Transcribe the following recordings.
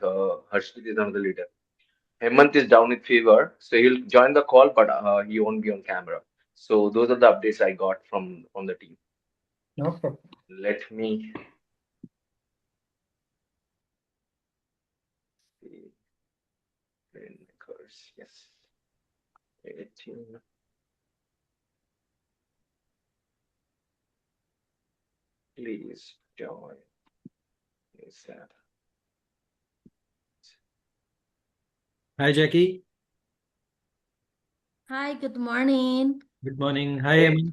Harshit is another leader. Hemant is down with fever, so he'll join the call, but he won't be on camera. So those are the updates I got from the team. No problem. Let me see. Clickers. Yes. 18. Please join. Is that? Hi, Jackie. Hi, good morning. Good morning. Hi, Hey, Hemant.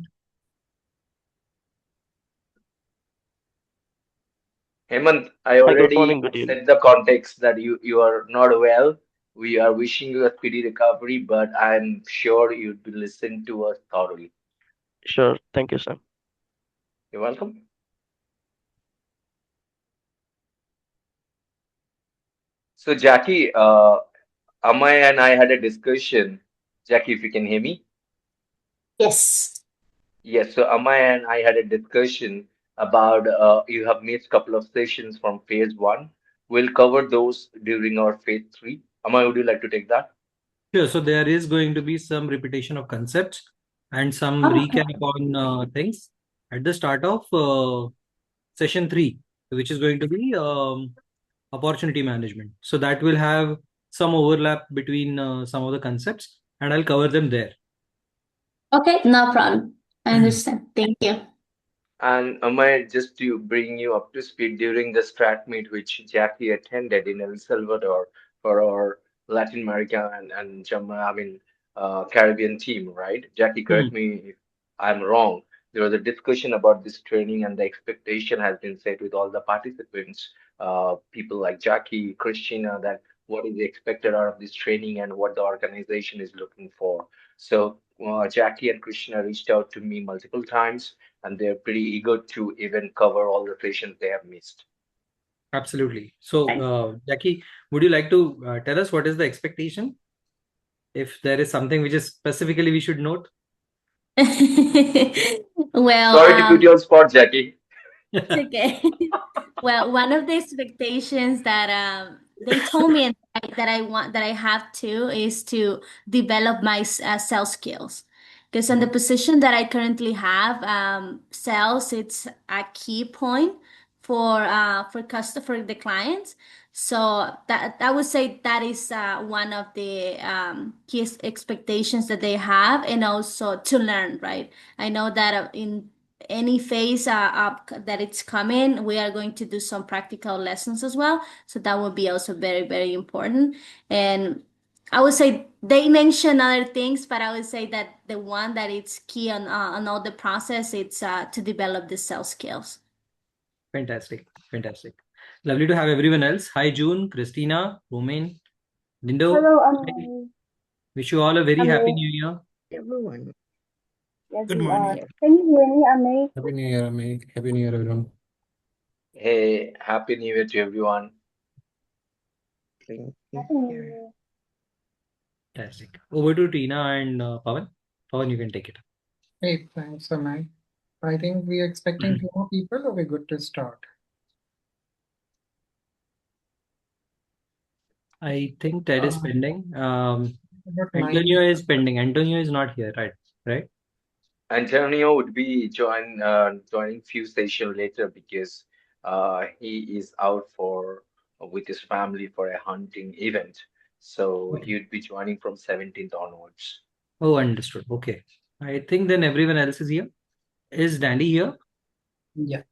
Hemant, I Hi, good morning, already good evening. set the context that you are not well. We are wishing you a speedy recovery, but I'm sure you'd be listened to us thoroughly. Sure, thank you, Sam. You're welcome. So, Jackie, Amay and I had a discussion. Jackie, if you can hear me. Yes. Yes, so Amay and I had a discussion about you have missed couple of sessions from phase one. We'll cover those during our phase three. Amay, would you like to take that? Sure. So there is going to be some repetition of concepts and some Okay. recap on things at the start of session three, which is going to be opportunity management. So that will have some overlap between some of the concepts, and I'll cover them there. Okay, no problem. I understand. Thank you. And Amay, just to bring you up to speed, during the strat meet which Jackie attended in El Salvador for our Latin America and Caribbean team, right? Jackie, correct Hmm. me if I'm wrong. There was a discussion about this training, and the expectation has been set with all the participants, people like Jackie, Christina, that what is expected out of this training and what the organization is looking for. So Jackie and Christina reached out to me multiple times and they're pretty eager to even cover all the sessions they have missed. Absolutely. So, Right. Jackie, would you like to tell us what is the expectation? If there is something which is specifically we should note. Well, Sorry to put you on spot, Jackie. it's okay. Well, one of the expectations that they told me and that I have to is to develop my sales skills. Because on the Mhm. position that I currently have, sales it's a key point for the clients. So that I would say that is one of the key expectations that they have, and also to learn. Right, I know that in any phase up that it's coming, we are going to do some practical lessons as well. So that will be also very, very important. And I would say they mention other things, but I would say that the one that it's key on all the process, it's to develop the sales skills. Fantastic. Fantastic. Lovely to have everyone else. Hi, June, Christina, Romain, Dindo. Hello, Hi. Amay. Wish you all a very happy Amay. new year. Everyone. Yes, Good we are. morning. Can you hear me, Amay? Happy New Year, Amit. Happy New Year, everyone. Hey, Happy New Year to everyone. Thank you. Happy New Here. Year. Fantastic. Over to Tina and Pawan. Pawan, you can take it. Hey, thanks, Amit. I think we are expecting few more people, or we're good to start. I think Ted is Uh, pending. about nine Antonio is people. pending. Antonio is not here, right? Right? Antonio would be joining few sessions later because he is out for with his family for a hunting event. So Okay. he would be joining from 17th onwards. Oh, understood. Okay. I think then everyone else is here. Is Dandy here? Yeah.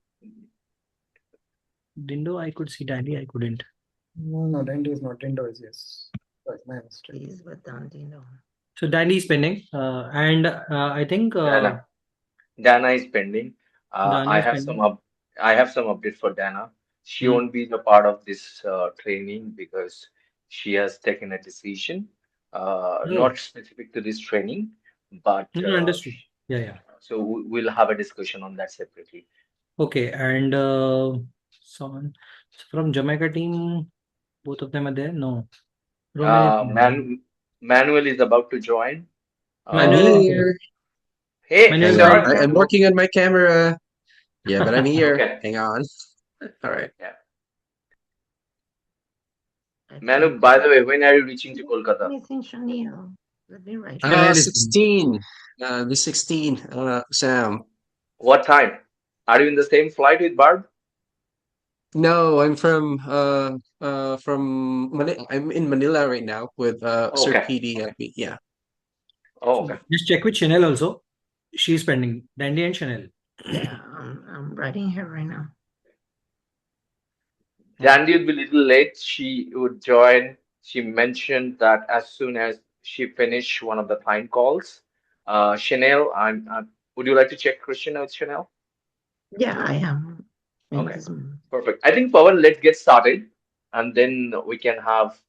Dindo, I could see Dandy, I couldn't. No, Dendo is not. Dendo is yes. Sorry, my mistake. Please, but Dante, no. So Dandy is pending. And I think Dana is pending. Dana I is have some pending. up I have some update for Dana. She Hmm. won't be the part of this training because she has taken a decision, Oh, not specific to this training, but no, understood. Yeah, yeah. so we'll have a discussion on that separately. Okay. And someone from Jamaica team, both of them are there? No. Roman is there. Manuel is about to join. I'm Manuel is Uh, here. here. hey, Manuel, Hang where are on. sir. you? I'm working on my camera. Yeah, but I'm here. Okay. Hang on. All right. Yeah. Manu, by the way, when are you reaching to Kolkata? Missing Chanel. Let me write. Chanel is 16. The 16, Sam. What time? Are you in the same flight with Barb? No, I'm from Manila. I'm in Manila right now with Sir Okay. PD and me. Yeah. Oh, So okay. just check with Chanel also. She's pending. Dandy and Chanel. Yeah, I'm writing here right now. Dandy would be a little late. She would join. She mentioned that as soon as she finished one of the client calls. Chanel, would you like to check Christian with Chanel? Yeah, I am in Okay, this moment. perfect. I think, Pawan, let's get started, and then we can have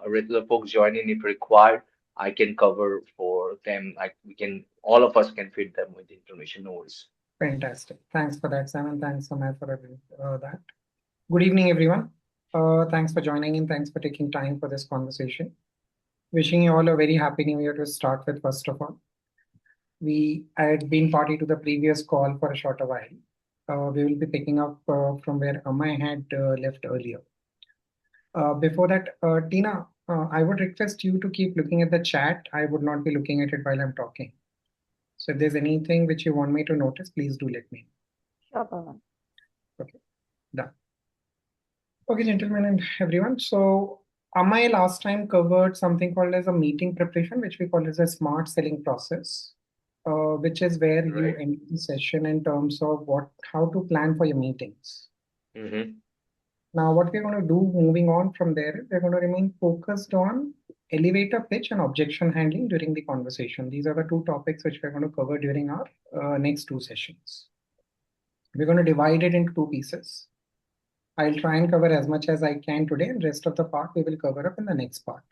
regular folks join in if required. I can cover for them. Like we can, all of us can feed them with information. No worries. Fantastic. Thanks for that, Sam, and thanks, Samay, for that. Good evening, everyone. Thanks for joining in. Thanks for taking time for this conversation. Wishing you all a very happy new year to start with, first of all. I had been party to the previous call for a short while. We will be picking up from where Amay had left earlier. Before that, Tina, I would request you to keep looking at the chat. I would not be looking at it while I'm talking. So if there's anything which you want me to notice, please do let me Sure, Pawan. know. Okay, done. Okay, gentlemen and everyone. So Amay last time covered something called as a meeting preparation, which we call as a smart selling process, which is where you Right. end the session in terms of how to plan for your meetings. Mm-hmm. Now, what we're going to do moving on from there, we're going to remain focused on elevator pitch and objection handling during the conversation. These are the two topics which we're going to cover during our next two sessions. We're going to divide it into two pieces. I'll try and cover as much as I can today, and rest of the part we will cover up in the next part.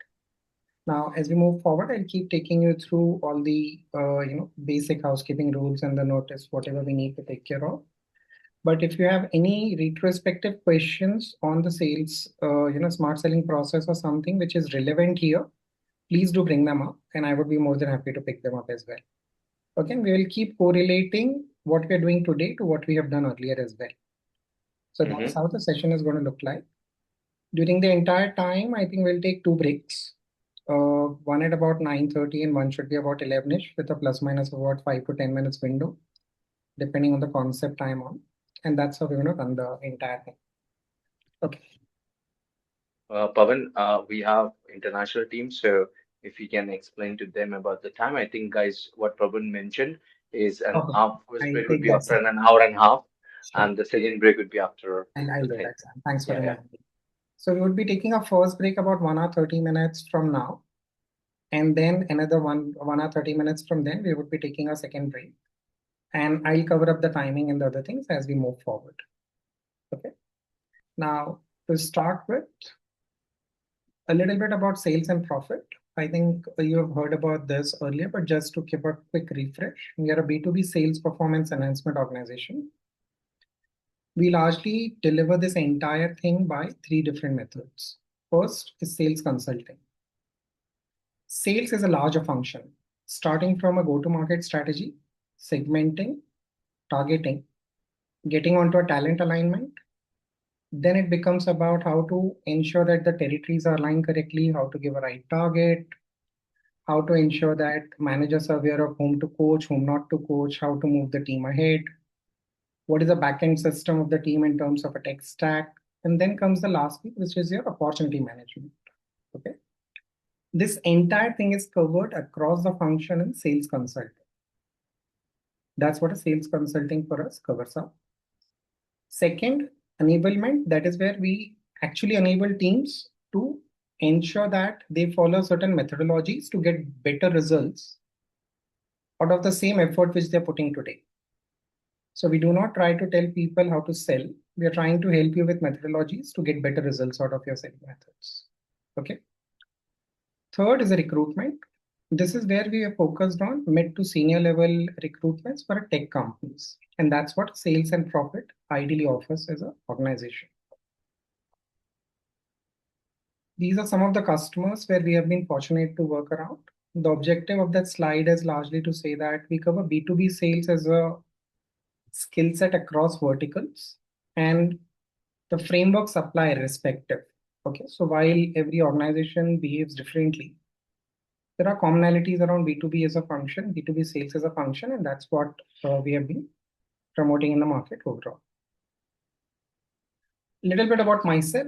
Now, as we move forward, I'll keep taking you through all the basic housekeeping rules and the notice, whatever we need to take care of. But if you have any retrospective questions on the sales, smart selling process or something which is relevant here, please do bring them up, and I would be more than happy to pick them up as well. Again, we will keep correlating what we are doing today to what we have done earlier as well. So that's Mm-hmm. how the session is going to look like. During the entire time, I think we'll take two breaks. One at about 9:30 and one should be about 11ish with a plus minus of about 5 to 10 minutes window, depending on the concept I'm on. And that's how we're going to run the entire thing. Okay. Pawan, we have international teams, so if you can explain to them about the time, I think, guys, what Pawan mentioned is an Okay. hour. First I'll break would take be that, after Sam. an hour and a half, Sure. and the second break would be after I'll the do thing. that, Sam. Thanks for Yeah, yeah. reminding me. So we would be taking our first break about 1 hour 30 minutes from now. And then another 1 hour 30 minutes from then, we would be taking our second break. And I'll cover up the timing and the other things as we move forward. Okay. Now, to start with, a little bit about sales and profit. I think you have heard about this earlier, but just to give a quick refresh, we are a B2B sales performance enhancement organization. We largely deliver this entire thing by three different methods. First is sales consulting. Sales is a larger function, starting from a go-to-market strategy, segmenting, targeting, getting onto a talent alignment. Then it becomes about how to ensure that the territories are aligned correctly, how to give a right target, how to ensure that managers are aware of whom to coach, whom not to coach, how to move the team ahead, what is the backend system of the team in terms of a tech stack. And then comes the last bit, which is your opportunity management. Okay. This entire thing is covered across the function in sales consulting. That's what a sales consulting for us covers up. Second, enablement. That is where we actually enable teams to ensure that they follow certain methodologies to get better results out of the same effort which they're putting today. So we do not try to tell people how to sell. We are trying to help you with methodologies to get better results out of your selling methods. Okay. Third is a recruitment. This is where we are focused on mid to senior level recruitments for tech companies. And that's what sales and profit ideally offers as an organization. These are some of the customers where we have been fortunate to work around. The objective of that slide is largely to say that we cover B2B sales as a skill set across verticals, and the frameworks apply irrespective. Okay, so while every organization behaves differently, there are commonalities around B2B as a function, B2B sales as a function, and that's what we have been promoting in the market overall. A little bit about myself.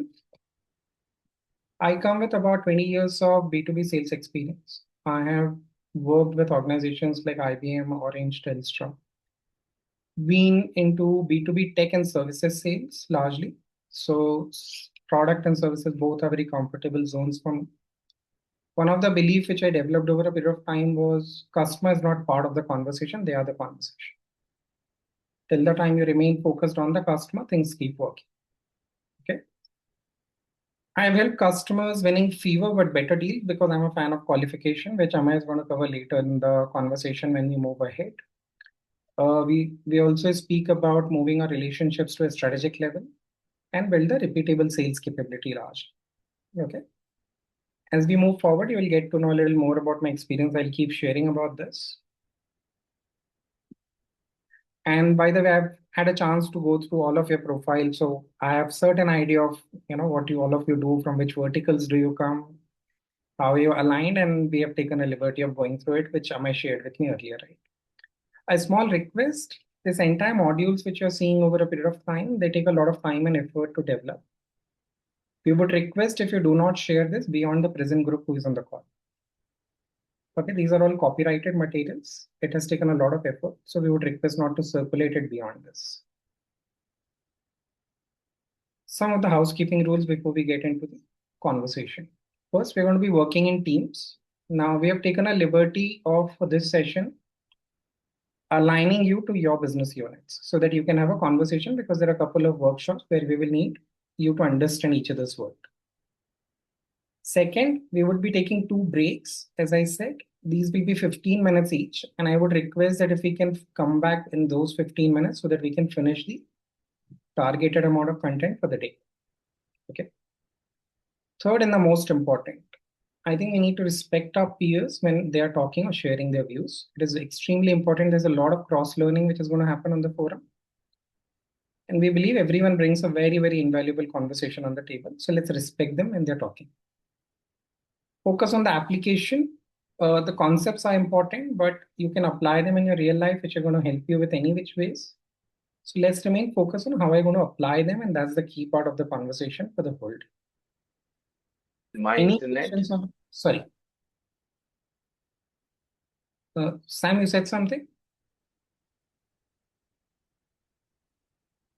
I come with about 20 years of B2B sales experience. I have worked with organizations like IBM, Orange, Telstra, been into B2B tech and services sales largely. So product and services both are very comfortable zones for me. One of the belief which I developed over a period of time was customer is not part of the conversation, they are the conversation. Till the time you remain focused on the customer, things keep working. Okay. I have helped customers winning fewer but better deals because I'm a fan of qualification, which Amay is going to cover later in the conversation when we move ahead. We also speak about moving our relationships to a strategic level and build a repeatable sales capability largely. Okay. As we move forward, you will get to know a little more about my experience. I'll keep sharing about this. And by the way, I've had a chance to go through all of your profiles, so I have certain idea of what you all of you do, from which verticals do you come, how you aligned, and we have taken a liberty of going through it, which Amay shared with me earlier, right? A small request: this entire modules which you're seeing over a period of time, they take a lot of time and effort to develop. We would request if you do not share this beyond the present group who is on the call. Okay, these are all copyrighted materials. It has taken a lot of effort, so we would request not to circulate it beyond this. Some of the housekeeping rules before we get into the conversation. First, we're going to be working in teams. Now, we have taken a liberty of for this session aligning you to your business units so that you can have a conversation, because there are a couple of workshops where we will need you to understand each other's work. Second, we would be taking 2 breaks. As I said, these will be 15 minutes each. And I would request that if we can come back in those 15 minutes so that we can finish the targeted amount of content for the day. Okay. Third, and the most important, I think we need to respect our peers when they are talking or sharing their views. It is extremely important. There's a lot of cross-learning which is going to happen on the forum. And we believe everyone brings a very, very invaluable conversation on the table. So let's respect them when they're talking. Focus on the application. The concepts are important, but you can apply them in your real life, which are going to help you with any which ways. So let's remain focused on how I'm going to apply them. And that's the key part of the conversation for the whole day. My Any internet. questions on, sorry. Sam, you said something?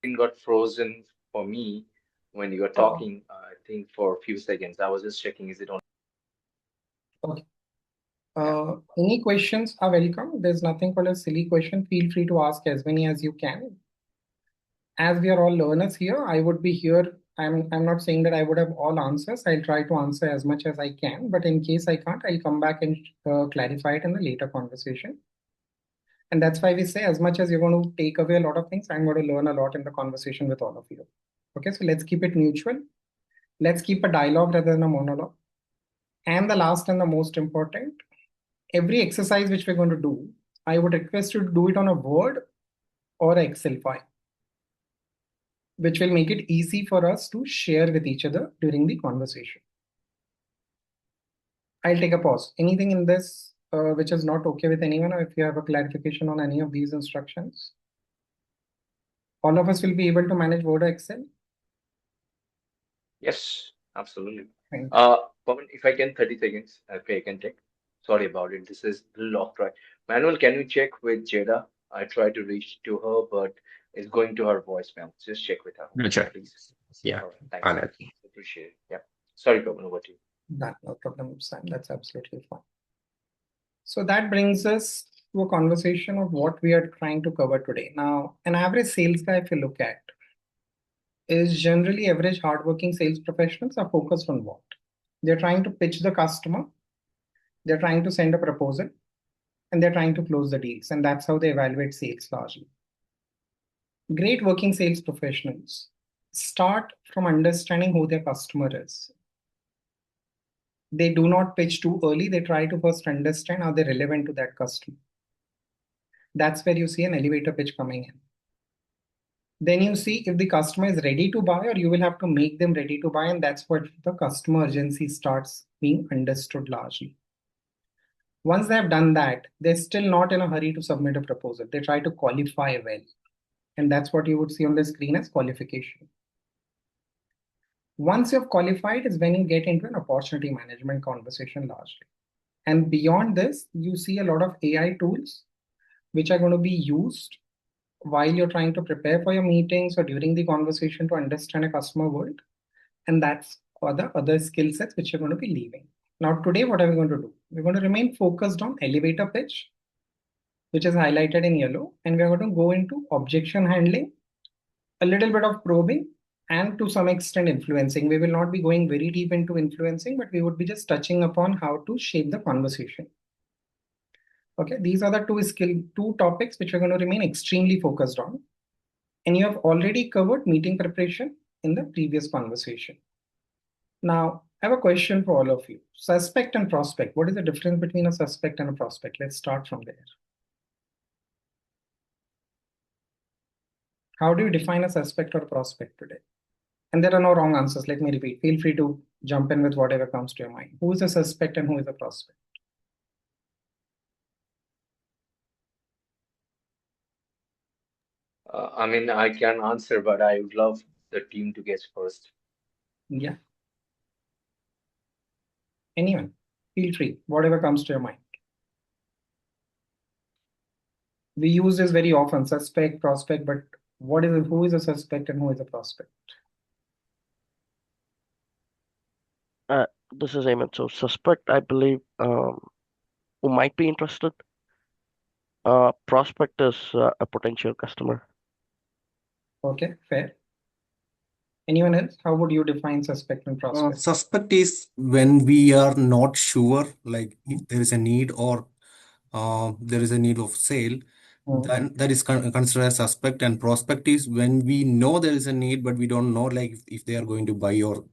It got frozen for me when you were talking, I think for a few seconds. I was just checking, is it on? Okay. Any questions are welcome. There's nothing called a silly question. Feel free to ask as many as you can. As we are all learners here, I would be here. I'm not saying that I would have all answers. I'll try to answer as much as I can, but in case I can't, I'll come back and clarify it in the later conversation. And that's why we say, as much as you're going to take away a lot of things, I'm going to learn a lot in the conversation with all of you. Okay, so let's keep it mutual. Let's keep a dialogue rather than a monologue. And the last and the most important, every exercise which we're going to do, I would request you to do it on a Word or Excel file, which will make it easy for us to share with each other during the conversation. I'll take a pause. Anything in this which is not okay with anyone, or if you have a clarification on any of these instructions? All of us will be able to manage Word or Excel? Yes, absolutely. Fine. Pawan, if I can, 30 seconds, okay, I can take. Sorry about it. This is a little off track. Manuel, can you check with Jada? I tried to reach to her, but it's going to her voicemail. Just check with her, Gotcha. please. Yeah, All right, thanks. on it. Appreciate it. Yeah. Sorry, Pawan, over to you. No problem, Sam. That's absolutely fine. So that brings us to a conversation of what we are trying to cover today. Now, an average sales guy, if you look at, is generally average hardworking sales professionals are focused on what? They're trying to pitch the customer, they're trying to send a proposal, and they're trying to close the deals. And that's how they evaluate sales largely. Great working sales professionals start from understanding who their customer is. They do not pitch too early. They try to first understand how they're relevant to that customer. That's where you see an elevator pitch coming in. Then you see if the customer is ready to buy, or you will have to make them ready to buy, and that's what the customer urgency starts being understood largely. Once they have done that, they're still not in a hurry to submit a proposal. They try to qualify well. And that's what you would see on the screen as qualification. Once you've qualified is when you get into an opportunity management conversation largely. And beyond this, you see a lot of AI tools which are going to be used while you're trying to prepare for your meetings or during the conversation to understand a customer world. And that's other skill sets which you're going to be leaving. Now, today, what are we going to do? We're going to remain focused on elevator pitch, which is highlighted in yellow, and we're going to go into objection handling, a little bit of probing, and to some extent influencing. We will not be going very deep into influencing, but we would be just touching upon how to shape the conversation. Okay, these are the two topics which we're going to remain extremely focused on. And you have already covered meeting preparation in the previous conversation. Now, I have a question for all of you. Suspect and prospect. What is the difference between a suspect and a prospect? Let's start from there. How do you define a suspect or prospect today? And there are no wrong answers. Let me repeat. Feel free to jump in with whatever comes to your mind. Who is a suspect and who is a prospect? I mean, I can answer, but I would love the team to guess first. Yeah. Anyone? Feel free. Whatever comes to your mind. We use this very often, suspect, prospect, but who is a suspect and who is a prospect? This is Ayman. So suspect, I believe, who might be interested. Prospect is a potential customer. Okay, fair. Anyone else? How would you define suspect and prospect? Suspect is when we are not sure, like if there is a need or there is a need of sale, then that is considered as suspect. And prospect is when we know there is a need, but we don't know like if they are going to buy your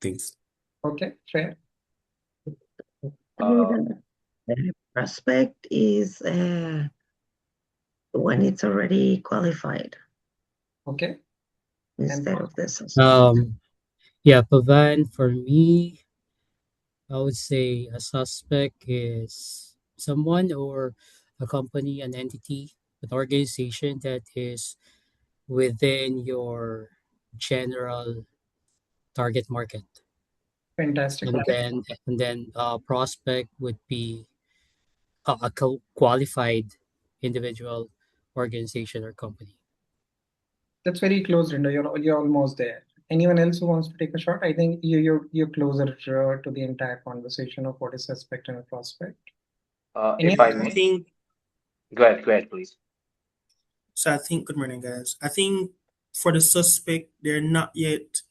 things. Okay, fair. The prospect is when it's already qualified Okay. instead of the suspect. Yeah, Pavan, for me, I would say a suspect is someone or a company, an entity, an organization that is within your general target market. Fantastic. And Okay. then prospect would be a qualified individual, organization, or company. That's very close, Rindo. You're almost there. Anyone else who wants to take a shot? I think you're closer to the entire conversation of what is suspect and a prospect. If I may, think go ahead, please. so. I think, good morning, guys. I think for the suspect, they're not yet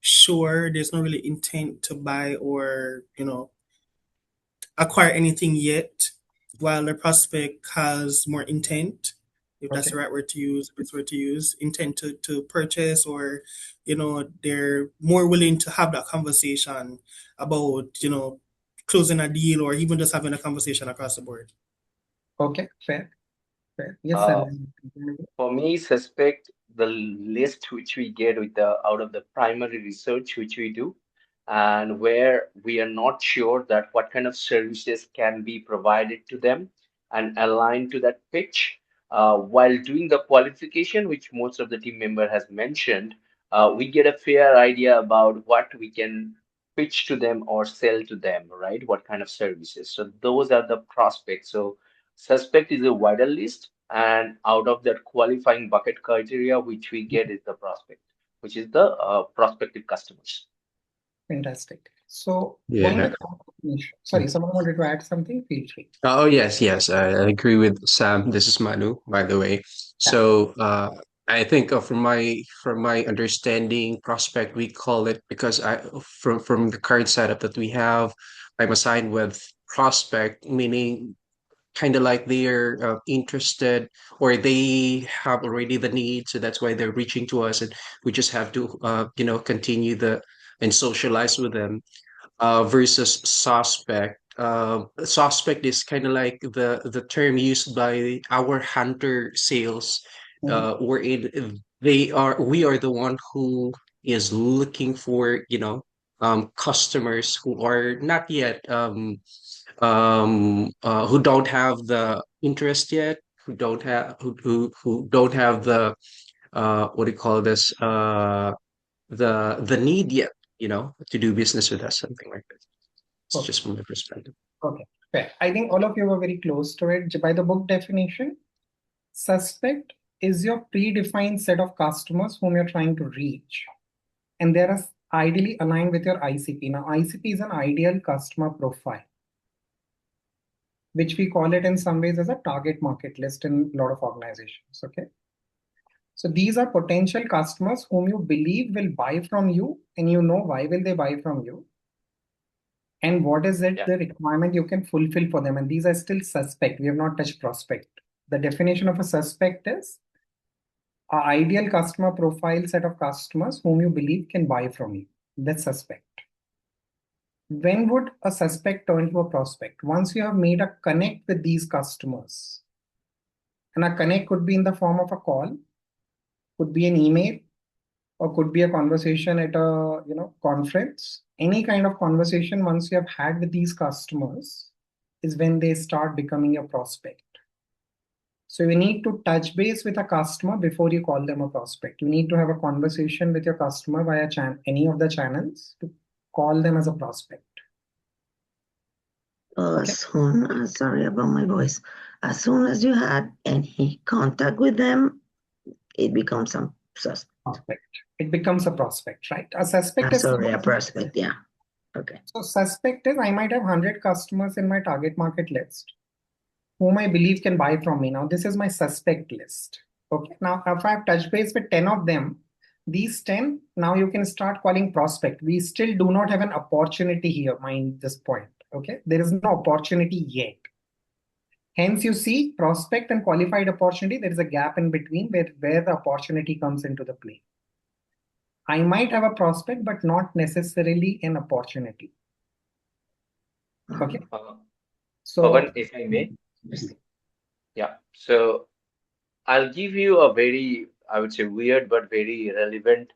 sure. There's no really intent to buy or, acquire anything yet, while the prospect has more intent, if that's Okay. the right word to use, best word to use, intent to purchase, or, they're more willing to have that conversation about, closing a deal or even just having a conversation across the board. Okay, fair. Yes, Uh, Sam. For me, suspect the list which we get with the out of the primary research which we do, and where we are not sure that what kind of services can be provided to them and aligned to that pitch. While doing the qualification, which most of the team member has mentioned, we get a fair idea about what we can pitch to them or sell to them, right? What kind of services. So those are the prospects. So suspect is a wider list, and out of that qualifying bucket criteria, which we get is the prospect, which is the prospective customers. Fantastic. So going Yeah. with automation. Sorry, someone wanted to add something? Feel free. Oh, yes. I agree with Sam. This is Manu, by the way. Yeah. So, I think from my understanding, prospect we call it because from the current setup that we have, I'm assigned with prospect, meaning kind of like they're interested or they have already the need, so that's why they're reaching to us, and we just have to continue the and socialize with them. Versus suspect. Suspect is kind of like the term used by our hunter sales, wherein we are the one who is looking for, customers who are not yet who don't have the interest yet, who don't have the what do you call this, the need yet, to do business with us, something like that. It's Okay. just from my perspective. Okay, fair. I think all of you were very close to it. By the book definition, suspect is your predefined set of customers whom you're trying to reach. And they are ideally aligned with your ICP. Now, ICP is an ideal customer profile, which we call it in some ways as a target market list in a lot of organizations. Okay. So these are potential customers whom you believe will buy from you, and you know why will they buy from you, and what is it the requirement you can fulfill for them. And these are still suspect. We have not touched prospect. The definition of a suspect is an ideal customer profile set of customers whom you believe can buy from you. That's suspect. When would a suspect turn to a prospect? Once you have made a connect with these customers. And a connect could be in the form of a call, could be an email, or could be a conversation at a conference. Any kind of conversation once you have had with these customers is when they start becoming a prospect. So you need to touch base with a customer before you call them a prospect. You need to have a conversation with your customer via any of the channels to call them as a prospect. Okay. Sorry about my voice. As soon as you had any contact with them, it becomes a suspect. It becomes a prospect, right? A suspect is a prospect, yeah. Okay. So suspect is I might have 100 customers in my target market list whom I believe can buy from me. Now, this is my suspect list. Okay. Now, if I have touched base with 10 of them, these 10, now you can start calling prospect. We still do not have an opportunity here, mind this point. Okay. There is no opportunity yet. Hence, you see prospect and qualified opportunity. There is a gap in between where the opportunity comes into the play. I might have a prospect, but not necessarily an opportunity. Okay. So, Pawan, if I may. Yeah. So I'll give you a very, I would say, weird but very relevant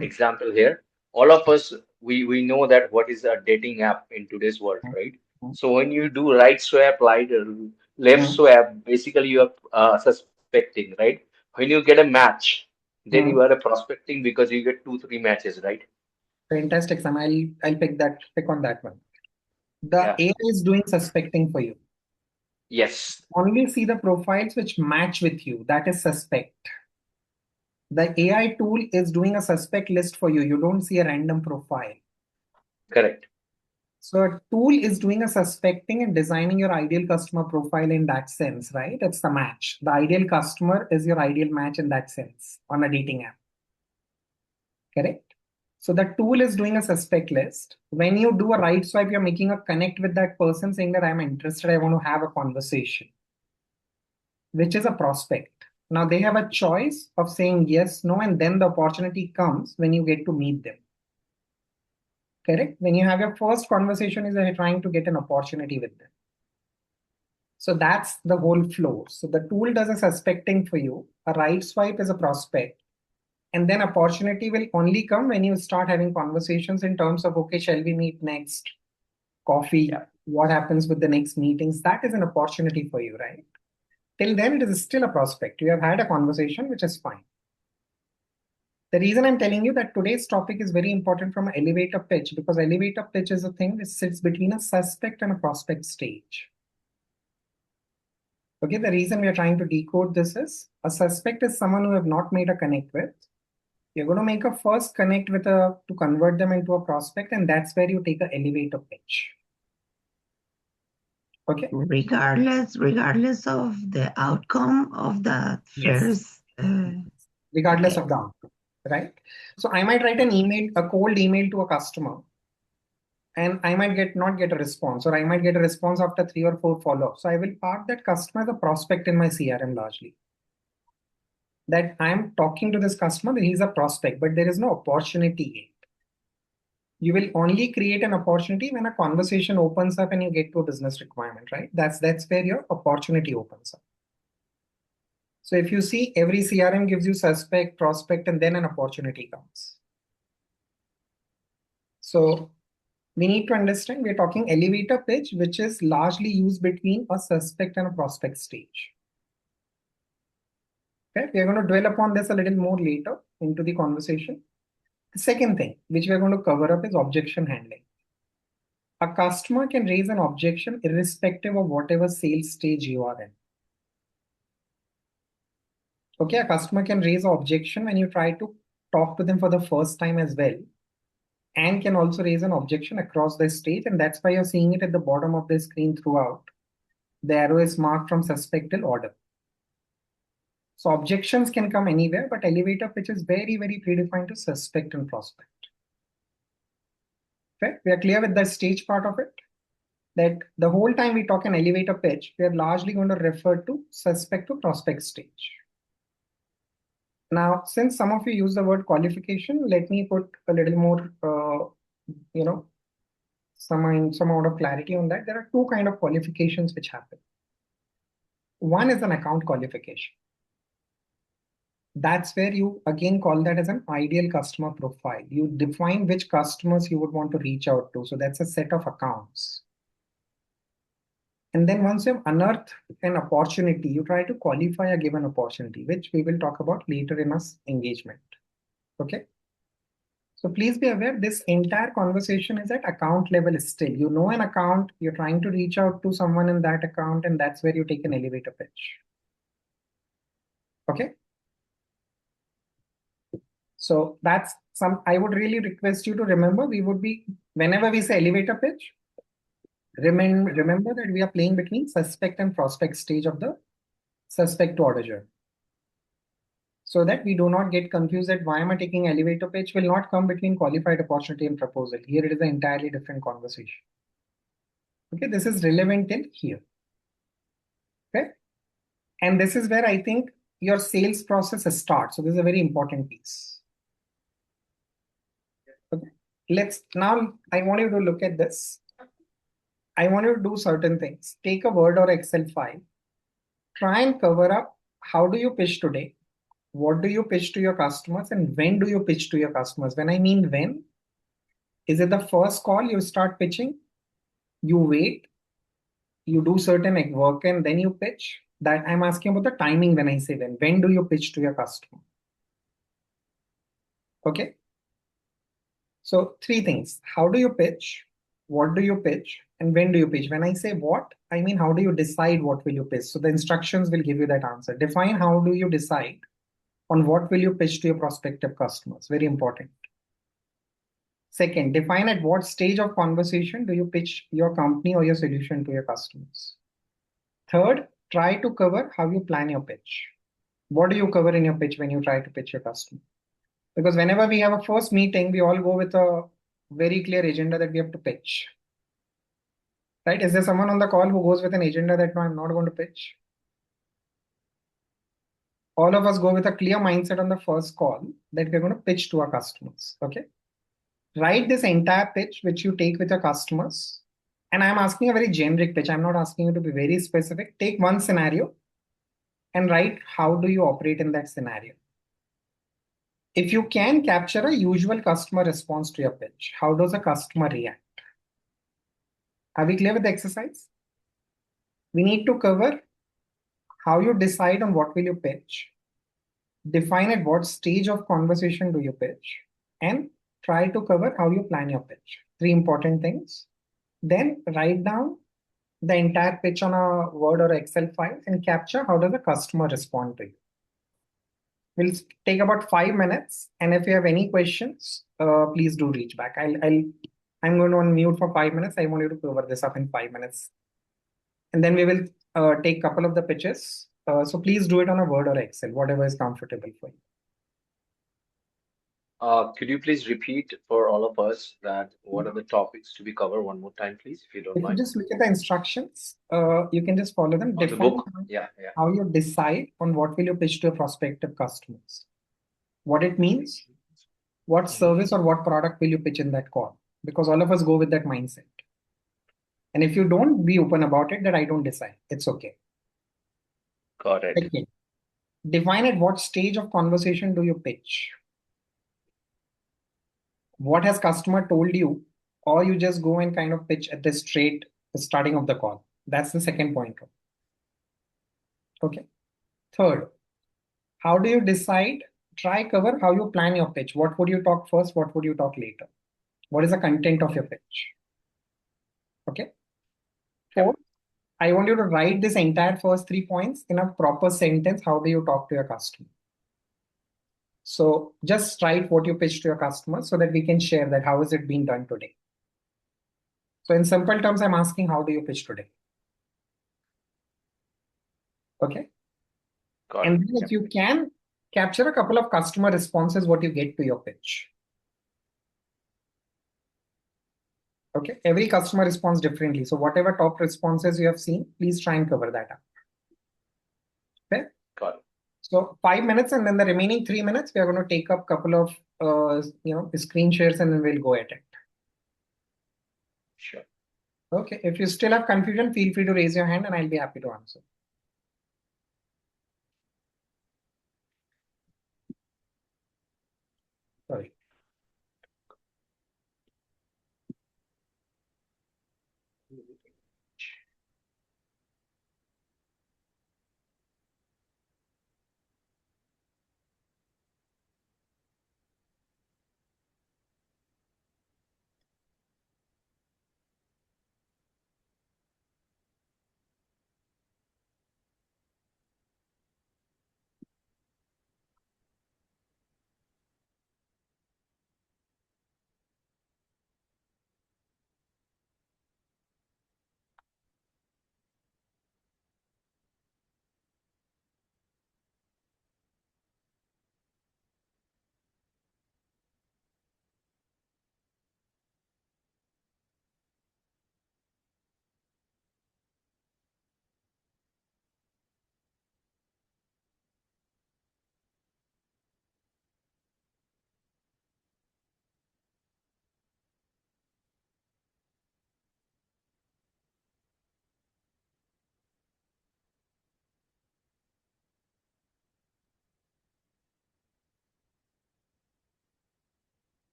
example here. All of us, we know that what is a dating app in today's world, right? So when you do right swipe, left swipe, basically you are suspecting, right? When you get a match, then you are a prospecting because you get 2-3 matches, right? Fantastic, Sam. I'll pick on that one. The AI is doing suspecting for you. Yes. Only see the profiles which match with you. That is suspect. The AI tool is doing a suspect list for you. You don't see a random profile. Correct. So a tool is doing a suspecting and designing your ideal customer profile in that sense, right? It's the match. The ideal customer is your ideal match in that sense on a dating app. Correct? So the tool is doing a suspect list. When you do a right swipe, you're making a connect with that person saying that I'm interested, I want to have a conversation, which is a prospect. Now they have a choice of saying yes, no, and then the opportunity comes when you get to meet them. Correct? When you have your first conversation is that you're trying to get an opportunity with them. So that's the whole flow. So the tool does a suspecting for you. A right swipe is a prospect. And then opportunity will only come when you start having conversations in terms of, okay, shall we meet next? Coffee, what happens with the next meetings? That is an opportunity for you, right? Till then, it is still a prospect. You have had a conversation, which is fine. The reason I'm telling you that today's topic is very important from an elevator pitch, because elevator pitch is a thing which sits between a suspect and a prospect stage. Okay, the reason we are trying to decode this is a suspect is someone who have not made a connect with. You're going to make a first connect with to convert them into a prospect, and that's where you take an elevator pitch. Okay. Regardless of the outcome of the first. Regardless of the outcome, right? So I might write an email, a cold email to a customer, and I might not get a response, or I might get a response after 3 or 4 follow-ups. So I will park that customer as a prospect in my CRM largely. That I'm talking to this customer, that he's a prospect, but there is no opportunity yet. You will only create an opportunity when a conversation opens up and you get to a business requirement, right? That's where your opportunity opens up. So if you see, every CRM gives you suspect, prospect, and then an opportunity comes. So we need to understand we're talking elevator pitch, which is largely used between a suspect and a prospect stage. Okay, we are going to dwell upon this a little more later into the conversation. The second thing which we are going to cover up is objection handling. A customer can raise an objection irrespective of whatever sales stage you are in. Okay, a customer can raise an objection when you try to talk to them for the first time as well, and can also raise an objection across the stage, and that's why you're seeing it at the bottom of the screen throughout. The arrow is marked from suspect till order. So objections can come anywhere, but elevator pitch is very, very predefined to suspect and prospect. Okay, we are clear with the stage part of it, that the whole time we talk an elevator pitch, we are largely going to refer to suspect to prospect stage. Now, since some of you use the word qualification, let me put a little more, some amount of clarity on that. There are two kinds of qualifications which happen. One is an account qualification. That's where you again call that as an ideal customer profile. You define which customers you would want to reach out to. So that's a set of accounts. And then once you've unearthed an opportunity, you try to qualify a given opportunity, which we will talk about later in our engagement. Okay. So please be aware, this entire conversation is at account level still. You know an account, you're trying to reach out to someone in that account, and that's where you take an elevator pitch. Okay. So that's I would really request you to remember, whenever we say elevator pitch, remember that we are playing between suspect and prospect stage of the suspect to order journey. So that we do not get confused that why am I taking elevator pitch will not come between qualified opportunity and proposal. Here it is an entirely different conversation. Okay, this is relevant till here. Okay. And this is where I think your sales process starts. So this is a very important piece. Okay. Now I want you to look at this. I want you to do certain things. Take a Word or Excel file. Try and cover up how do you pitch today? What do you pitch to your customers? And when do you pitch to your customers? When I mean when, is it the first call you start pitching? You wait, you do certain work and then you pitch? That I'm asking about the timing when I say when. When do you pitch to your customer? Okay. So three things. How do you pitch? What do you pitch? And when do you pitch? When I say what, I mean how do you decide what will you pitch? So the instructions will give you that answer. Define how do you decide on what will you pitch to your prospective customers. Very important. Second, define at what stage of conversation do you pitch your company or your solution to your customers. Third, try to cover how you plan your pitch. What do you cover in your pitch when you try to pitch your customer? Because whenever we have a first meeting, we all go with a very clear agenda that we have to pitch. Right? Is there someone on the call who goes with an agenda that no, I'm not going to pitch? All of us go with a clear mindset on the first call that we're going to pitch to our customers. Okay. Write this entire pitch which you take with your customers. And I'm asking a very generic pitch. I'm not asking you to be very specific. Take one scenario and write how do you operate in that scenario. If you can capture a usual customer response to your pitch, how does a customer react? Are we clear with the exercise? We need to cover how you decide on what will you pitch, define at what stage of conversation do you pitch, and try to cover how you plan your pitch. Three important things. Then write down the entire pitch on a Word or Excel file and capture how does the customer respond to you. We'll take about 5 minutes, and if you have any questions, please do reach back. I'm going to unmute for 5 minutes. I want you to cover this up in 5 minutes, and then we will take a couple of the pitches. So please do it on a Word or Excel, whatever is comfortable for you. Could you please repeat for all of us that what are the topics to be covered one more time, please, if you don't If you mind? just look at the instructions, you can just follow them. On the Define book, yeah. how you decide on what will you pitch to your prospective customers. What it means, what service or what product will you pitch in that call? Because all of us go with that mindset. And if you don't, be open about it that I don't decide. It's okay. Got it. Okay. Define at what stage of conversation do you pitch? What has customer told you, or you just go and kind of pitch at the starting of the call? That's the second point. Okay. Third, how do you decide? Try cover how you plan your pitch. What would you talk first? What would you talk later? What is the content of your pitch? Okay. Fourth, I want you to write this entire first 3 points in a proper sentence. How do you talk to your customer? So just write what you pitch to your customer so that we can share that how is it being done today. So in simple terms, I'm asking how do you pitch today? Okay. Got And it. then if you can capture a couple of customer responses, what you get to your pitch. Okay. Every customer responds differently. So whatever top responses you have seen, please try and cover that up. Okay. Got it. So 5 minutes, and then the remaining 3 minutes, we are going to take up a couple of screen shares, and then we'll go at it. Sure. Okay. If you still have confusion, feel free to raise your hand, and I'll be happy to answer. Sorry.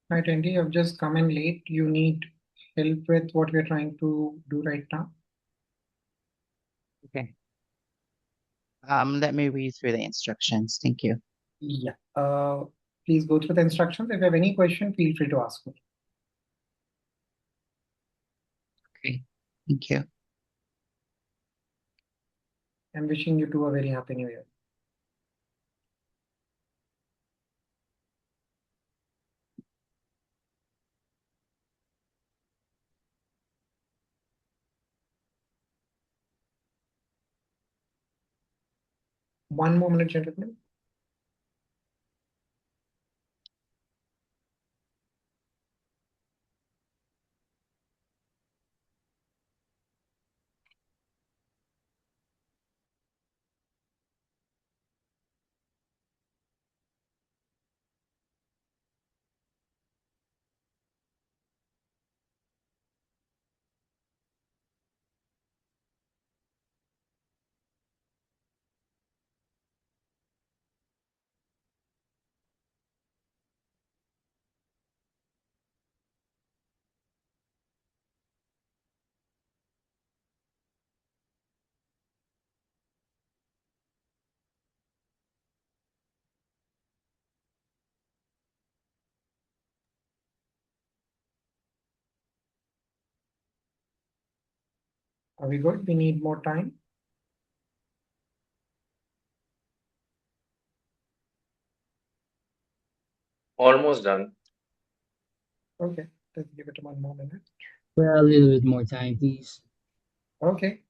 Right, Andy, you've just come in late. You need help with what we're trying to do right now. Okay. Let me read through the instructions. Thank you. Yeah. Please go through the instructions. If you have any question, feel free to ask me. Okay. Thank you. I'm wishing you two a very happy new year. One more minute, gentlemen. Are we good? We need more time. Almost done. Okay, let's give it one more minute. Well, a little bit more time, please. Okay.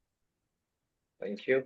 Thank you.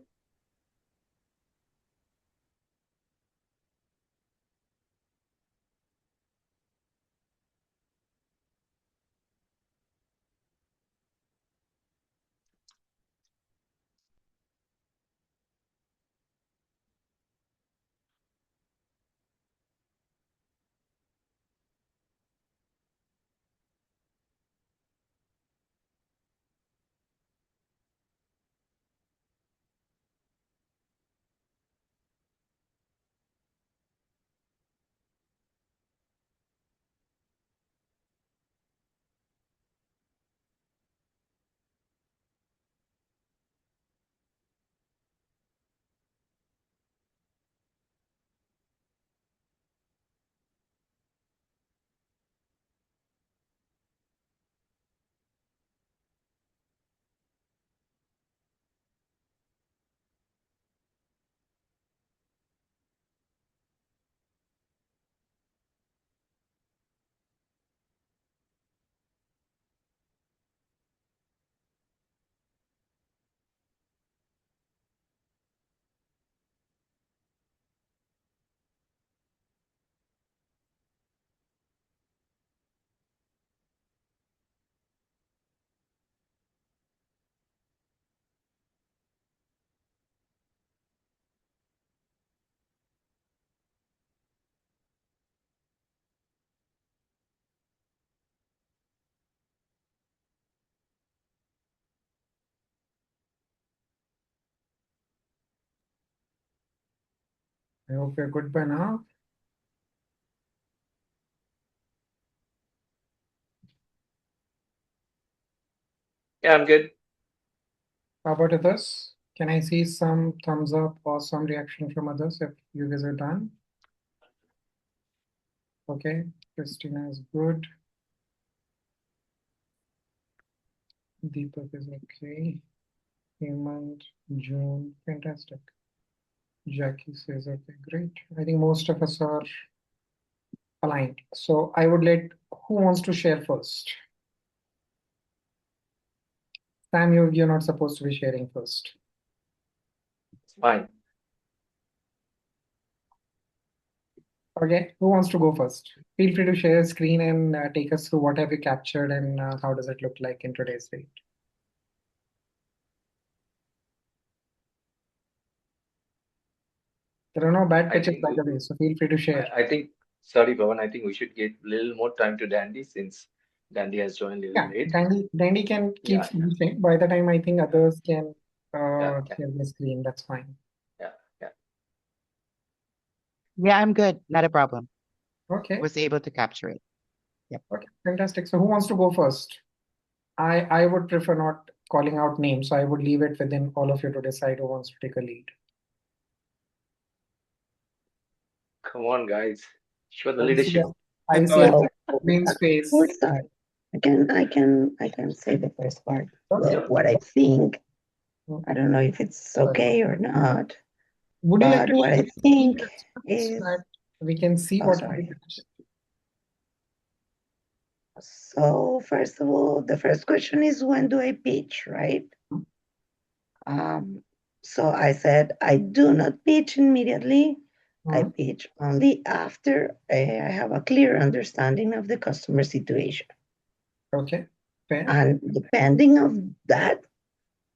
I hope you're good by now. Yeah, I'm good. How about others? Can I see some thumbs up or some reaction from others if you guys are done? Okay, Christina is good. Deepak is okay. Hemant, June, fantastic. Jackie says, okay, great. I think most of us are aligned. So I would let, who wants to share first? Sam, you're not supposed to be sharing first. It's fine. Okay, who wants to go first? Feel free to share screen and take us through what have you captured and how does it look like in today's date. There are no bad I pitches, think by the way, so feel free to share. I think sorry, Pawan, I think we should give a little more time to Dandy since Dandy has joined a little Yeah, late. Dandy can keep Yeah, finishing. By the time I think others can yeah, yeah, share the screen, that's fine. yeah, yeah. Yeah, I'm good. Not a problem. Okay. Was able to capture it. Okay, fantastic. So who wants to go first? I would prefer not calling out names, so I would leave it within all of you to decide who wants to take a lead. Come on, guys. Show the I see leadership. a, I see a Go So green we'll space. start. I can say the first part. Okay. Well, what I think. Mm. I don't know if it's okay or not, Would you like but to what I share think your experts is, that we can see oh, what sorry. So first of all, the first question is when do I pitch, right? Um, so I said I do not pitch immediately. I pitch only after I have a clear understanding of the customer situation. Okay, fair. And depending on that,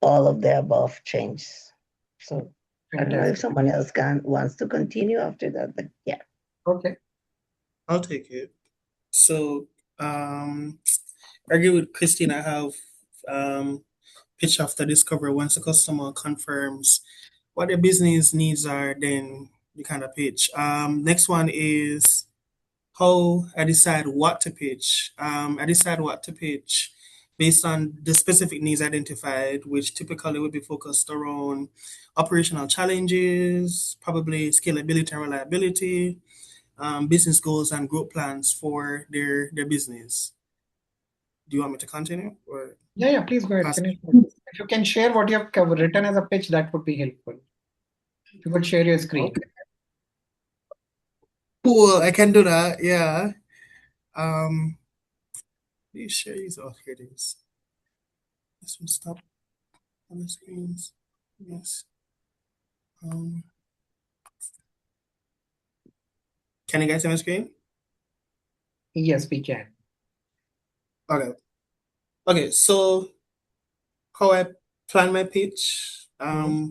all of the above changes. So I don't know if Fantastic. someone else wants to continue after that, but yeah. Okay. I'll take it. So, I agree with Christine. I have pitch after discovery. Once the customer confirms what their business needs are, then you kind of pitch. Next one is how I decide what to pitch. I decide what to pitch based on the specific needs identified, which typically would be focused around operational challenges, probably scalability and reliability, business goals and growth plans for their business. Do you want me to continue or Yeah, please go ahead. pass? Finish. If you can share what you have written as a pitch, that would be helpful. If you could share your screen. Okay. Cool, I can do that. Yeah. Please share these. Oh, here it is. This one stop on the screens. Yes. Um, can you guys see my screen? Yes, we can. Okay. Okay, so how I plan my pitch. I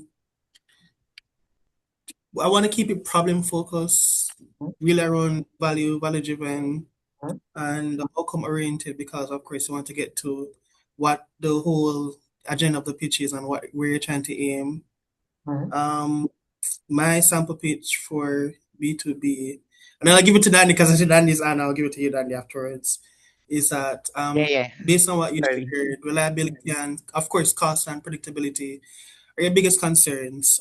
want to keep it problem focused, really around value driven, and outcome oriented because, of course, you want to get to what the whole agenda of the pitch is and what where you're trying to aim. Um, my sample pitch for B2B, and then I'll give it to Danny because I said Danny's and I'll give it to you, Danny, afterwards. Is that Yeah. based on what you Sorry. shared, reliability and, of course, cost and predictability are your biggest concerns.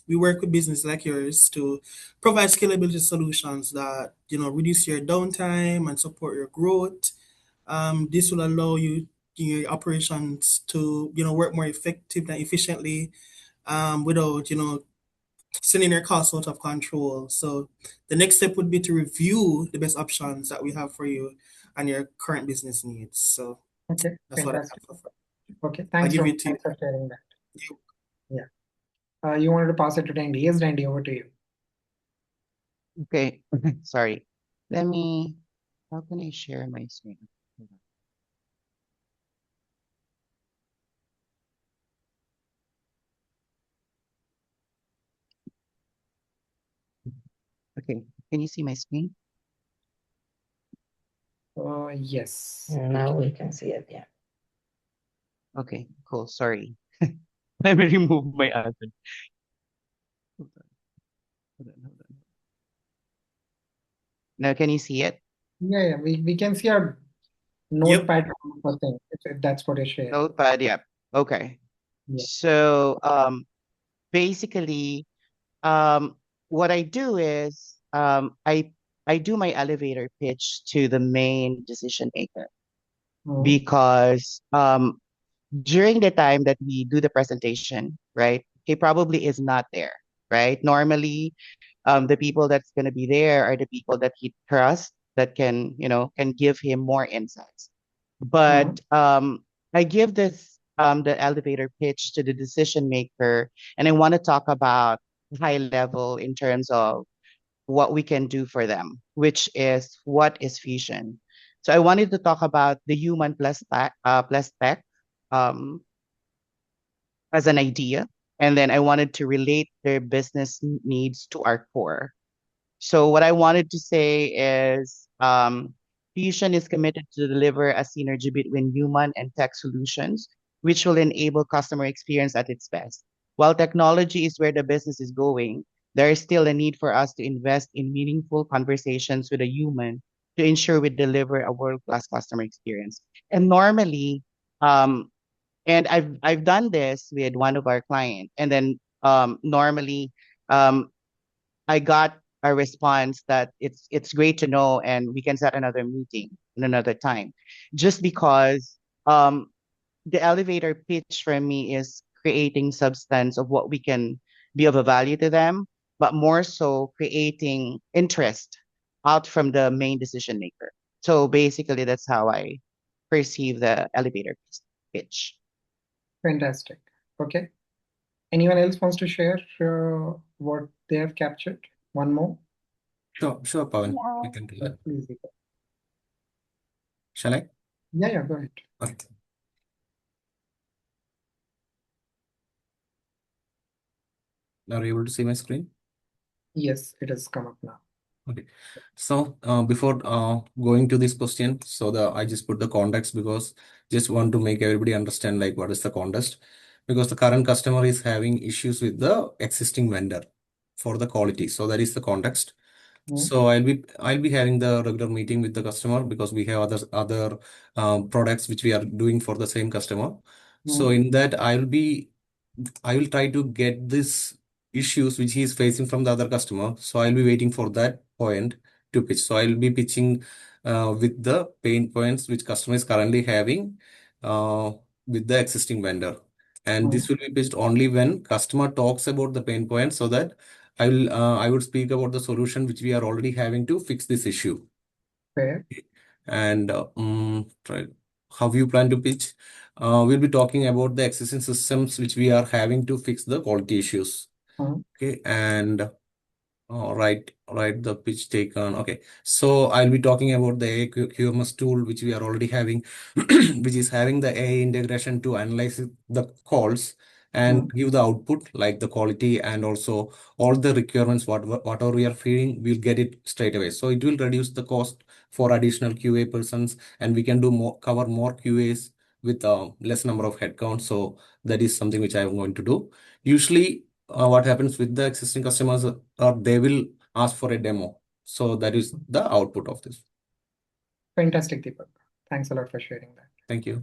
We work with business like yours to provide scalability solutions that reduce your downtime and support your growth. This will allow your operations to work more effective and efficiently without sending your costs out of control. So the next step would be to review the best options that we have for you and your current business needs. So Okay, that's what I fantastic. have for. Okay, I'll thanks, give Ron. it to you. Thanks for sharing that. Yeah. You wanted to pass it to Dandy. Yes, Dandy, over to you. Okay. Sorry. How can I share my screen? Hold on. Okay. Can you see my screen? Yes. Now we can see it, yeah. Okay, cool. Sorry. Let me remove my admin. Hold on. Hold on. Now, can you see it? Yeah, we can see our notepad thing, if that's what you're sharing. Notepad, yeah. Okay. Yeah. So, basically, what I do is, I do my elevator pitch to the main decision maker because, during the time that we do the presentation, right, he probably is not there, right? Normally, the people that's going to be there are the people that he trusts that can give him more insights. But I give this the elevator pitch to the decision maker, and I want to talk about high level in terms of what we can do for them, which is what is fusion. So I wanted to talk about the human plus tech um, as an idea, and then I wanted to relate their business needs to our core. So what I wanted to say is Fusion is committed to deliver a synergy between human and tech solutions, which will enable customer experience at its best. While technology is where the business is going, there is still a need for us to invest in meaningful conversations with a human to ensure we deliver a world-class customer experience. And normally, and I've done this with one of our clients, and then normally um, I got a response that it's great to know, and we can set another meeting in another time, just because the elevator pitch for me is creating substance of what we can be of a value to them, but more so creating interest out from the main decision maker. So basically, that's how I perceive the elevator pitch. Fantastic. Okay. Anyone else wants to share what they have captured? One more? Sure, Pawan. I can do that. Please, Deepak. Shall I? Yeah, go ahead. Okay. Are you able to see my screen? Yes, it has come up now. Okay. So before going to this question, I just put the context because just want to make everybody understand like what is the context, because the current customer is having issues with the existing vendor for the quality. So that is the context. So I'll be having the regular meeting with the customer because we have other products which we are doing for the same customer. So in that I will try to get this issues which he is facing from the other customer. So I'll be waiting for that point to pitch. So I'll be pitching with the pain points which customer is currently having uh, with the existing vendor. And this will be pitched only when customer talks about the pain point, so that I would speak about the solution which we are already having to fix this issue. Fair. And how you plan to pitch? We'll be talking about the existing systems which we are having to fix the quality issues. Okay, and right, the pitch taken. Okay, so I'll be talking about the AI QMS tool which we are already having, which is having the AI integration to analyze the calls and give the output like the quality and also all the requirements whatever we are feeding, we'll get it straight away. So it will reduce the cost for additional QA persons, and we can cover more QAs with less number of headcount. So that is something which I am going to do. Usually what happens with the existing customers, they will ask for a demo. So that is the output of this. Fantastic, Deepak. Thanks a lot for sharing that. Thank you.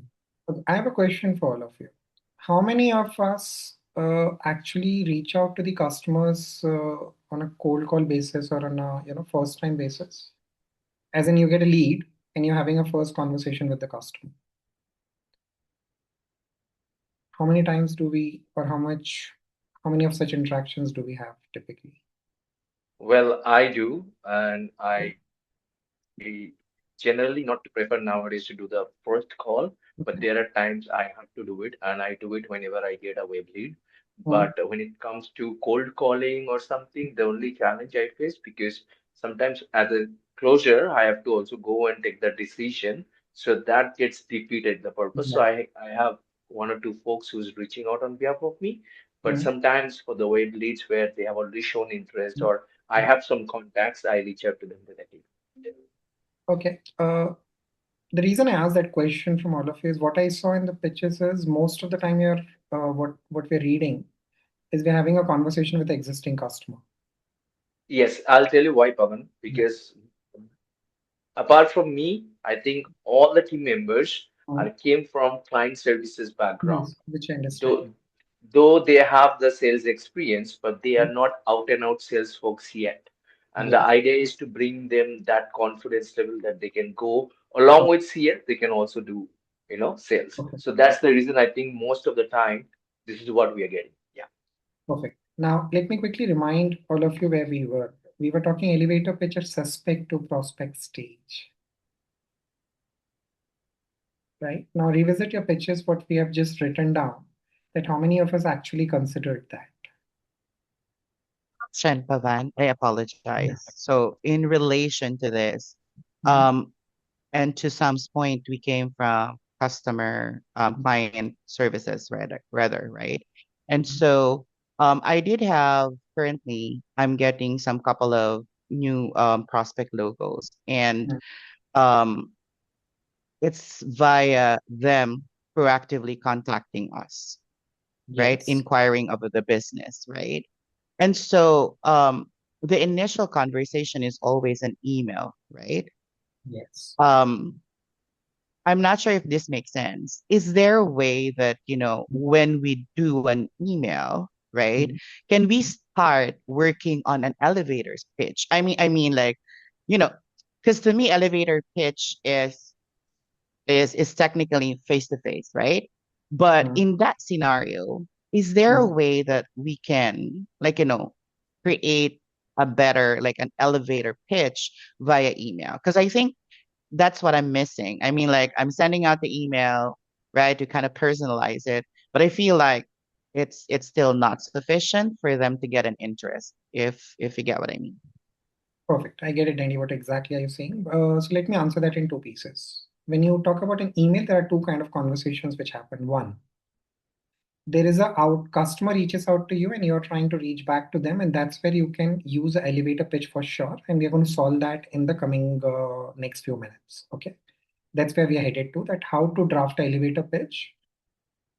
I have a question for all of you. How many of us actually reach out to the customers on a cold call basis or on a first time basis? As in, you get a lead and you're having a first conversation with the customer. How many times do we, or how many of such interactions do we have typically? Well, I do, and I generally not to prefer nowadays to do the first call, but there are times I have to do it, and I do it whenever I get a web lead. But when it comes to cold calling or something, the only challenge I face, because sometimes as a closer, I have to also go and take the decision, so that gets defeated the purpose. So I have one or two folks who's reaching out on behalf of me, but sometimes for the web leads where they have already shown interest or I have some contacts, I reach out to them directly. Okay. The reason I asked that question from all of you is what I saw in the pitches is most of the time what we're reading is we're having a conversation with the existing customer. Yes, I'll tell you why, Pavan. Because apart from me, I think all the team members are came from client services background. Yes, which I understand. Though they have the sales experience, but they are not out and out sales folks yet. And the idea is to bring them that confidence level that they can go along with CS, they can also do, sales. So that's the reason I think most of the time this is what we are getting. Yeah. Perfect. Now, let me quickly remind all of you where we were. We were talking elevator pitch at suspect to prospect stage. Right? Now, revisit your pitches, what we have just written down, that how many of us actually considered that? Shen Pavan, I apologize. So in relation to this, and to Sam's point, we came from customer client services rather, right? And so I did have currently I'm getting some couple of new prospect logos, and um, it's via them proactively contacting us, right? Inquiring about the business, right? And so the initial conversation is always an email, right? Yes. I'm not sure if this makes sense. Is there a way that, when we do an email, right, can we start working on an elevator pitch? I mean, like, you know, because to me, elevator pitch is technically face to face, right? But in that scenario, is there a way that we can, like, create a better, like, an elevator pitch via email? Because I think that's what I'm missing. I mean, like, I'm sending out the email, right, to kind of personalize it, but I feel like it's still not sufficient for them to get an interest, if you get what I mean. Perfect. I get it, Danny. What exactly are you saying? So let me answer that in two pieces. When you talk about an email, there are two kind of conversations which happen. One, there is a customer reaches out to you and you're trying to reach back to them, and that's where you can use an elevator pitch for sure. And we're going to solve that in the coming next few minutes. Okay. That's where we are headed to, that how to draft an elevator pitch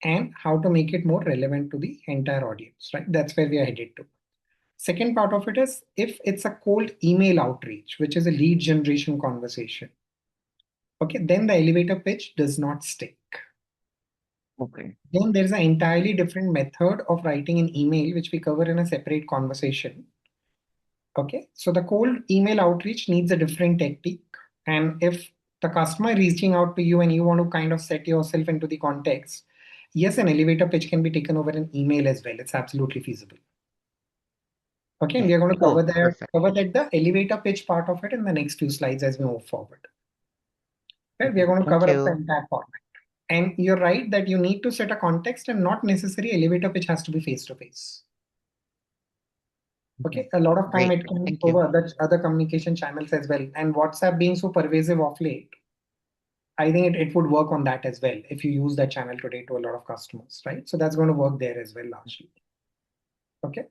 and how to make it more relevant to the entire audience, right? That's where we are headed to. Second part of it is if it's a cold email outreach, which is a lead generation conversation, okay, then the elevator pitch does not stick. Okay. Then there's an entirely different method of writing an email, which we cover in a separate conversation. Okay, so the cold email outreach needs a different technique. And if the customer reaching out to you and you want to kind of set yourself into the context, yes, an elevator pitch can be taken over an email as well. It's absolutely feasible. Okay, and we are going to cover that the elevator pitch part of it in the next few slides as we move forward. Okay, we are going to Thank cover up you. the entire format. And you're right that you need to set a context and not necessarily elevator pitch has to be face to face. Okay, a lot of time Great. it can be Thank you. over other communication channels as well. And WhatsApp being so pervasive of late, I think it would work on that as well if you use that channel today to a lot of customers, right? So that's going to work there as well largely. Okay.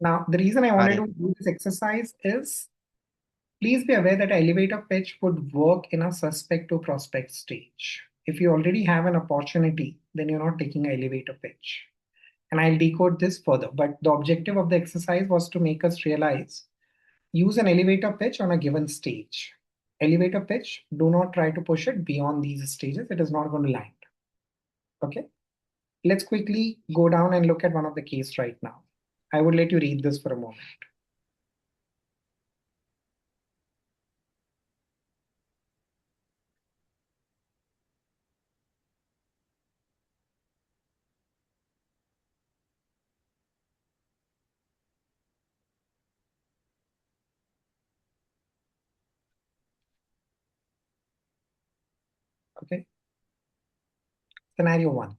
Now, the reason I wanted to do this exercise is please be aware that elevator pitch would work in a suspect to prospect stage. If you already have an opportunity, then you're not taking an elevator pitch. And I'll decode this further. But the objective of the exercise was to make us realize use an elevator pitch on a given stage. Elevator pitch, do not try to push it beyond these stages. It is not going to land. Okay. Let's quickly go down and look at one of the case right now. I would let you read this for a moment. Okay. Scenario 1.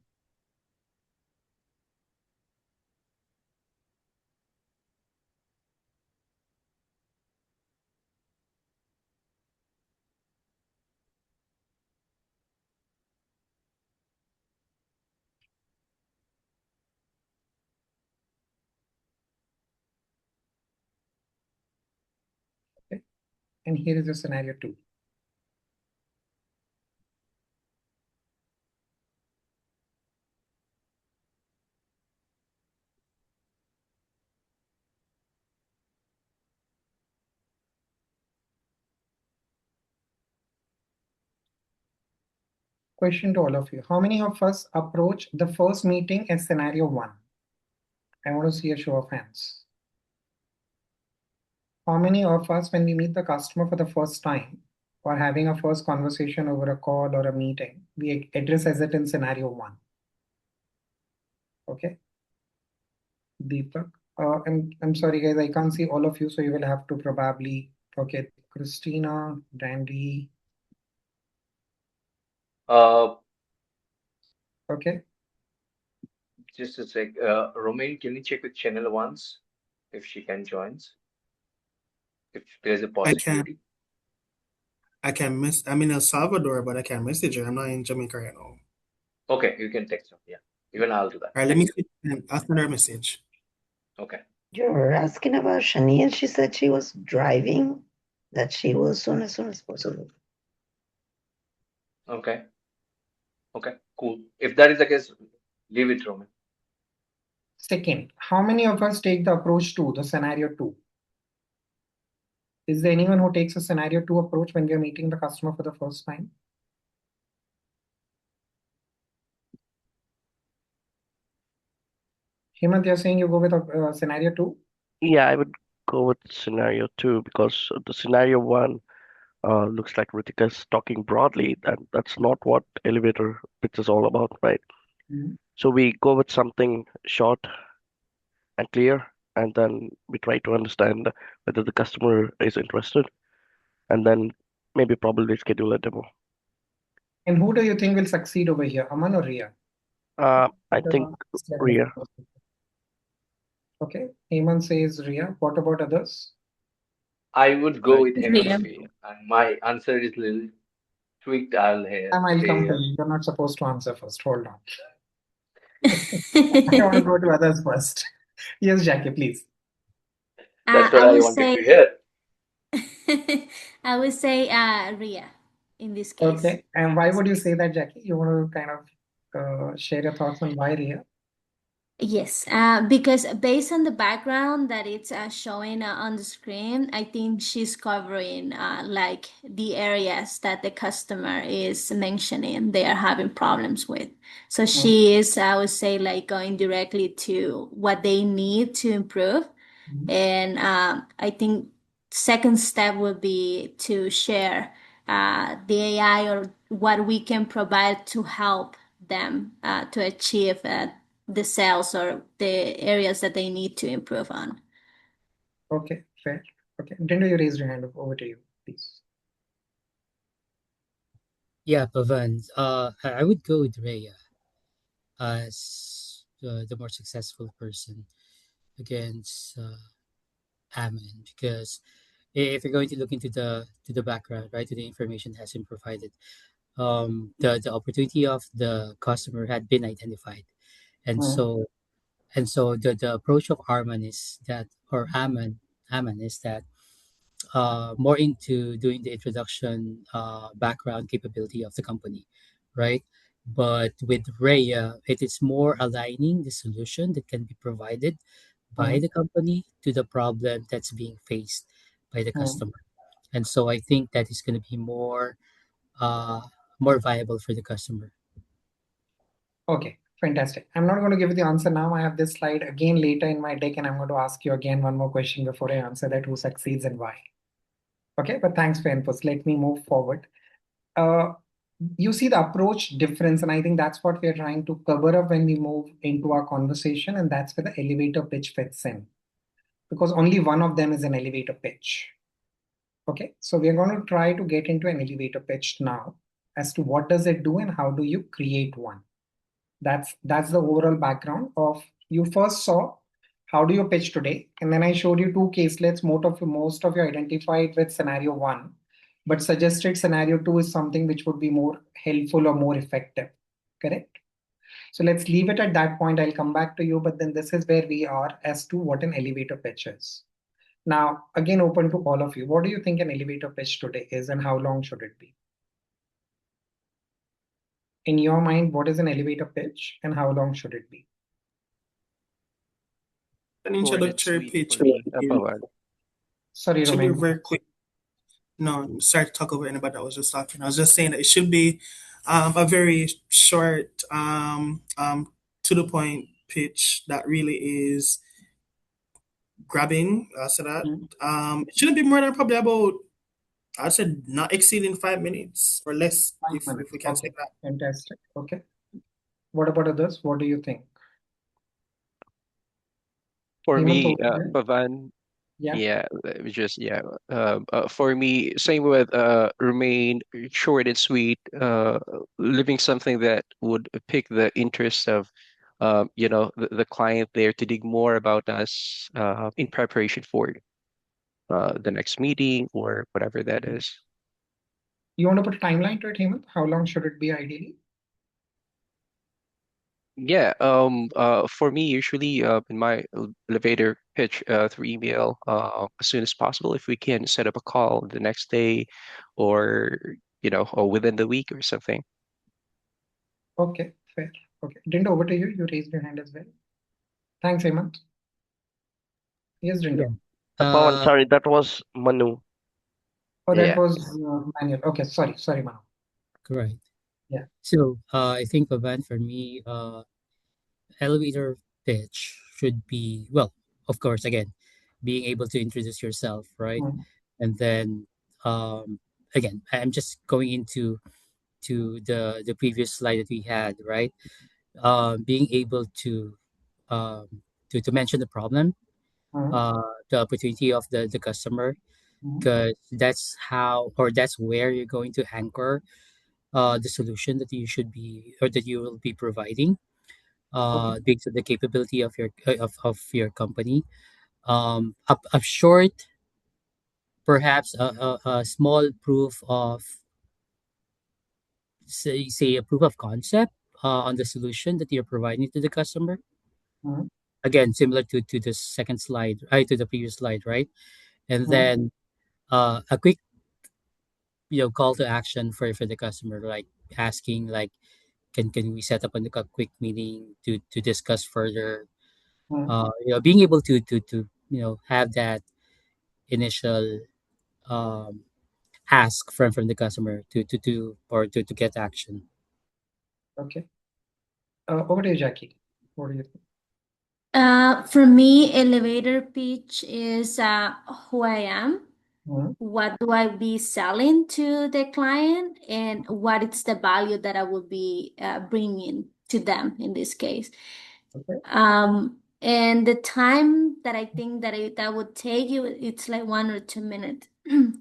Okay. And here is the scenario 2. Question to all of you. How many of us approach the first meeting as scenario 1? I want to see a show of hands. How many of us, when we meet the customer for the first time or having a first conversation over a call or a meeting, we address as it in scenario 1? Okay. Deepak. I'm sorry, guys, I can't see all of you, so you will have to probably, okay, Christina, Dandy. Okay. Just a sec. Romain, can you check with channel once if she can join? If there's a possibility. I'm in El Salvador, but I can message her. I'm not in Jamaica right now. Okay, you can text her. Yeah, even I'll do that. All right, let me see. I'll send her a message. Okay. You're asking about Shania. She said she was driving, that she will as soon as possible. Okay. Okay, cool. If that is the case, leave it, Roman. Second, how many of us take the approach 2, the scenario 2? Is there anyone who takes a scenario 2 approach when we are meeting the customer for the first time? Hemant, you're saying you go with scenario 2? Yeah, I would go with scenario 2 because the scenario 1 looks like Ritika's talking broadly, and that's not what elevator pitch is all about, right? Mhm. So we go with something short and clear, and then we try to understand whether the customer is interested, and then maybe probably schedule a demo. And who do you think will succeed over here, Aman or Ria? I think Ria. Okay, Hemant says Ria. What about others? I would go with Ria. MFA, and my answer is little tweaked. I'll I'll say come to you. You're not supposed to answer first. Hold on. I want to go to others first. Yes, Jackie, please. that's what I I would wanted say to hear. I would say Ria in this case. Okay, and why would you say that, Jackie? You want to kind of share your thoughts on why Ria? Yes, because based on the background that it's showing on the screen, I think she's covering like the areas that the customer is mentioning they are having problems with. So she is, I would say, like going directly to what they need to improve. And I think second step would be to share the AI or what we can provide to help them to achieve the sales or the areas that they need to improve on. Okay, fair. Okay, Dindo, you raised your hand. Over to you, please. Yeah, Pavan. I would go with Rhea as the more successful person against Ammon, because if you're going to look into the background, right, to the information has been provided, the opportunity of the customer had been identified, and so the approach of Arman is that, or Ammon is that more into doing the introduction background capability of the company, right? But with Rhea, it is more aligning the solution that can be provided by the company to the problem that's being faced by the customer. And so I think that is going to be uh, more viable for the customer. Okay, fantastic. I'm not going to give you the answer now. I have this slide again later in my deck, and I'm going to ask you again one more question before I answer that: who succeeds and why? Okay, but thanks for inputs. Let me move forward. You see the approach difference, and I think that's what we're trying to cover up when we move into our conversation, and that's where the elevator pitch fits in, because only one of them is an elevator pitch. Okay, so we're going to try to get into an elevator pitch now as to what does it do and how do you create one. That's the overall background of you first saw how do you pitch today, and then I showed you two caselets. Most of you identified with scenario 1, but suggested scenario 2 is something which would be more helpful or more effective. Correct? So let's leave it at that point. I'll come back to you, but then this is where we are as to what an elevator pitch is. Now, again, open to all of you. What do you think an elevator pitch today is, and how long should it be? In your mind, what is an elevator pitch and how long should it be? An Short and introductory sweet pitch for me, should Pavan. Sorry, be Romain. very quick. No, sorry to talk over anybody that was just talking. I was just saying that it should be a very short, to the point pitch that really is grabbing. So that it shouldn't be more than probably about, I said, not exceeding 5 minutes or less, 5 if minutes. we can Okay, say that. fantastic. Okay. What about others? What do you think? For Hemant, me, over here. Pavan, Yeah. yeah, let me just for me, same with remain short and sweet, living something that would pick the interest of the client there to dig more about us in preparation for the next meeting or whatever that is. You want to put a timeline to it, Hemant? How long should it be ideally? Yeah, for me, usually in my elevator pitch through email, as soon as possible, if we can set up a call the next day or, or within the week or something. Okay, fair. Okay. Dindo, over to you. You raised your hand as well. Thanks, Hemant. Yes, Yeah. Dindo. Pawan, sorry, that was Manu. Oh, that Yeah. was manual. Okay, sorry, Manu. Correct. Yeah. So I think, Pavan, for me, elevator pitch should be, well, of course, again, being able to introduce yourself, right? Mm, And then again, I'm just going into the previous slide that we had, right? Being able um, to mention the problem, mm, the opportunity of the customer, mm. because that's how, or that's where you're going to anchor the solution that you should be, or that you will be providing, Okay. based on the capability of your company. A short, perhaps a small proof of, say a proof of concept on the solution that you're providing to the customer. Mm, Again, similar to the second slide, right, to the previous slide, right? And mm. then a quick, call to action for the customer, like asking, like, can we set up a quick meeting to discuss further, Mm. being able to have that initial um ask from the customer to get action. Okay. Over to you, Jackie. What do you think? For me, elevator pitch is who I am, Mm, what do I be selling to the client, and what is the value that I will be bringing to them in this case. okay. And the time that I think that would take you, it's like 1 or 2 minutes.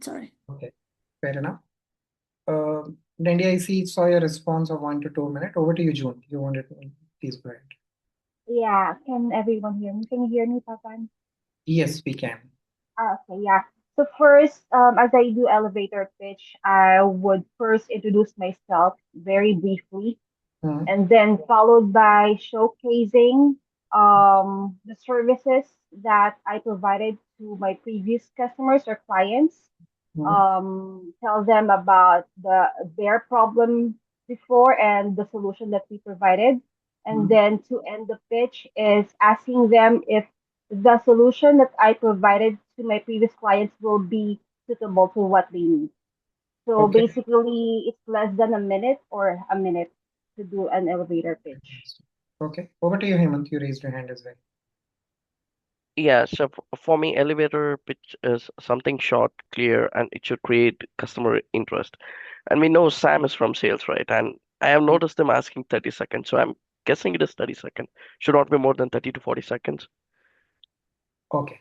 Sorry. Okay. Fair enough. Dandy, I saw your response of 1 to 2 minutes. Over to you, June. You wanted to please go ahead. Yeah, can everyone hear me? Can you hear me, Papan? Yes, we can. Okay, yeah. So first, as I do elevator pitch, I would first introduce myself very briefly, Mm, and then followed by showcasing the services that I provided to my previous customers or clients. mm, Tell them about their problem before and the solution that we provided. And mm. then to end the pitch is asking them if the solution that I provided to my previous clients will be suitable to what they need. So Okay. basically, it's less than a minute or a minute to do an elevator pitch. Okay. Over to you, Hemant. You raised your hand as well. Yeah, so for me, elevator pitch is something short, clear, and it should create customer interest. And we know Sam is from sales, right? And I have noticed them asking 30 seconds, so I'm guessing it is 30 seconds. Should not be more than 30 to 40 seconds. Okay.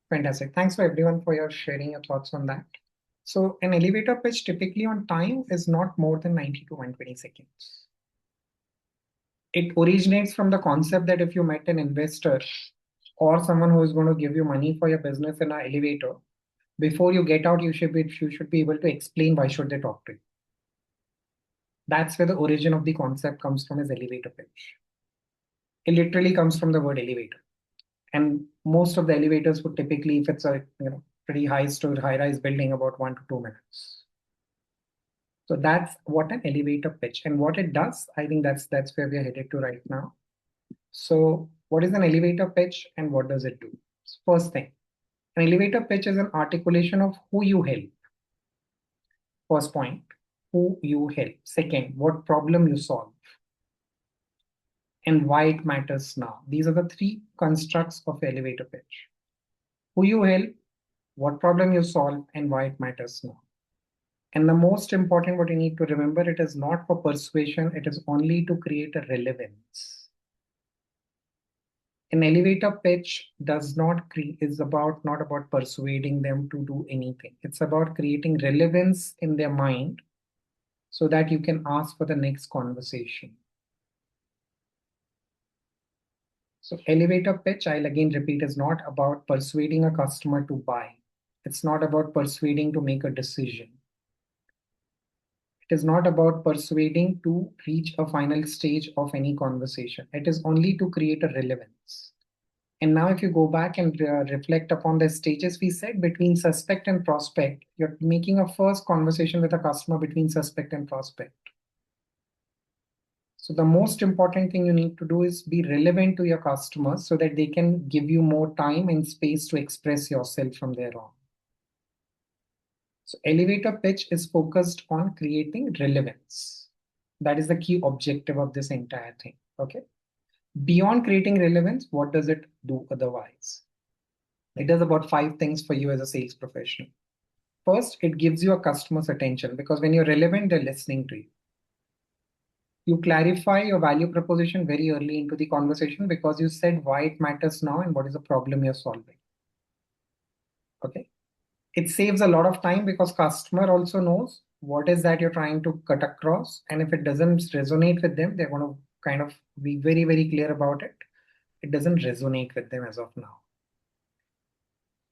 Fantastic. Thanks for everyone for your sharing your thoughts on that. So an elevator pitch typically on time is not more than 90 to 120 seconds. It originates from the concept that if you met an investor or someone who is going to give you money for your business in an elevator, before you get out, you should be able to explain why should they talk to you. That's where the origin of the concept comes from, is elevator pitch. It literally comes from the word elevator. And most of the elevators would typically, if it's a pretty high-rise building, about 1 to 2 minutes. So that's what an elevator pitch, and what it does, I think that's where we are headed to right now. So what is an elevator pitch and what does it do? First thing, an elevator pitch is an articulation of who you help. First point, who you help. Second, what problem you solve and why it matters now. These are the three constructs of elevator pitch. Who you help, what problem you solve, and why it matters now. And the most important, what you need to remember, it is not for persuasion, it is only to create a relevance. An elevator pitch is not about persuading them to do anything. It's about creating relevance in their mind so that you can ask for the next conversation. So elevator pitch, I'll again repeat, is not about persuading a customer to buy. It's not about persuading to make a decision. It is not about persuading to reach a final stage of any conversation. It is only to create a relevance. And now if you go back and reflect upon the stages we said between suspect and prospect, you're making a first conversation with a customer between suspect and prospect. So the most important thing you need to do is be relevant to your customers so that they can give you more time and space to express yourself from there on. So elevator pitch is focused on creating relevance. That is the key objective of this entire thing. Okay. Beyond creating relevance, what does it do otherwise? It does about 5 things for you as a sales professional. First, it gives you a customer's attention because when you're relevant, they're listening to you. You clarify your value proposition very early into the conversation because you said why it matters now and what is the problem you're solving. Okay. It saves a lot of time because customer also knows what is that you're trying to cut across. And if it doesn't resonate with them, they're going to kind of be very, very clear about it. It doesn't resonate with them as of now.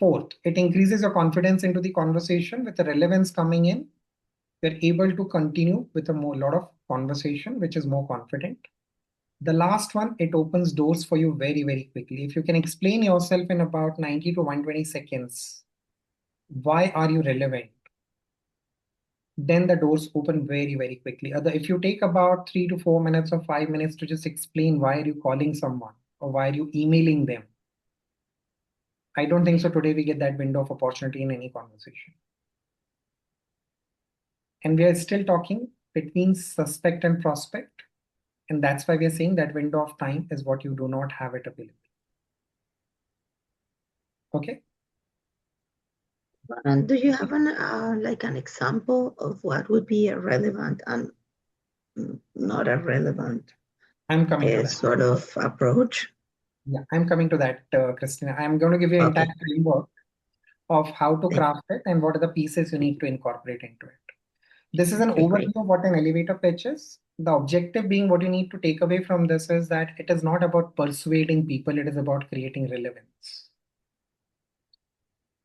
Fourth, it increases your confidence into the conversation with the relevance coming in. You're able to continue with a lot of conversation, which is more confident. The last one, it opens doors for you very, very quickly. If you can explain yourself in about 90 to 120 seconds, why are you relevant? Then the doors open very, very quickly. If you take about 3 to 4 minutes or 5 minutes to just explain why are you calling someone or why are you emailing them, I don't think so today we get that window of opportunity in any conversation. And we are still talking between suspect and prospect. And that's why we are saying that window of time is what you do not have it available. Okay. And do you have an example of what would be a relevant and not a relevant I'm coming to that. sort of approach? Yeah, I'm coming to that, Christina. I'm going to give you an entire framework of how to craft it and what are the pieces you need to incorporate into it. This is an overview of what an elevator pitch is. The objective being what you need to take away from this is that it is not about persuading people, it is about creating relevance.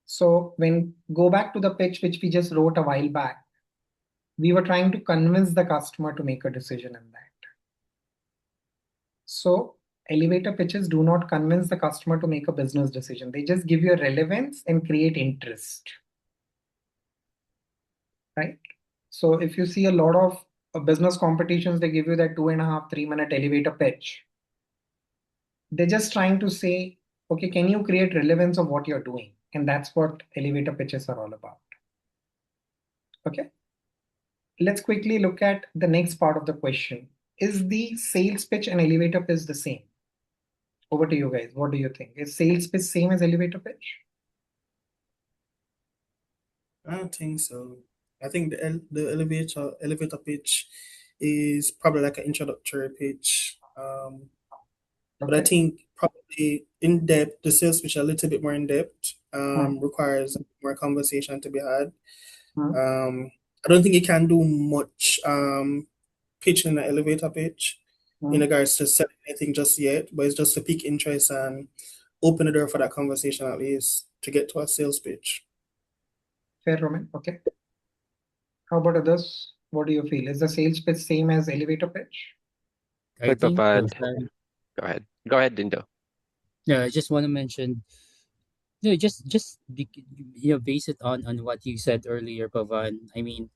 So when go back to the pitch which we just wrote a while back, we were trying to convince the customer to make a decision in that. So elevator pitches do not convince the customer to make a business decision. They just give you a relevance and create interest. Right? So if you see a lot of business competitions, they give you that 2.5, 3 minute elevator pitch. They're just trying to say, okay, can you create relevance of what you're doing? And that's what elevator pitches are all about. Okay. Let's quickly look at the next part of the question. Is the sales pitch and elevator pitch the same? Over to you guys. What do you think? Is sales pitch same as elevator pitch? I don't think so. I think the elevator pitch is probably like an introductory pitch. But I think probably in depth, the sales pitch a little bit more in depth, requires more conversation to be had. I don't think you can do much pitch in the elevator pitch in regards to selling anything just yet, but it's just to pique interest and open the door for that conversation at least to get to a sales pitch. Fair, Roman. Okay. How about others? What do you feel? Is the sales pitch same as elevator pitch? I think Go ahead. Go ahead, Dindo. Yeah, I just want to mention, base it on what you said earlier, Pavan. I mean,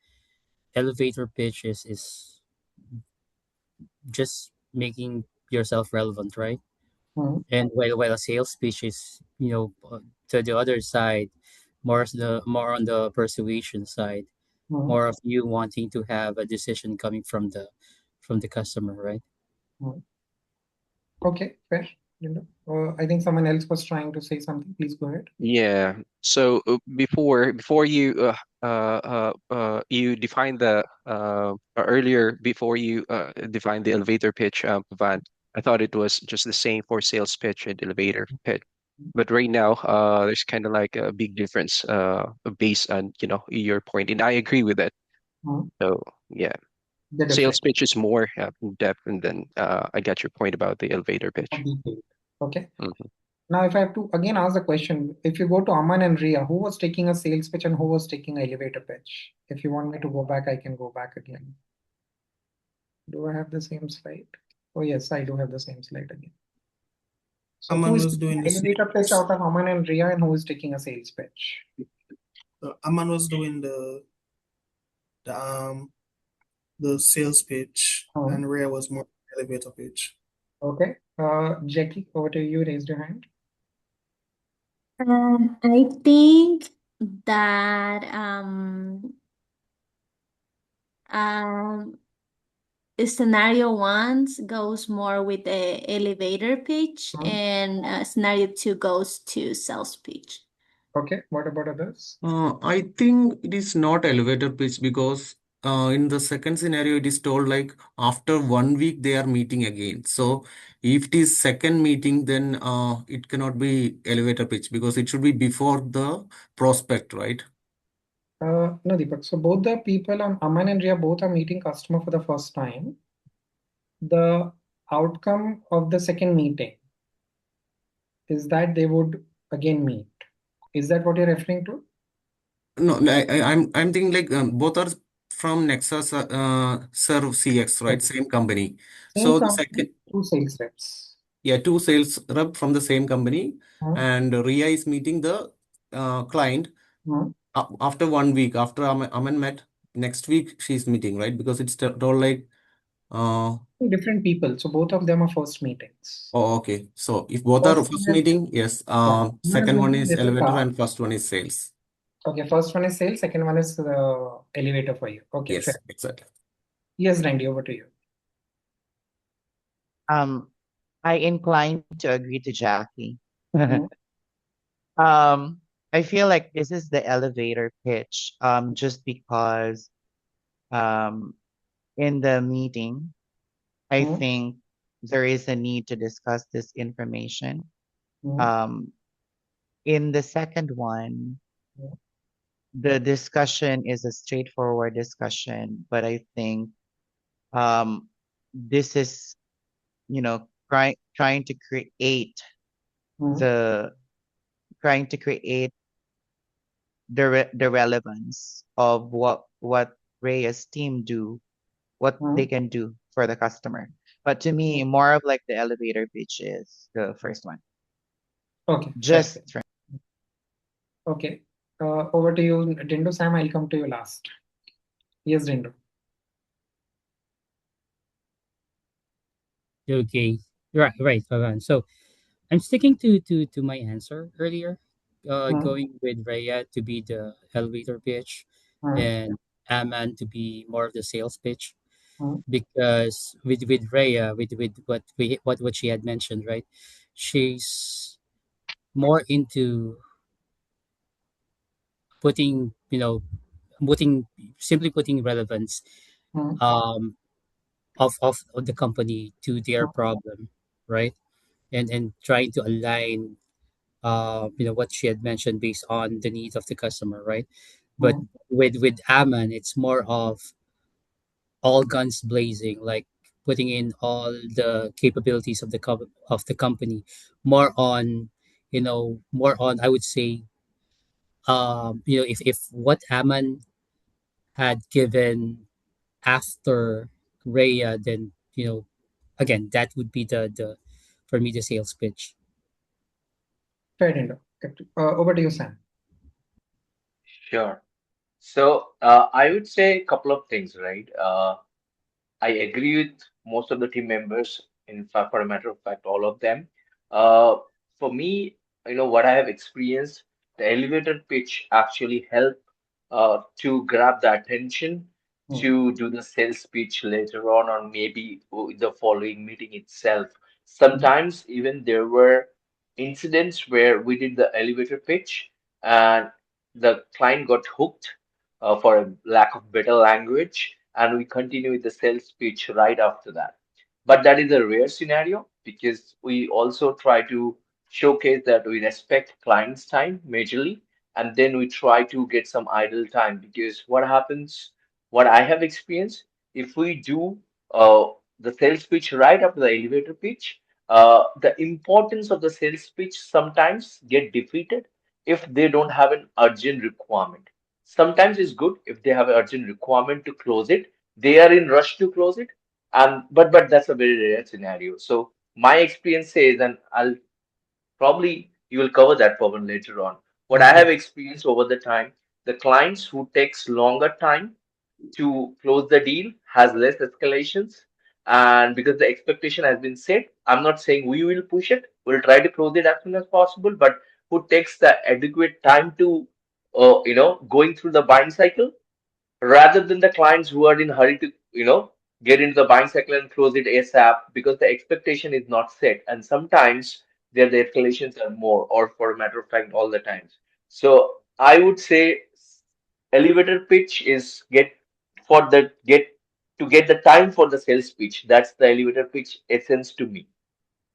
elevator pitch is just making yourself relevant, right? And while a sales pitch is, to the other side, more on the persuasion side, more of you wanting to have a decision coming from the customer, right? Okay, fair. I think someone else was trying to say something. Please go ahead. Yeah. So before you you define the earlier before you define the elevator pitch, Pavan, I thought it was just the same for sales pitch and elevator pitch. But right now, there's kind of like a big difference based on, your point, and I agree with it. So yeah, sales pitch is more in depth, and then I got your point about the elevator pitch. Okay. Now, if I have to again ask the question, if you go to Aman and Ria, who was taking a sales pitch and who was taking an elevator pitch? If you want me to go back, I can go back again. Do I have the same slide? Oh, yes, I do have the same slide again. So Aman who is was doing the elevator pitch out of Aman and Ria, and who is taking a sales pitch? Aman was doing the sales pitch, and Ria was more elevator pitch. Okay. Jackie, over to you. Raised your hand. I think that um, scenario one goes more with the elevator pitch, and scenario two goes to sales pitch. Okay, what about others? I think it is not elevator pitch because in the second scenario, it is told like after 1 week they are meeting again. So if it is second meeting, then it cannot be elevator pitch because it should be before the prospect, right? No, Deepak. So both the people on Aman and Ria both are meeting customer for the first time. The outcome of the second meeting is that they would again meet. Is that what you're referring to? No, I'm thinking like both are from Nexus Serve CX, right? Okay. Same company. Same So the company, second, two sales reps. yeah, two sales rep from the same company, and Ria is meeting the client after 1 week. After Aman met, next week she's meeting, right? Because it's told like, Different people. So both of them are first meetings. oh, okay. So if both are First first one is, meeting, yes. Aman is Second one meeting is little elevator, car. and first one is sales. Okay, first one is sales, second one is the elevator for you. Okay, Yes, fair. exactly. Yes, Randy, over to you. I incline to agree to Jackie. Mhm. I feel like this is the elevator pitch, just because um, in the meeting, I Mhm. think there is a need to discuss this information. Mhm. Um, in the second one, Mhm. the discussion is a straightforward discussion, but I think this is, trying to create Mhm. the trying to create the relevance of what Reyes team do, what they Mhm. can do for the customer. But to me, more of like the elevator pitch is the first one. Okay, fair, fair. Just for Okay. Over to you, Dindo. Sam, I'll come to you last. Yes, Dindo. Okay. Right, Pavan. So I'm sticking to my answer earlier, Mhm. going with Rhea to be the elevator pitch Mhm. and Aman to be more of the sales pitch. Mhm. Because with Rhea, with what she had mentioned, right? She's more into putting, putting simply putting relevance Mhm. um of the company to their problem, right? And trying to align what she had mentioned based on the needs of the customer, right? But Mhm. with Aman, it's more of all guns blazing, like putting in all the capabilities of of the company, more on, more on, I would say, if what Aman had given after Rhea, then again, that would be the for me the sales pitch. Fair, Dindo. Okay. Over to you, Sam. Sure. So I would say a couple of things, right? I agree with most of the team members. In fact, for a matter of fact, all of them. Uh, for me, what I have experienced, the elevator pitch actually help to grab the attention Mhm. to do the sales pitch later on, or maybe the following meeting itself. Sometimes even there were incidents where we did the elevator pitch and the client got hooked for a lack of better language, and we continue with the sales pitch right after that. But that is a rare scenario because we also try to showcase that we respect clients' time majorly, and then we try to get some idle time because what happens, what I have experienced, if we do the sales pitch right after the elevator pitch, the importance of the sales pitch sometimes get defeated if they don't have an urgent requirement. Sometimes it's good if they have an urgent requirement to close it. They are in rush to close it, and but that's a very rare scenario. So my experience says, and I'll probably you will cover that problem later on. What I have Yes. experienced over the time, the clients who takes longer time to close the deal has less escalations, and because the expectation has been set, I'm not saying we will push it, we'll try to close it as soon as possible, but who takes the adequate time to going through the buying cycle rather than the clients who are in hurry to get into the buying cycle and close it ASAP because the expectation is not set, and sometimes the escalations are more, or for a matter of fact, all the times. So I would say elevator pitch is get the time for the sales pitch. That's the elevator pitch essence to me.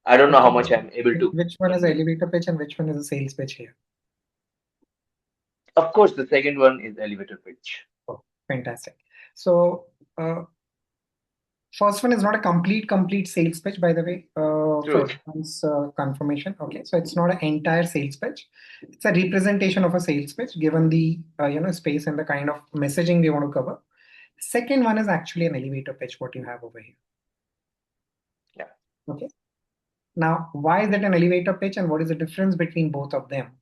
I don't know how much I'm able to Which one is convey. elevator pitch and which one is a sales pitch here? Of course, the second one is elevator pitch. Oh, fantastic. So first one is not a complete sales pitch, by the way, True. for everyone's confirmation. Okay, so it's not an entire sales pitch. It's a representation of a sales pitch given the space and the kind of messaging we want to cover. Second one is actually an elevator pitch, what you have over here. Yeah. Okay. Now, why is it an elevator pitch and what is the difference between both of them?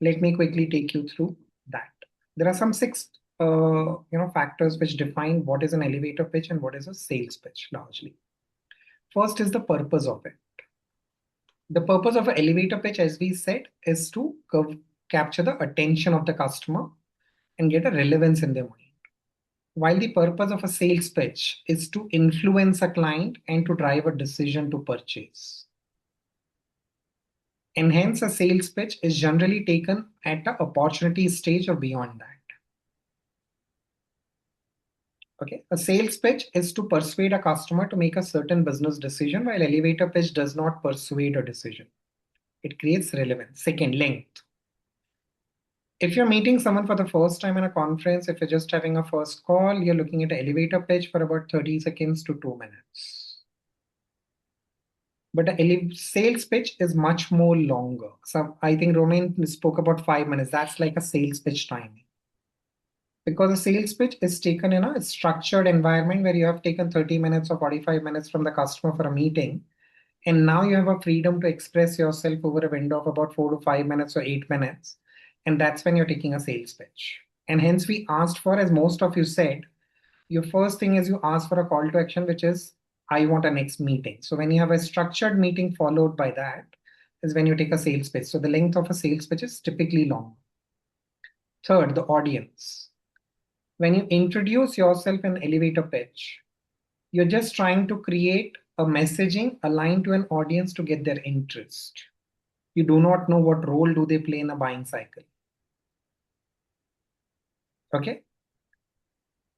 Let me quickly take you through that. There are some six factors which define what is an elevator pitch and what is a sales pitch largely. First is the purpose of it. The purpose of an elevator pitch, as we said, is to capture the attention of the customer and get a relevance in their mind. While the purpose of a sales pitch is to influence a client and to drive a decision to purchase. And hence a sales pitch is generally taken at the opportunity stage or beyond that. Okay, a sales pitch is to persuade a customer to make a certain business decision, while elevator pitch does not persuade a decision. It creates relevance. Second, length. If you're meeting someone for the first time in a conference, if you're just having a first call, you're looking at an elevator pitch for about 30 seconds to 2 minutes. But a sales pitch is much more longer. So I think Romain spoke about 5 minutes. That's like a sales pitch timing. Because a sales pitch is taken in a structured environment where you have taken 30 minutes or 45 minutes from the customer for a meeting. And now you have a freedom to express yourself over a window of about 4 to 5 minutes or 8 minutes. And that's when you're taking a sales pitch. And hence we asked for, as most of you said, your first thing is you ask for a call to action, which is, I want a next meeting. So when you have a structured meeting followed by that is when you take a sales pitch. So the length of a sales pitch is typically long. Third, the audience. When you introduce yourself in elevator pitch, you're just trying to create a messaging aligned to an audience to get their interest. You do not know what role do they play in a buying cycle. Okay.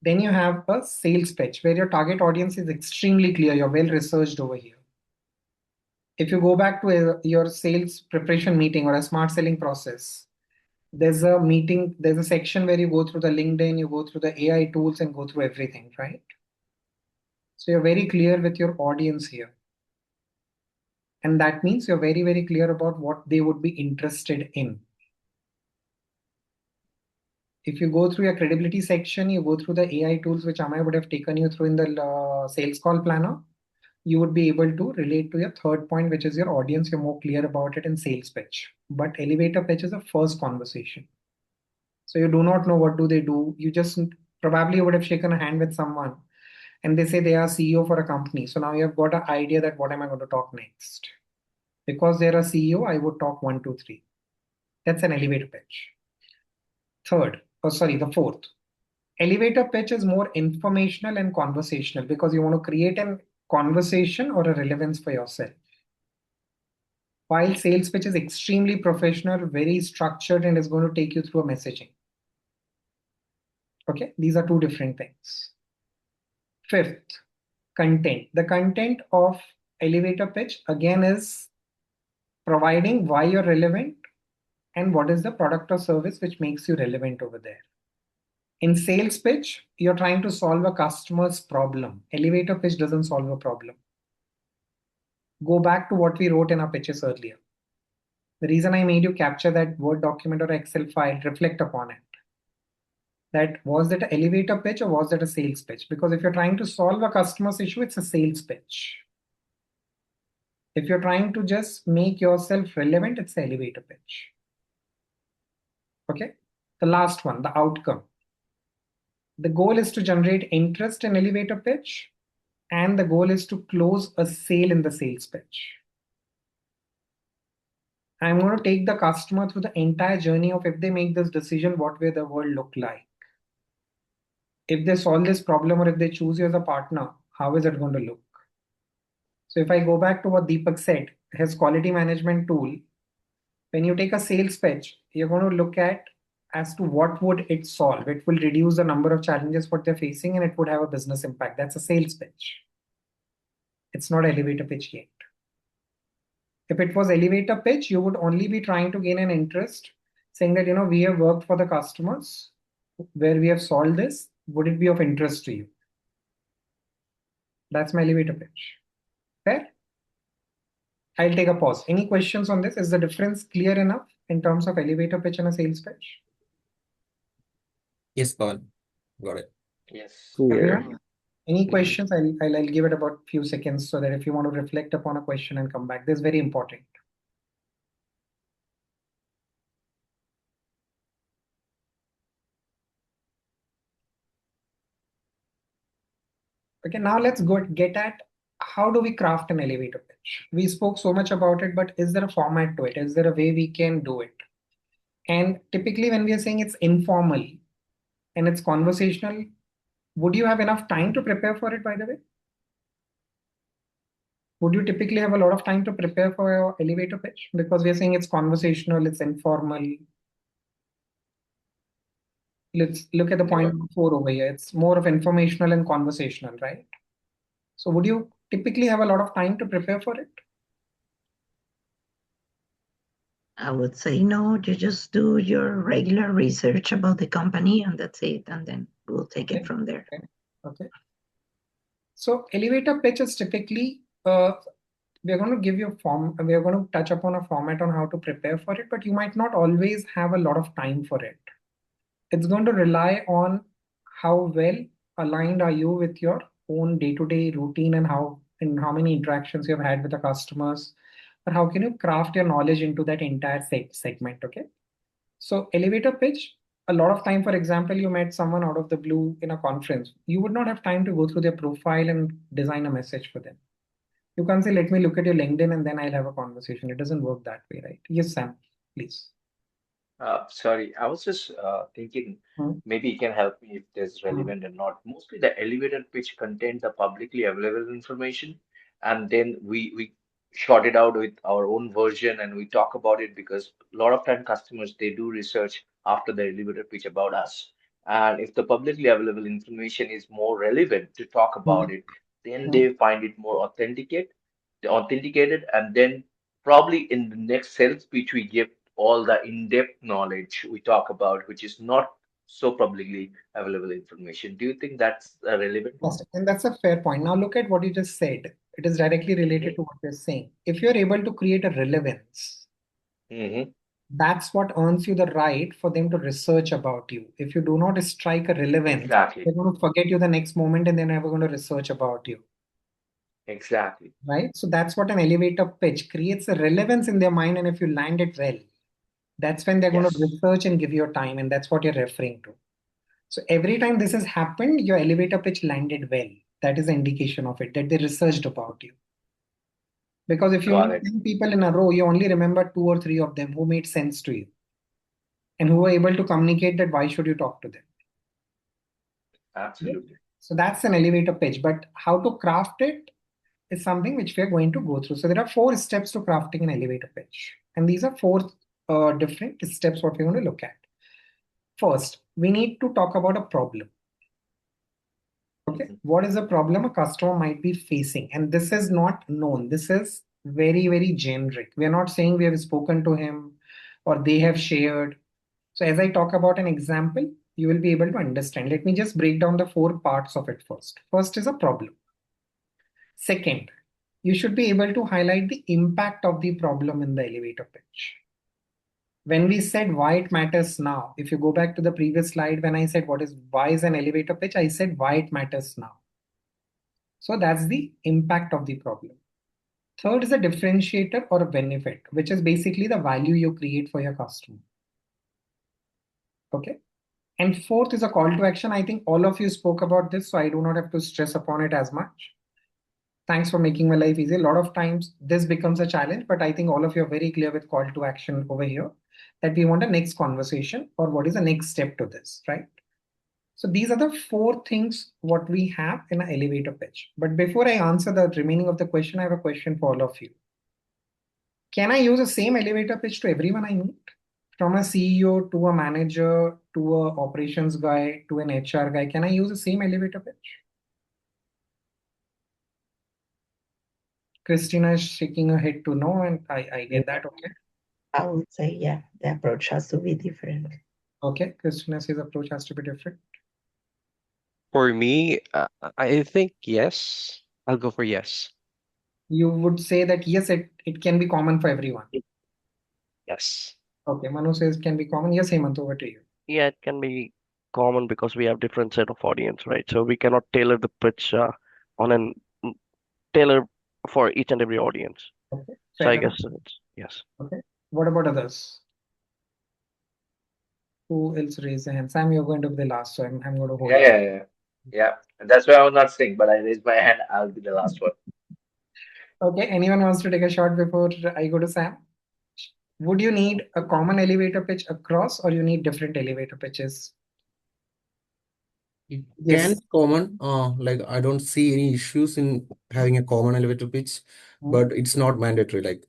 Then you have a sales pitch where your target audience is extremely clear. You're well researched over here. If you go back to your sales preparation meeting or a smart selling process, there's a section where you go through the LinkedIn, you go through the AI tools and go through everything, right? So you're very clear with your audience here. And that means you're very, very clear about what they would be interested in. If you go through your credibility section, you go through the AI tools, which Amay would have taken you through in the sales call planner, you would be able to relate to your third point, which is your audience. You're more clear about it in sales pitch. But elevator pitch is a first conversation. So you do not know what do they do. You just probably would have shaken a hand with someone and they say they are CEO for a company. So now you have got an idea that what am I going to talk next? Because they're a CEO, I would talk 1, 2, 3. That's an elevator pitch. The fourth. Elevator pitch is more informational and conversational because you want to create a conversation or a relevance for yourself. While sales pitch is extremely professional, very structured, and is going to take you through a messaging. Okay, these are two different things. Fifth, content. The content of elevator pitch again is providing why you're relevant and what is the product or service which makes you relevant over there. In sales pitch, you're trying to solve a customer's problem. Elevator pitch doesn't solve a problem. Go back to what we wrote in our pitches earlier. The reason I made you capture that Word document or Excel file, reflect upon it. That was that an elevator pitch or was that a sales pitch? Because if you're trying to solve a customer's issue, it's a sales pitch. If you're trying to just make yourself relevant, it's an elevator pitch. Okay. The last one, the outcome. The goal is to generate interest in elevator pitch, and the goal is to close a sale in the sales pitch. I'm going to take the customer through the entire journey of if they make this decision, what will the world look like? If they solve this problem or if they choose you as a partner, how is it going to look? So if I go back to what Deepak said, his quality management tool, when you take a sales pitch, you're going to look at as to what would it solve. It will reduce the number of challenges what they're facing and it would have a business impact. That's a sales pitch. It's not elevator pitch yet. If it was elevator pitch, you would only be trying to gain an interest, saying that, we have worked for the customers where we have solved this. Would it be of interest to you? That's my elevator pitch. Fair? I'll take a pause. Any questions on this? Is the difference clear enough in terms of elevator pitch and a sales pitch? Yes, Paul. Got it. Yes. Clear. Everyone? Any questions? I'll give it about a few seconds so that if you want to reflect upon a question and come back, this is very important. Okay, now let's get at how do we craft an elevator pitch? We spoke so much about it, but is there a format to it? Is there a way we can do it? And typically when we are saying it's informal and it's conversational, would you have enough time to prepare for it, by the way? Would you typically have a lot of time to prepare for your elevator pitch? Because we are saying it's conversational, it's informal. Let's look at the point 4 over here. It's more of informational and conversational, right? So would you typically have a lot of time to prepare for it? I would say no, you just do your regular research about the company and that's it. And then we'll take it from there. Okay. So elevator pitch is typically, we're going to give you a form, we're going to touch upon a format on how to prepare for it, but you might not always have a lot of time for it. It's going to rely on how well aligned are you with your own day-to-day routine and how many interactions you've had with the customers, or how can you craft your knowledge into that entire segment, okay? So elevator pitch, a lot of time, for example, you met someone out of the blue in a conference. You would not have time to go through their profile and design a message for them. You can't say, let me look at your LinkedIn and then I'll have a conversation. It doesn't work that way, right? Yes, Sam, please. Sorry, I was just thinking maybe you can help me if this relevant or not. Mostly the elevator pitch contains the publicly available information, and then we short it out with our own version and we talk about it because a lot of time customers they do research after the elevator pitch about us. And if the publicly available information is more relevant to talk about it, then they find it more authenticated, and then probably in the next sales pitch we give all the in-depth knowledge we talk about, which is not so publicly available information. Do you think that's relevant? Yes, and that's a fair point. Now look at what you just said. It is directly related to what you're saying. If you're able to create a relevance, that's what earns you the right for them to research about you. If you do not strike a relevance, Exactly. they're going to forget you the next moment and they're never going to research about you. Exactly. Right? So that's what an elevator pitch creates a relevance in their mind. And if you land it well, that's when they're going to research and give you a time. And that's what you're referring to. So every time this has happened, your elevator pitch landed well. That is an indication of it, that they researched about you. Because if you meet 10 people in a row, you only remember 2 or 3 of them who made sense to you and who were able to communicate that why should you talk to them. Absolutely. So that's an elevator pitch, but how to craft it is something which we are going to go through. So there are 4 steps to crafting an elevator pitch. And these are 4 different steps what we're going to look at. First, we need to talk about a problem. Okay, what is the problem a customer might be facing? And this is not known. This is very, very generic. We are not saying we have spoken to him or they have shared. So as I talk about an example, you will be able to understand. Let me just break down the 4 parts of it first. First is a problem. Second, you should be able to highlight the impact of the problem in the elevator pitch. When we said why it matters now, if you go back to the previous slide, when I said why is an elevator pitch, I said why it matters now. So that's the impact of the problem. Third is a differentiator or a benefit, which is basically the value you create for your customer. Okay. And fourth is a call to action. I think all of you spoke about this, so I do not have to stress upon it as much. Thanks for making my life easy. A lot of times this becomes a challenge, but I think all of you are very clear with call to action over here that we want a next conversation or what is the next step to this, right? So these are the four things what we have in an elevator pitch. But before I answer the remaining of the question, I have a question for all of you. Can I use the same elevator pitch to everyone I meet? From a CEO to a manager to a operations guy to an HR guy, can I use the same elevator pitch? Christina is shaking her head to no, and I get that. Okay. I would say, yeah, the approach has to be different. Okay. Christina says approach has to be different. For me, I think yes. I'll go for yes. You would say that yes, it can be common for everyone. Yes. Okay. Manu says can be common. Yes, Hemant, over to you. Yeah, it can be common because we have different set of audience, right? So we cannot tailor the pitch on an tailor for each and every audience. Okay. So Fair I enough. guess it's yes. Okay. What about others? Who else raised their hand? Sam, you're going to be the last, so I'm going to hold Yeah, on. yeah, yeah. Yeah. And that's why I was not saying, but I raised my hand. I'll be the last one. Okay, anyone wants to take a shot before I go to Sam? Would you need a common elevator pitch across or you need different elevator pitches? It can Yes. be common. Like I don't see any issues in having a common elevator pitch, but it's not mandatory. Like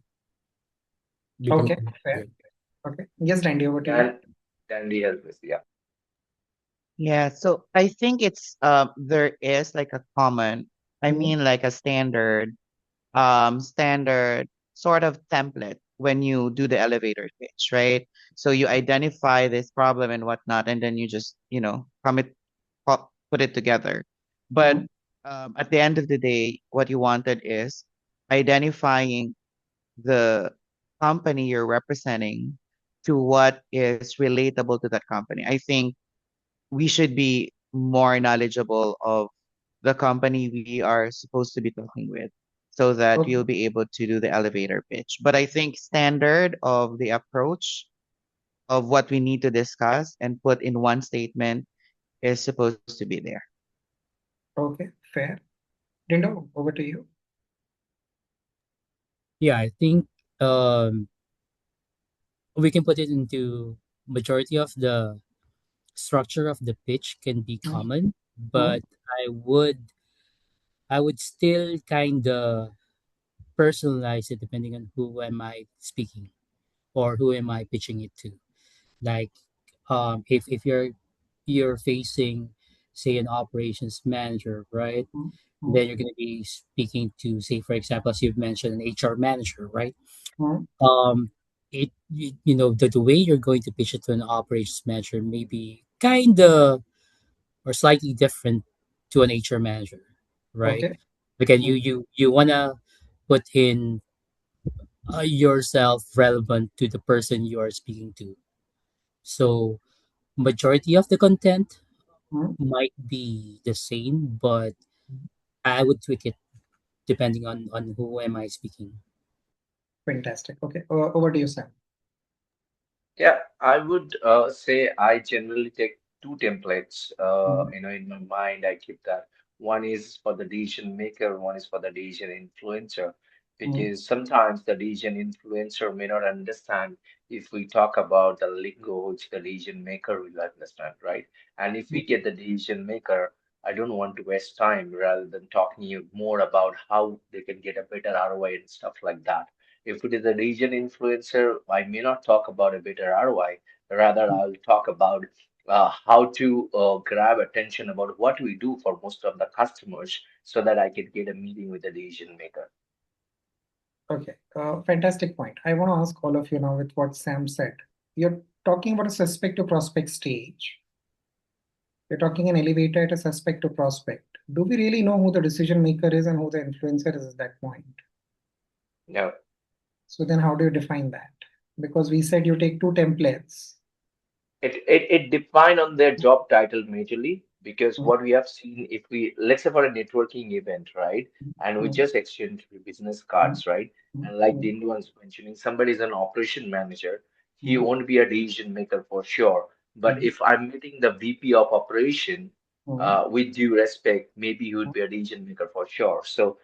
depends. Okay, fair. Okay. Yes, Randy, over to you. Dan, Dandy help us. Yeah. Yeah, so I think it's there is like a common, I mean like a standard sort of template when you do the elevator pitch, right? So you identify this problem and whatnot, and then you just, put it together. But at the end of the day, what you wanted is identifying the company you're representing to what is relatable to that company. I think we should be more knowledgeable of the company we are supposed to be talking with so that Okay. we'll be able to do the elevator pitch. But I think standard of the approach of what we need to discuss and put in one statement is supposed to be there. Okay, fair. Dindo, over to you. Yeah, I think um, we can put it into majority of the structure of the pitch can be common, but I would still kind of personalize it depending on who am I speaking or who am I pitching it to. Like if you're facing say an operations manager, right? Then you're going to be speaking to, say, for example, as you've mentioned, an HR manager, right? Um, the way you're going to pitch it to an operations manager may be kind of or slightly different to an HR manager, right? Okay. Because you wanna put in yourself relevant to the person you are speaking to. So majority of the content might be the same, but I would tweak it depending on who am I speaking. Fantastic. Okay, over to you, Sam. Yeah, I would say I generally take two templates. In my mind, I keep that. One is for the decision maker, one is for the decision influencer, because sometimes the decision influencer may not understand if we talk about the lingo which the decision maker will understand, right? And if we get the decision maker, I don't want to waste time rather than talking you more about how they can get a better ROI and stuff like that. If it is a region influencer, I may not talk about a better ROI. Rather, I'll talk about how to grab attention about what we do for most of the customers so that I can get a meeting with the decision maker. Okay, fantastic point. I want to ask all of you now with what Sam said. You're talking about a suspect to prospect stage. You're talking an elevator at a suspect to prospect. Do we really know who the decision maker is and who the influencer is at that point? No. So then how do you define that? Because we said you take two templates. It define on their job title majorly because what we have seen if we let's say for a networking event, right? And we just exchange business cards, right? And like the Indian was mentioning, somebody is an operation manager, he won't be a decision maker for sure. But if I'm meeting the VP of operation, with due respect, maybe he would be a decision maker for sure. So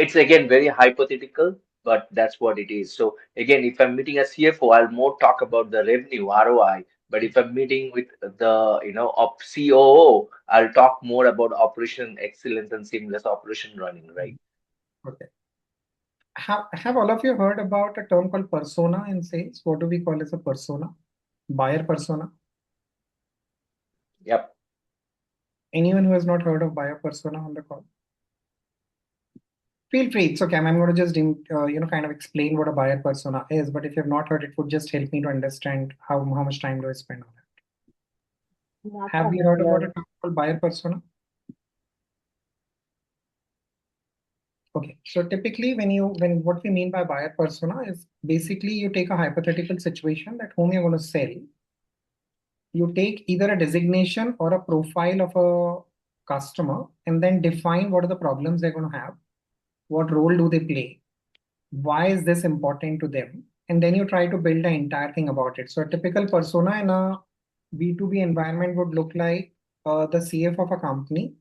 it's again very hypothetical, but that's what it is. So again, if I'm meeting a CFO, I'll more talk about the revenue ROI. But if I'm meeting with the op COO, I'll talk more about operation excellence and seamless operation running, right? Okay. Have all of you heard about a term called persona in sales? What do we call as a persona? Buyer persona. Yep. Anyone who has not heard of buyer persona on the call? Feel free. It's okay. I'm going to just kind of explain what a buyer persona is. But if you have not heard, it would just help me to understand how much time do I spend on it. Not Have you heard about a familiar. term called buyer persona? Okay. So typically, when what we mean by buyer persona is basically you take a hypothetical situation that whom you're going to sell. You take either a designation or a profile of a customer and then define what are the problems they're going to have, what role do they play, why is this important to them, and then you try to build an entire thing about it. So a typical persona in a B2B environment would look like the CF of a company.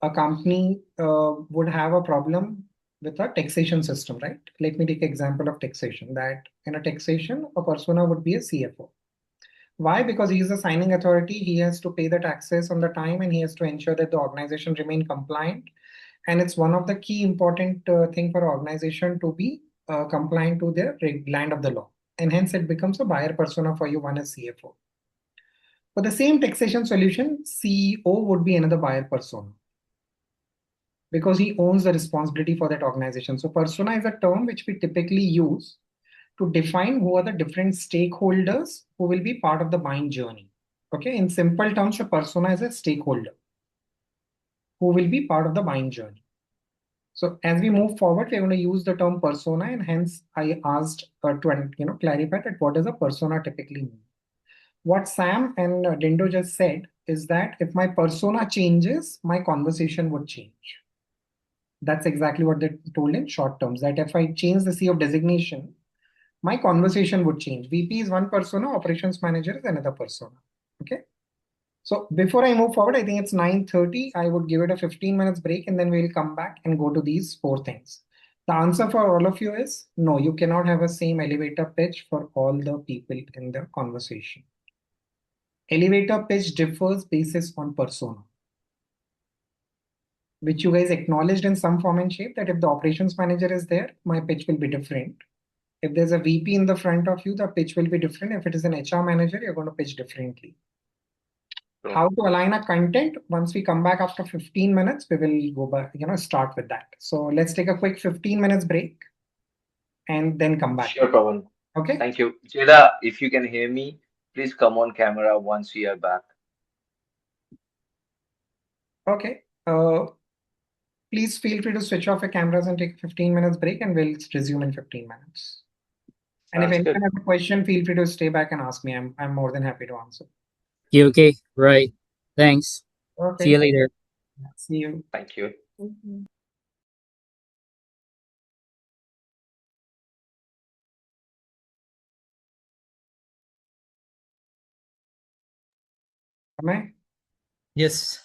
A company would have a problem with a taxation system, right? Let me take example of taxation. That in a taxation, a persona would be a CFO. Why? Because he is the signing authority. He has to pay the taxes on the time and he has to ensure that the organization remain compliant. And it's one of the key important thing for organization to be compliant to the land of the law. And hence it becomes a buyer persona for you, one as CFO. For the same taxation solution, CEO would be another buyer persona because he owns the responsibility for that organization. So persona is a term which we typically use to define who are the different stakeholders who will be part of the buying journey. Okay, in simple terms, a persona is a stakeholder who will be part of the buying journey. So as we move forward, we're going to use the term persona, and hence I asked to clarify that what does a persona typically mean. What Sam and Dindo just said is that if my persona changes, my conversation would change. That's exactly what they told in short terms. That if I change the C of designation, my conversation would change. VP is one persona, operations manager is another persona. Okay. So before I move forward, I think it's 9:30. I would give it a 15 minutes break and then we'll come back and go to these four things. The answer for all of you is no, you cannot have a same elevator pitch for all the people in the conversation. Elevator pitch differs basis on persona, which you guys acknowledged in some form and shape that if the operations manager is there, my pitch will be different. If there's a VP in the front of you, the pitch will be different. If it is an HR manager, you're going to pitch differently. How to align a content? Once we come back after 15 minutes, we will go back, start with that. So let's take a quick 15 minutes break and then come back. Sure, Pawan. Okay. Thank you. Jeda, if you can hear me, please come on camera once we are back. Okay. Please feel free to switch off your cameras and take a 15 minutes break and we'll resume in 15 minutes. And if Sounds anyone good. has a question, feel free to stay back and ask me. I'm more than happy to answer. You okay? Right. Thanks. See you Okay. later. See you. Thank you. Mhm. Am I? Yes.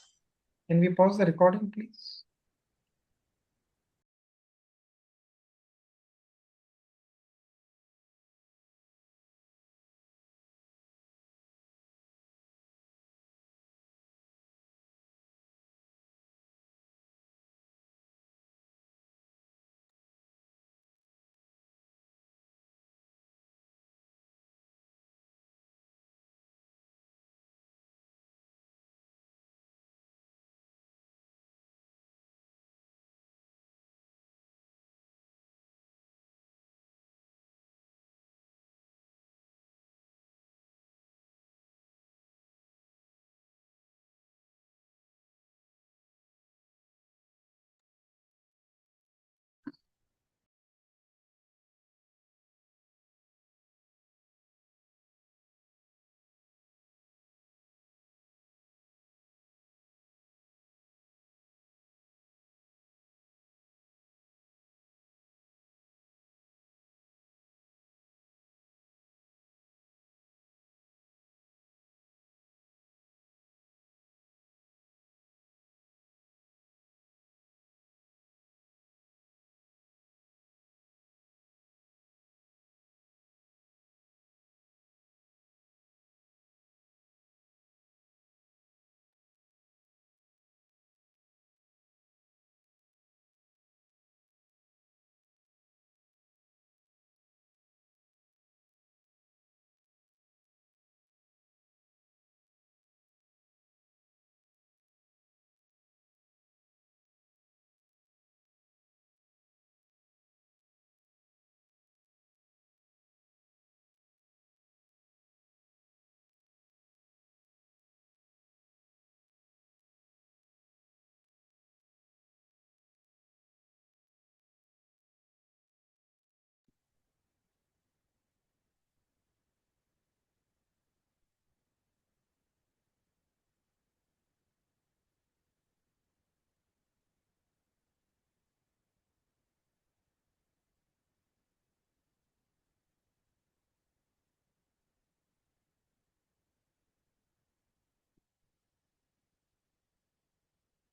Can we pause the recording, please?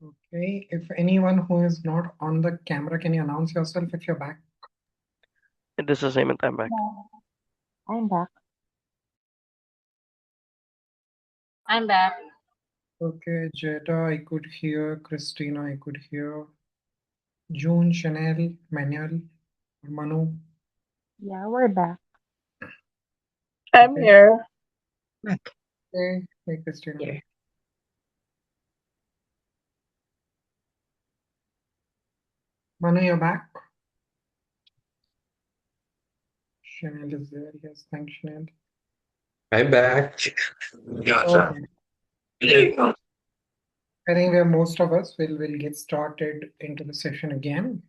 Okay, if anyone who is not on the camera, can you announce yourself if you're back? This is Hemant. I'm back. I'm back. I'm back. Okay, Jetta, I could hear. Christina, I could hear. June, Chanel, Manuel, Manu. Yeah, we're back. I'm Okay. here. Back Hey, hey, Christina. here. Manu, you're back. Chanel is there. Yes, thanks, Chanel. I'm back. Gotcha. Okay. I think where most of us will get started into the session again.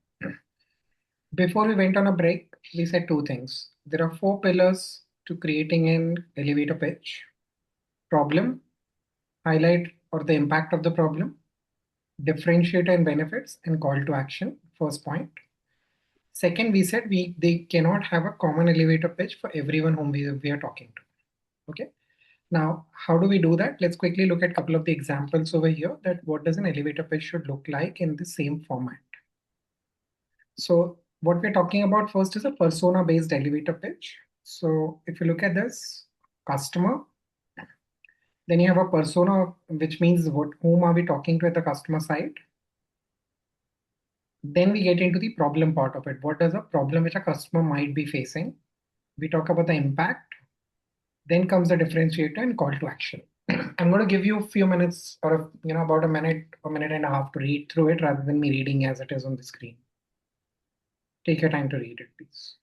Before we went on a break, we said two things. There are four pillars to creating an elevator pitch: problem, highlight or the impact of the problem, differentiator and benefits, and call to action. First point. Second, we said they cannot have a common elevator pitch for everyone whom we are talking to. Okay. Now, how do we do that? Let's quickly look at a couple of the examples over here that what does an elevator pitch should look like in the same format. So what we're talking about first is a persona-based elevator pitch. So if you look at this, customer, then you have a persona, which means whom are we talking to at the customer side? Then we get into the problem part of it. What is a problem which a customer might be facing? We talk about the impact. Then comes the differentiator and call to action. I'm going to give you a few minutes or about a minute and a half to read through it rather than me reading as it is on the screen. Take your time to read it, please.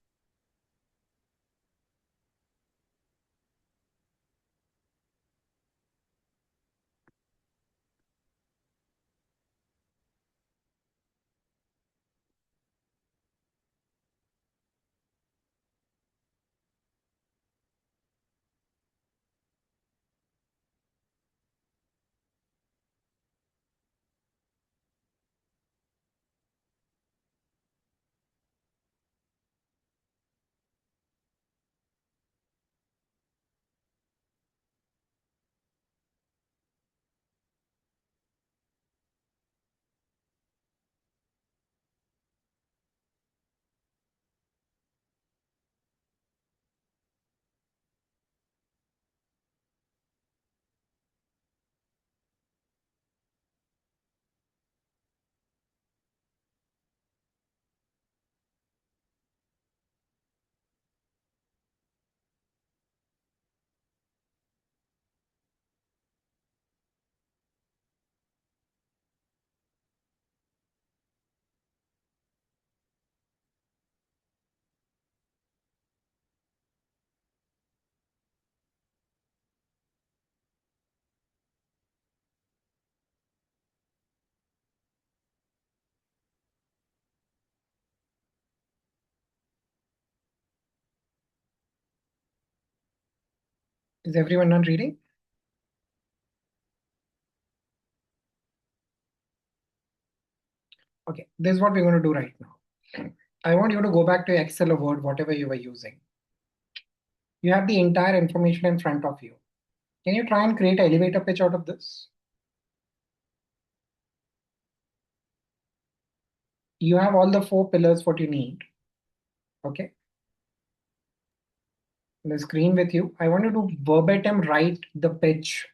Is everyone not reading? Okay, this is what we're going to do right now. I want you to go back to Excel or Word, whatever you were using. You have the entire information in front of you. Can you try and create an elevator pitch out of this? You have all the four pillars what you need. Okay. The screen with you. I want you to verbatim write the pitch.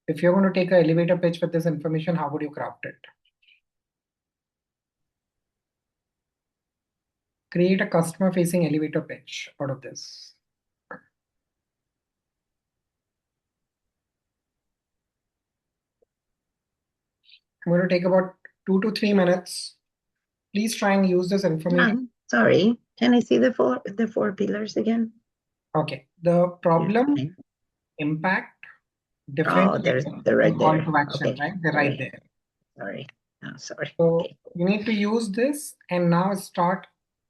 If you're going to take an elevator pitch with this information, how would you craft it? Create a customer facing elevator pitch out of this. I'm going to take about 2 to 3 minutes. Please try and use this information. Sorry, can I see the four pillars again? Okay. The problem, Yeah. impact, Oh, they're right call there. to action, Okay. right? They're right there. Sorry. Oh, sorry. So Okay. you need to use this and now start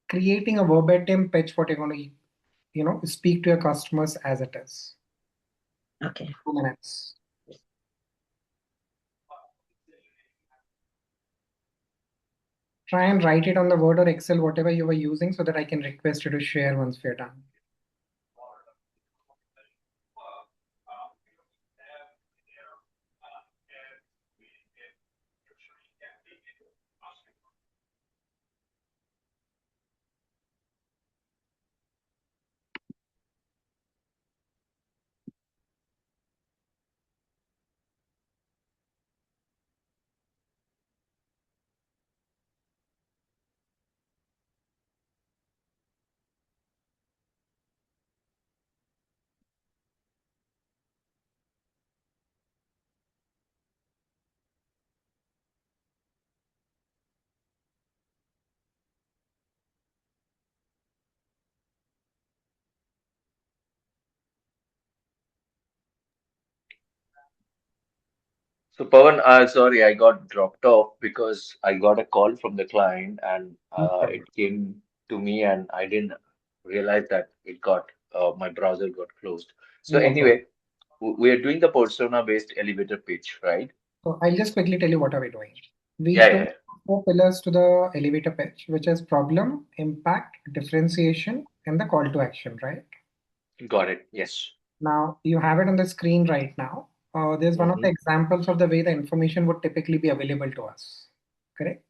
creating a verbatim pitch what you're going to, speak to your customers as it is. Okay. 2 minutes. Try and write it on the Word or Excel, whatever you were using, so that I can request you to share once we're done. So Pawan, sorry, I got dropped off because I got a call from the client and No problem. it came to me and I didn't realize that my browser got closed. So No problem. anyway, we are doing the persona-based elevator pitch, right? So I'll just quickly tell you what are we doing. We Yeah, took yeah, 4 pillars to the elevator pitch, which is problem, impact, differentiation, and the call to action, right? yeah. Got it. Yes. Now you have it on the screen right now. There's one of the Mm-hmm. examples of the way the information would typically be available to us. Correct?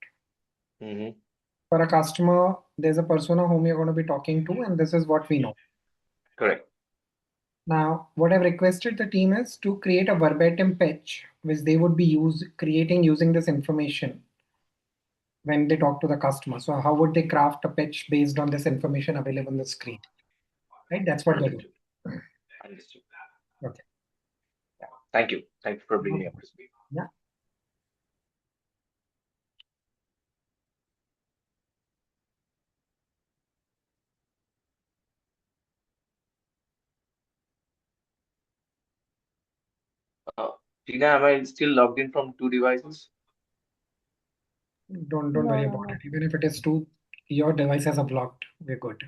Mm-hmm. For a customer, there's a persona whom you're going to be talking to, and this is what we know. Correct. Now, what I've requested the team is to create a verbatim pitch, which they would be creating using this information when they talk to the customer. So how would they craft a pitch based on this information available on the screen? Right? That's what they're doing. Understood. Understood. Okay. Yeah. Thank you. Thank you for bringing me up to speed. Yeah. Uh, Tina, am I still logged in from two devices? Don't No, worry no, about no. it. Even if it is two, your devices are blocked. We're good.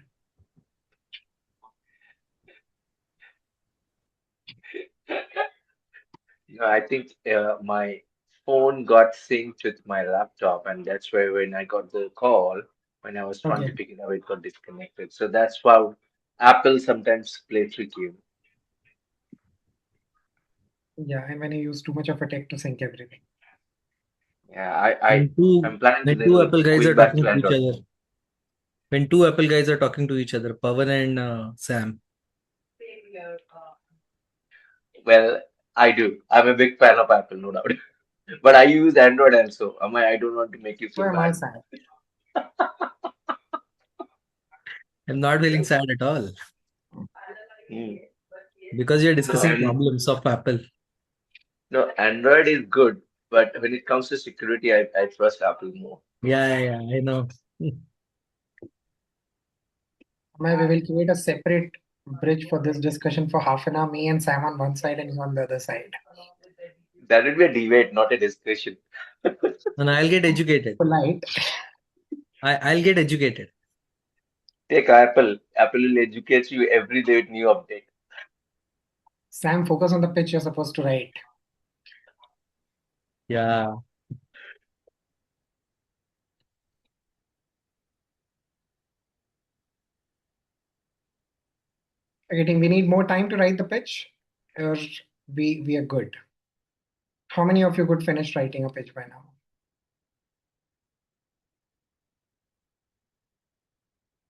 No, I think my phone got synced with my laptop, and that's why when I got the call, when I was trying to Okay. pick it up, it got disconnected. So that's why Apple sometimes play tricky. Yeah, and when you use too much of a tech to sync everything. Yeah, When two I'm planning to when two then Apple guys are going back talking to to each Android. other, when two Apple guys are talking to each other, Pawan and Sam. Well, I do. I'm a big fan of Apple, no doubt. But I use Android also. I don't want to make you So feel am I bad. sad. I'm not feeling sad at all Hmm. because you're No, discussing and problems of Apple. no, Android is good, but when it comes to security, I trust Apple more. Yeah, I know. We will create a separate bridge for this discussion for half an hour. Me and Sam on one side and you on the other side. That would be a debate, not a discussion. And I'll get educated. Polite. I'll get educated. Take Apple. Apple will educate you every day with new update. Sam, focus on the pitch you're supposed to write. Yeah. Okay, team, we need more time to write the pitch, or we are good. How many of you could finish writing a pitch by now?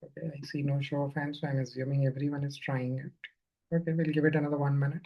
Okay, I see no show of hands, so I'm assuming everyone is trying it. Okay, we'll give it another 1 minute.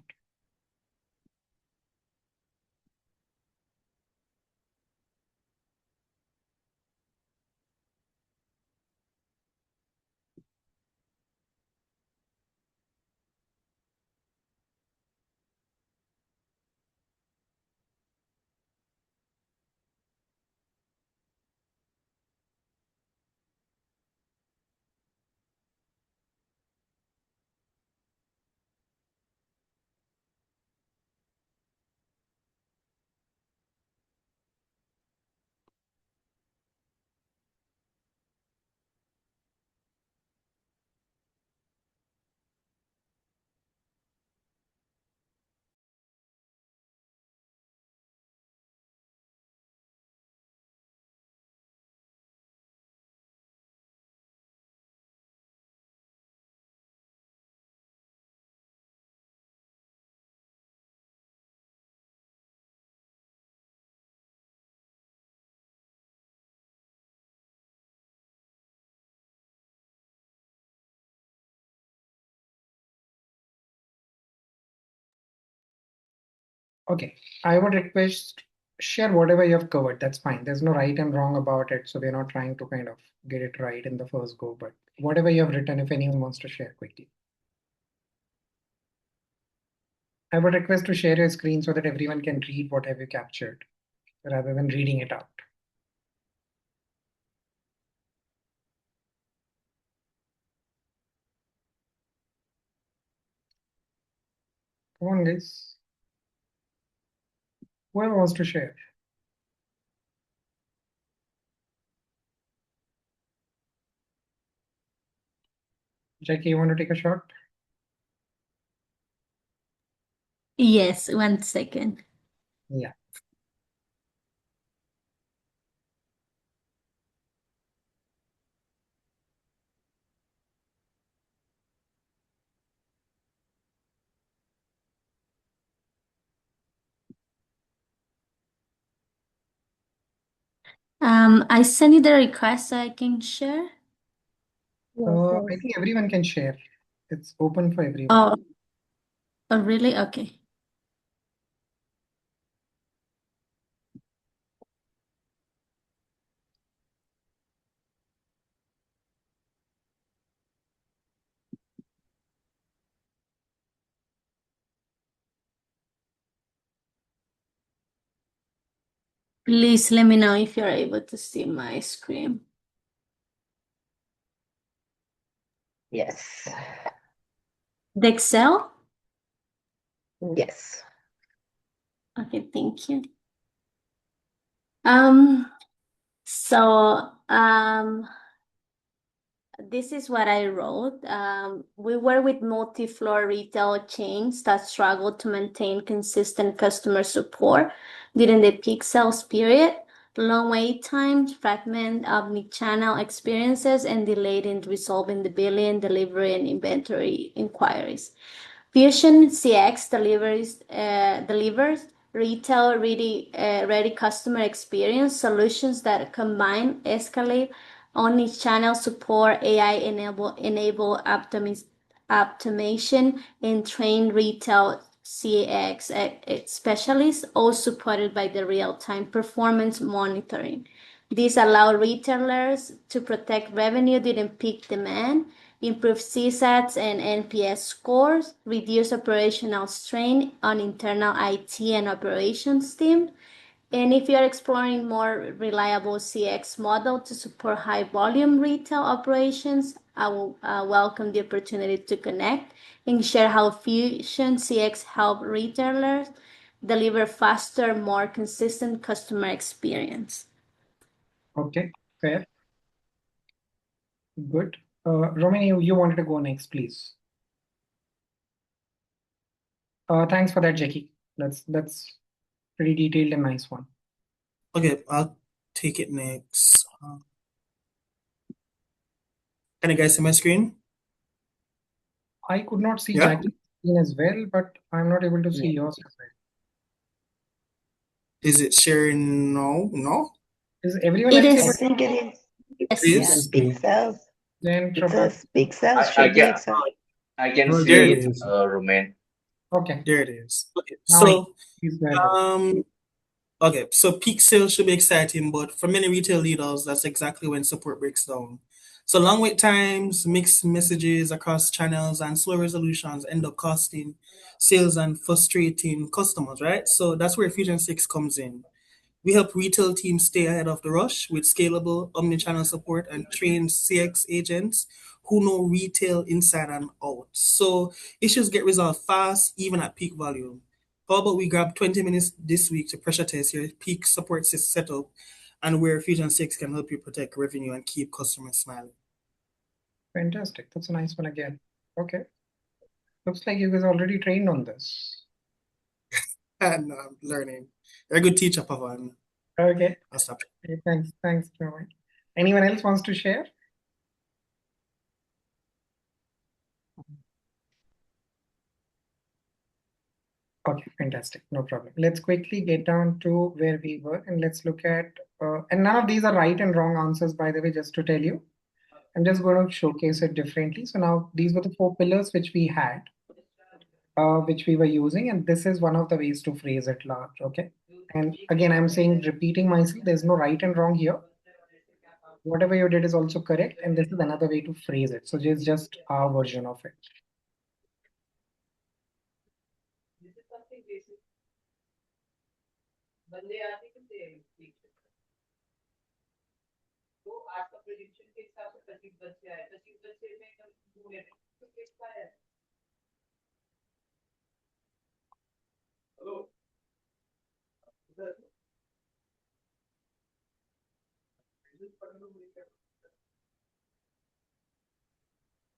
Okay, I would request share whatever you have covered. That's fine. There's no right and wrong about it. So we're not trying to kind of get it right in the first go, but whatever you have written, if anyone wants to share quickly. I would request to share your screen so that everyone can read what have you captured rather than reading it out. Come on, guys. Whoever wants to share. Jackie, you want to take a shot? Yes, 1 second. Yeah. I sent you the request so I can share. I think everyone can share. It's open for everyone. Oh, really? Okay. Please let me know if you're able to see my screen. Yes. The Excel? Yes. Okay, thank you. So this is what I wrote. We work with multi-floor retail chains that struggle to maintain consistent customer support during the peak sales period. Long wait times, fragment omnichannel experiences, and delayed in resolving the billing, delivery, and inventory inquiries. Fusion CX delivers retail ready customer experience solutions that combine escalate omni-channel support, AI enable automation, and trained retail CX specialists, all supported by the real-time performance monitoring. These allow retailers to protect revenue during peak demand, improve CSATs and NPS scores, reduce operational strain on internal IT and operations teams. And if you're exploring more reliable CX model to support high volume retail operations, I will welcome the opportunity to connect and share how Fusion CX help retailers deliver faster, more consistent customer experience. Okay, fair. Good. Romani, you wanted to go next, please. Thanks for that, Jackie. That's pretty detailed and nice one. Okay, I'll take it next. Can you guys see my screen? I could not see Yeah. Jackie's screen as well, but I'm not able to see Yeah. yours as well. Is it sharing now? No? Is everyone It else I is. able to think it is. Yes. It Yeah, is? big cells. then It says big cells I should be can accepted. I can No, see there it, it is. Romain. Okay. There it is. Okay, Now so please go ahead. okay, so peak sales should be exciting, but for many retail leaders, that's exactly when support breaks down. So long wait times, mixed messages across channels, and slow resolutions end up costing sales and frustrating customers, right? So that's where Fusion 6 comes in. We help retail teams stay ahead of the rush with scalable omnichannel support and trained CX agents who know retail inside and out. So issues get resolved fast, even at peak volume. How about we grab 20 minutes this week to pressure test your peak support setup and where Fusion 6 can help you protect revenue and keep customers smiling. Fantastic. That's a nice one again. Okay. Looks like you guys already trained on this. And I'm learning. You're a good teacher, Pavan. Okay. I'll stop. Okay, thanks, Romain. Anyone else wants to share? Okay, fantastic. No problem. Let's quickly get down to where we were and let's look at, and none of these are right and wrong answers, by the way, just to tell you. I'm just going to showcase it differently. So now these were the 4 pillars which we had, which we were using, and this is one of the ways to phrase it large, okay? And again, I'm saying, repeating myself, there's no right and wrong here. Whatever you did is also correct, and this is another way to phrase it. So it's just our version of it.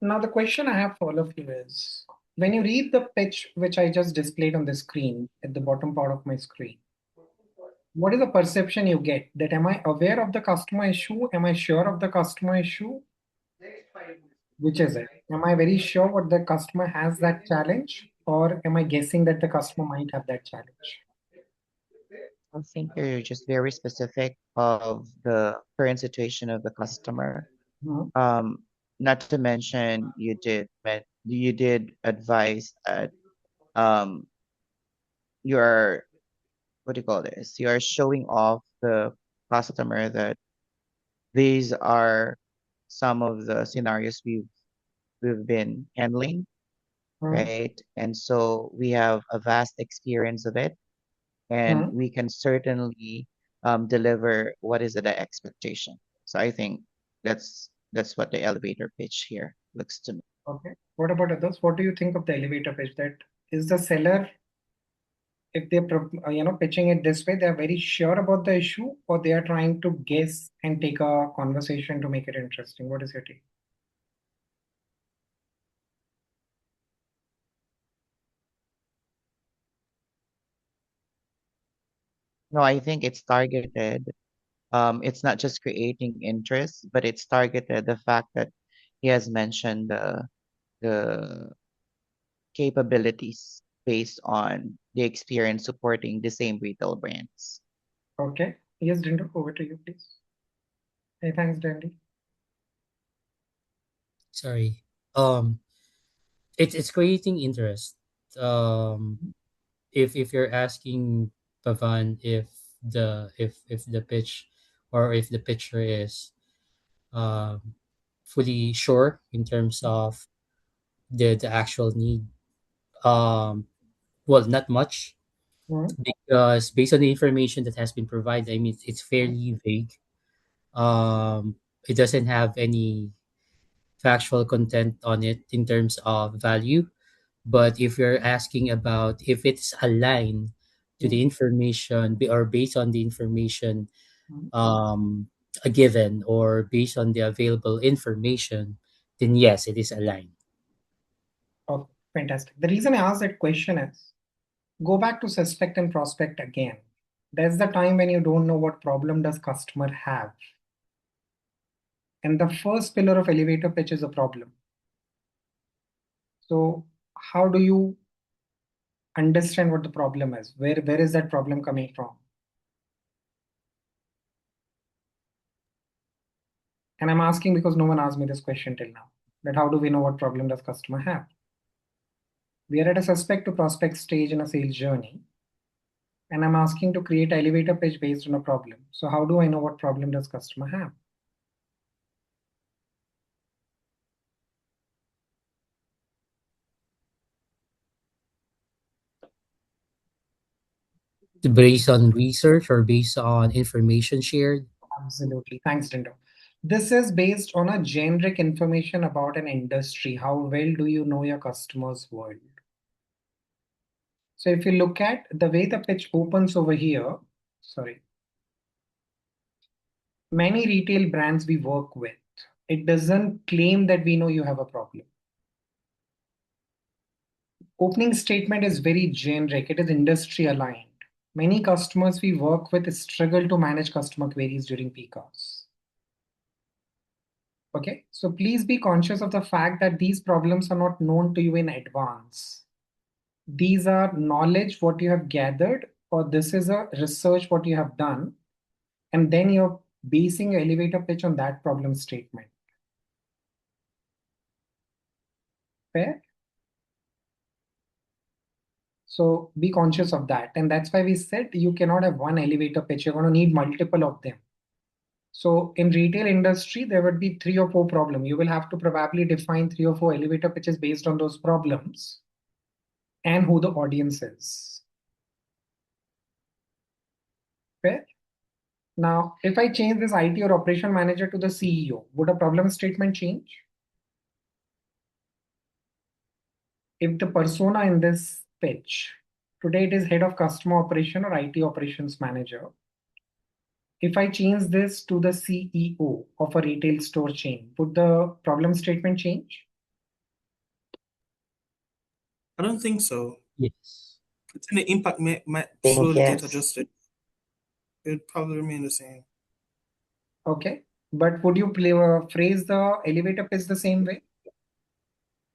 Now, the question I have for all of you is, when you read the pitch, which I just displayed on the screen at the bottom part of my screen, what is the perception you get? That am I aware of the customer issue? Am I sure of the customer issue? Which is it? Am I very sure what the customer has that challenge? Or am I guessing that the customer might have that challenge? I think you're just very specific of the current situation of the customer. Mhm. Not to mention you did advise that um you're what do you call this? You are showing off the customer that these are some of the scenarios we've been handling, right? And so we have a vast experience of it, and we can certainly deliver what is the expectation. So I think that's what the elevator pitch here looks to me. Okay. What about others? What do you think of the elevator pitch? That is the seller, if they're pitching it this way, they're very sure about the issue, or they are trying to guess and take a conversation to make it interesting. What is your take? No, I think it's targeted. It's not just creating interest, but it's targeted the fact that he has mentioned the capabilities based on the experience supporting the same retail brands. Okay. Yes, Dindo, over to you, please. Hey, thanks, Dandy. Sorry. It's creating interest. If you're asking Pavan if the pitch or if the pitcher is um fully sure in terms of the actual need, well, not much, because based on the information that has been provided, I mean, it's fairly vague. It doesn't have any factual content on it in terms of value. But if you're asking about if it's aligned to the information or based on the information um, given or based on the available information, then yes, it is aligned. Oh, fantastic. The reason I asked that question is, go back to suspect and prospect again. That's the time when you don't know what problem does customer have. And the first pillar of elevator pitch is a problem. So how do you understand what the problem is? Where is that problem coming from? And I'm asking because no one asked me this question till now. That how do we know what problem does customer have? We are at a suspect to prospect stage in a sales journey. And I'm asking to create an elevator pitch based on a problem. So how do I know what problem does customer have? Based on research or based on information shared? Absolutely. Thanks, Dindo. This is based on a generic information about an industry. How well do you know your customer's world? So if you look at the way the pitch opens over here, sorry, many retail brands we work with, it doesn't claim that we know you have a problem. Opening statement is very generic. It is industry aligned. Many customers we work with struggle to manage customer queries during peak hours. Okay, so please be conscious of the fact that these problems are not known to you in advance. These are knowledge what you have gathered, or this is a research what you have done, and then you're basing your elevator pitch on that problem statement. Fair? So be conscious of that. And that's why we said you cannot have one elevator pitch. You're going to need multiple of them. So in retail industry, there would be 3 or 4 problems. You will have to probably define 3 or 4 elevator pitches based on those problems and who the audience is. Fair? Now, if I change this IT or operation manager to the CEO, would a problem statement change? If the persona in this pitch Today it is head of customer operation or IT operations manager. If I change this to the CEO of a retail store chain, would the problem statement change? I don't think so. Yes. It's in the impact might Think slowly get yes. adjusted. It'd probably remain the same. Okay. But would you phrase the elevator pitch the same way?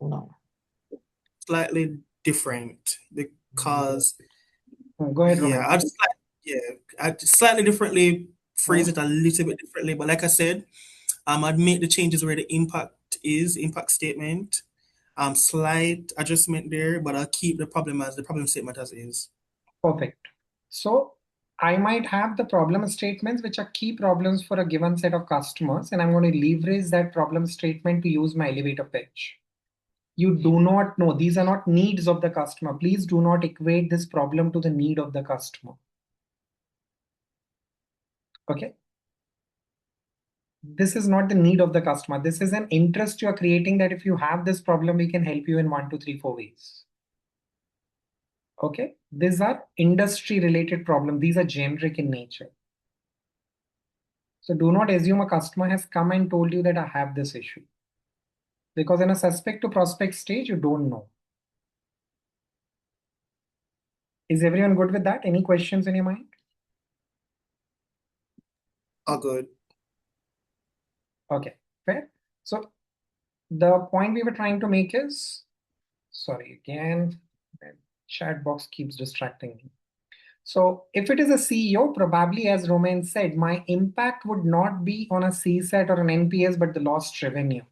No. Slightly different because Go ahead, Roman. I'd slightly differently phrase it a little bit differently. But like I said, I'd make the changes where the impact statement. Slight adjustment there, but I'll keep the problem statement as is. Perfect. So I might have the problem statements, which are key problems for a given set of customers, and I'm going to leverage that problem statement to use my elevator pitch. You do not know, these are not needs of the customer. Please do not equate this problem to the need of the customer. Okay. This is not the need of the customer. This is an interest you are creating that if you have this problem, we can help you in 1, 2, 3, 4 ways. Okay. These are industry related problems. These are generic in nature. So do not assume a customer has come and told you that I have this issue. Because in a suspect to prospect stage, you don't know. Is everyone good with that? Any questions in your mind? All good. Okay, fair. So the point we were trying to make is, sorry, again, the chat box keeps distracting me. So if it is a CEO, probably as Romain said, my impact would not be on a CSAT or an NPS, but the lost revenue.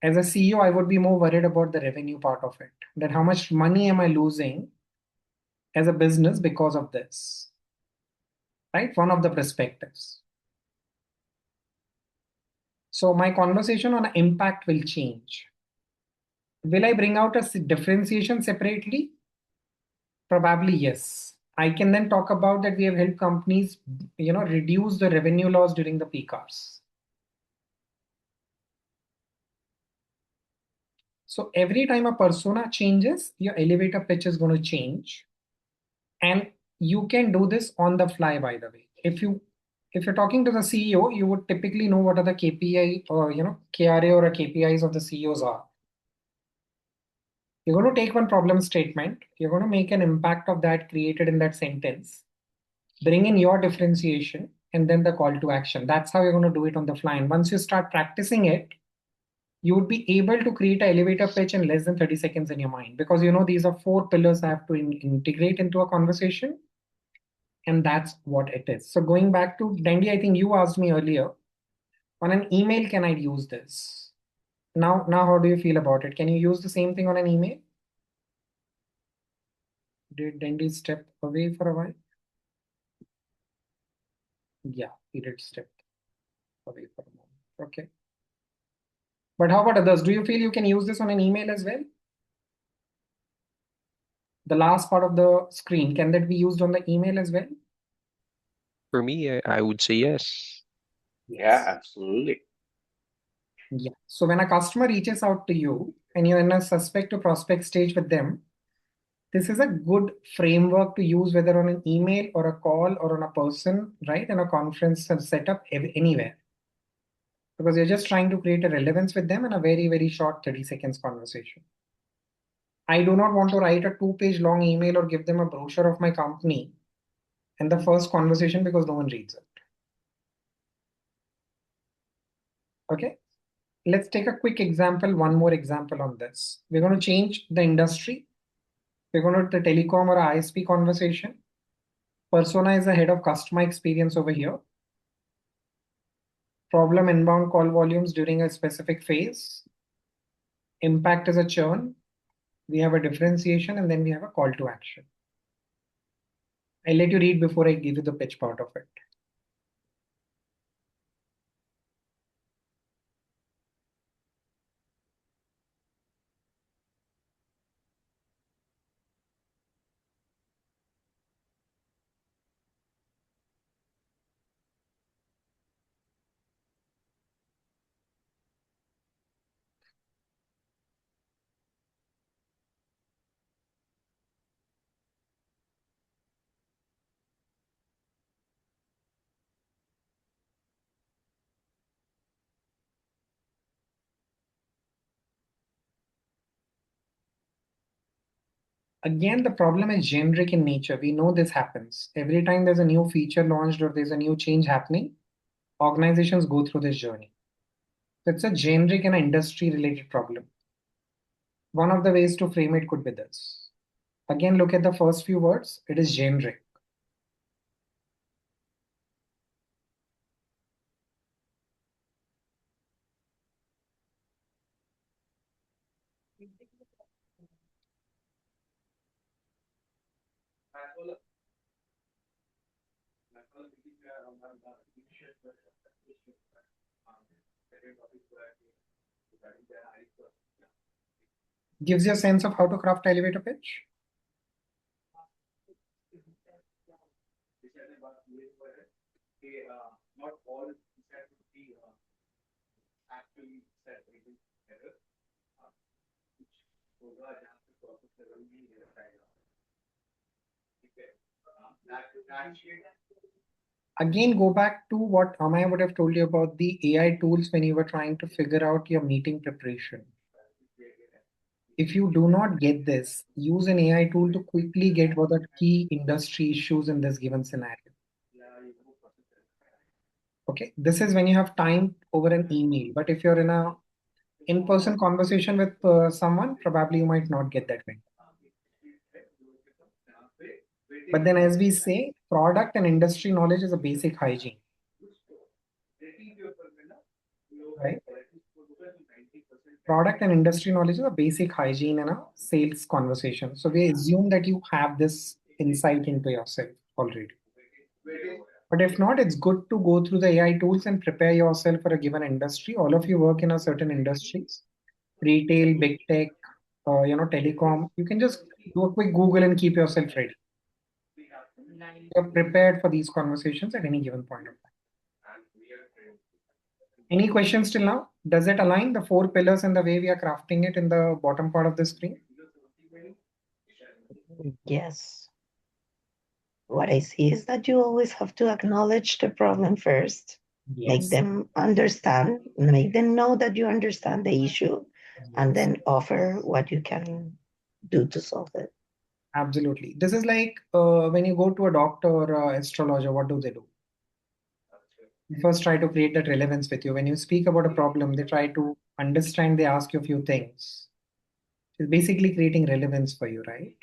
As a CEO, I would be more worried about the revenue part of it, that how much money am I losing as a business because of this, right? One of the perspectives. So my conversation on impact will change. Will I bring out a differentiation separately? Probably yes. I can then talk about that we have helped companies, reduce the revenue loss during the peak hours. So every time a persona changes, your elevator pitch is going to change. And you can do this on the fly, by the way. If you're talking to the CEO, you would typically know what are the KPI or KRA or KPIs of the CEOs are. You're going to take one problem statement, you're going to make an impact of that created in that sentence, bring in your differentiation, and then the call to action. That's how you're going to do it on the fly. And once you start practicing it, you would be able to create an elevator pitch in less than 30 seconds in your mind, because these are 4 pillars I have to integrate into a conversation. And that's what it is. So going back to Dandy, I think you asked me earlier, on an email, can I use this? Now, how do you feel about it? Can you use the same thing on an email? Did Dandy step away for a while? Yeah, he did step away for a moment. Okay. But how about others? Do you feel you can use this on an email as well? The last part of the screen, can that be used on the email as well? For me, I would say yes. Yeah, absolutely. Yeah. So when a customer reaches out to you and you're in a suspect to prospect stage with them, this is a good framework to use whether on an email or a call or on a person, right? In a conference setup anywhere. Because you're just trying to create a relevance with them in a very, very short 30 seconds conversation. I do not want to write a 2-page long email or give them a brochure of my company in the first conversation because no one reads it. Okay. Let's take a quick example, one more example on this. We're going to change the industry. We're going to the telecom or ISP conversation. Persona is the head of customer experience over here. Problem inbound call volumes during a specific phase. Impact is a churn. We have a differentiation, and then we have a call to action. I'll let you read before I give you the pitch part of it. Again, the problem is generic in nature. We know this happens. Every time there's a new feature launched or there's a new change happening, organizations go through this journey. So it's a generic and industry related problem. One of the ways to frame it could be this. Again, look at the first few words. It is generic. Gives you a sense of how to craft elevator pitch. Again, go back to what Amaya would have told you about the AI tools when you were trying to figure out your meeting preparation. If you do not get this, use an AI tool to quickly get what are key industry issues in this given scenario. Okay, this is when you have time over an email. But if you're in a in-person conversation with someone, probably you might not get that window. But then, as we say, product and industry knowledge is a basic hygiene. Right? Product and industry knowledge is a basic hygiene in a sales conversation. So we assume that you have this insight into yourself already. But if not, it's good to go through the AI tools and prepare yourself for a given industry. All of you work in a certain industries, retail, big tech, telecom. You can just do a quick Google and keep yourself ready. You're prepared for these conversations at any given point of time. Any questions till now? Does it align the 4 pillars and the way we are crafting it in the bottom part of the screen? Yes. What I see is that you always have to acknowledge the problem first, make them understand, make them know that you understand the issue, and then offer what you can do to solve it. Absolutely. This is like when you go to a doctor or astrologer, what do they do? They first try to create that relevance with you. When you speak about a problem, they try to understand, they ask you a few things. It's basically creating relevance for you, right?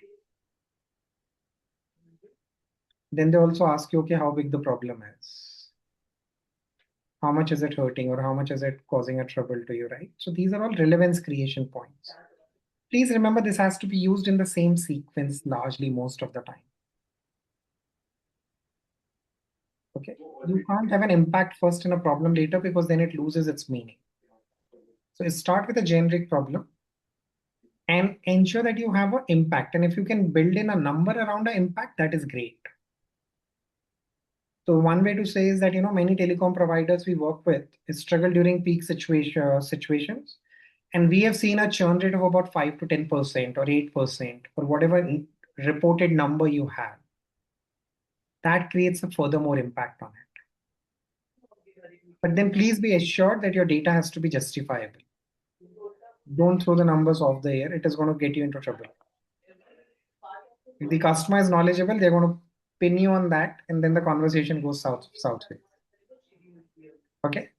Then they also ask you, okay, how big the problem is. How much is it hurting or how much is it causing a trouble to you, right? So these are all relevance creation points. Please remember this has to be used in the same sequence largely most of the time. Okay, you can't have an impact first and a problem later because then it loses its meaning. So start with a generic problem and ensure that you have an impact. And if you can build in a number around an impact, that is great. So one way to say is that, many telecom providers we work with struggle during peak situations. And we have seen a churn rate of about 5 to 10% or 8% or whatever reported number you have. That creates a furthermore impact on it. But then please be assured that your data has to be justifiable. Don't throw the numbers off the air. It is going to get you into trouble. If the customer is knowledgeable, they're going to pin you on that, and then the conversation goes southway. Okay.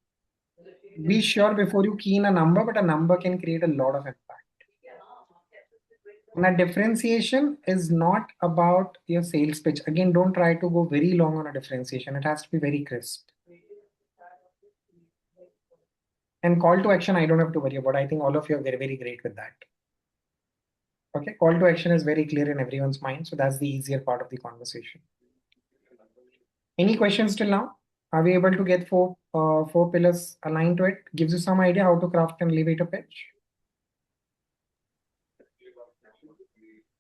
Be sure before you key in a number, but a number can create a lot of impact. And a differentiation is not about your sales pitch. Again, don't try to go very long on a differentiation. It has to be very crisp. And call to action, I don't have to worry about. I think all of you are very, very great with that. Okay, call to action is very clear in everyone's mind. So that's the easier part of the conversation. Any questions till now? Are we able to get four pillars aligned to it? Gives you some idea how to craft an elevator pitch?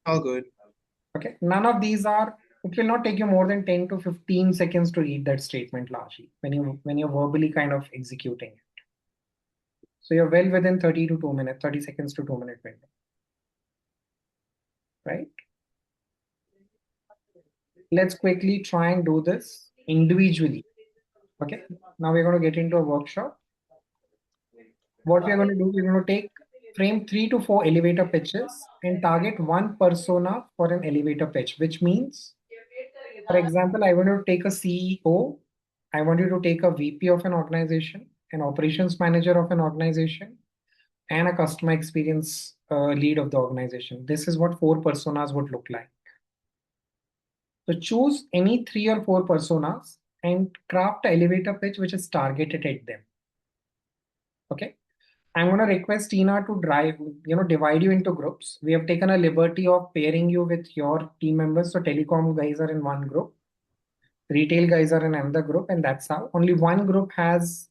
All good. Okay, none of these are, it will not take you more than 10 to 15 seconds to read that statement largely when you're verbally kind of executing it. So you're well within 30 seconds to 2 minute window. Right? Let's quickly try and do this individually. Okay, now we're going to get into a workshop. What we're going to do, we're going to take frame 3 to 4 elevator pitches and target one persona for an elevator pitch, which means, for example, I want to take a CEO, I want you to take a VP of an organization, an operations manager of an organization, and a customer experience lead of the organization. This is what 4 personas would look like. So choose any 3 or 4 personas and craft an elevator pitch which is targeted at them. Okay. I'm going to request Tina to divide you into groups. We have taken a liberty of pairing you with your team members. So telecom guys are in one group, retail guys are in another group, and that's how. Only one group has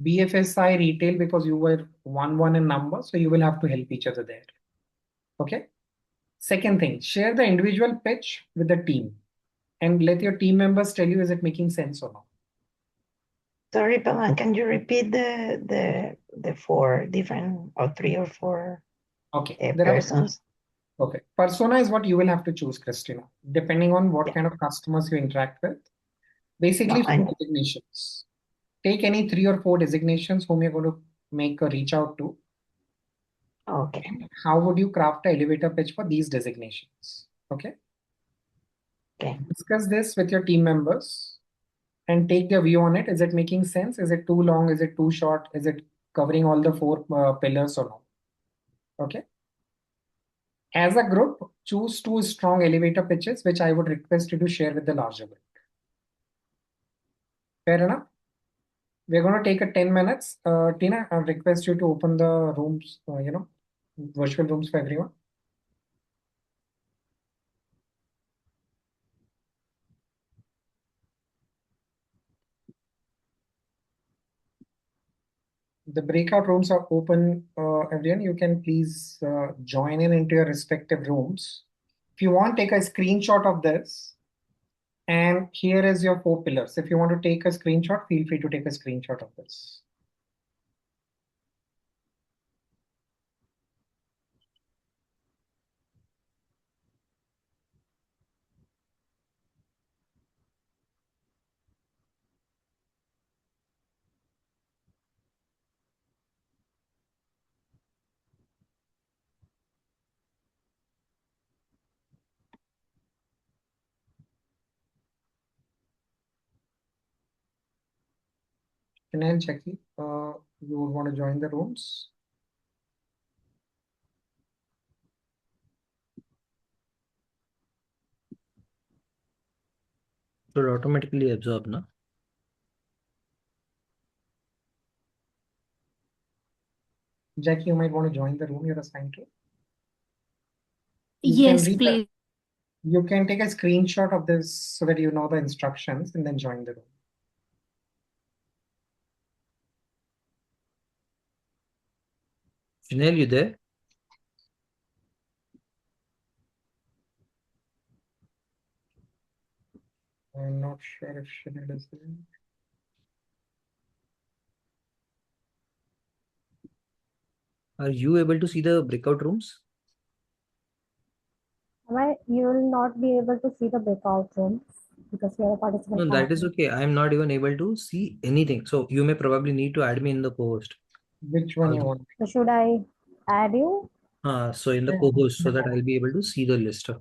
BFSI retail because you were 1-1 in number, so you will have to help each other there. Okay. Second thing, share the individual pitch with the team and let your team members tell you, is it making sense or not? Sorry, Pavan, can you repeat the 4 different or 3 or 4 Okay. persons? Okay. Persona is what you will have to choose, Christina, depending on what kind of customers you interact with. Basically, 4 designations. Take any 3 or 4 designations whom you're going to make a reach out to. Okay. And how would you craft an elevator pitch for these designations? Okay. Okay. Discuss this with your team members and take their view on it. Is it making sense? Is it too long? Is it too short? Is it covering all the 4 pillars or not? Okay. As a group, choose 2 strong elevator pitches, which I would request you to share with the larger group. Fair enough? We're going to take a 10 minutes. Tina, I request you to open the rooms, virtual rooms for everyone. The breakout rooms are open, everyone. You can please join into your respective rooms. If you want, take a screenshot of this. And here is your 4 pillars. If you want to take a screenshot, feel free to take a screenshot of this. Chanel, Jackie, you would want to join the rooms? So it automatically absorb, no? Jackie, you might want to join the room you're assigned to. Yes, please. You can take a screenshot of this so that you know the instructions and then join the room. Chanel, you there? I'm not sure if Chanel is there. Are you able to see the breakout rooms? You will not be able to see the breakout rooms because you are a participant. No, that is okay. I am not even able to see anything. So you may probably need to add me in the co-host. Which one you want? So should I add you? So in the co-host so that I'll be able to see the list of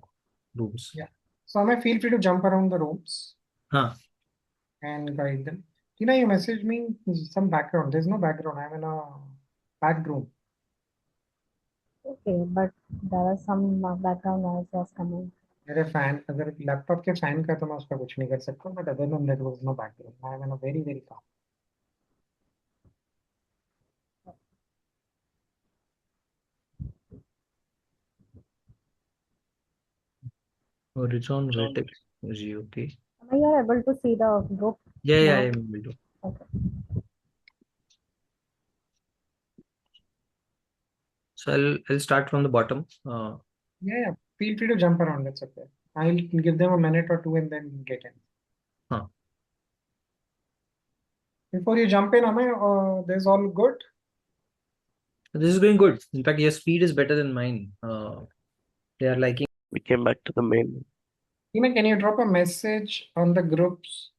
rooms. Yeah. So I may feel free to jump around the rooms and guide them. Tina, you messaged me some background. There's no background. I'm in a back room. Okay, but there are some background noise was coming. मेरे fan अगर laptop के fan का तो मैं उसका कुछ नहीं कर सकता but other than that was no background I am in a very very calm Horizon vertex. Is you okay? Am you able to see the group? Yeah, now? I am able to. Okay. So I'll start from the bottom. yeah, feel free to jump around. That's okay. I'll give them a minute or two and then get in. Before you jump in, Amay, there's all good. This is going good. In fact, your speed is better than mine. They are liking. We came back to the main. Tina, can you drop a message on the groups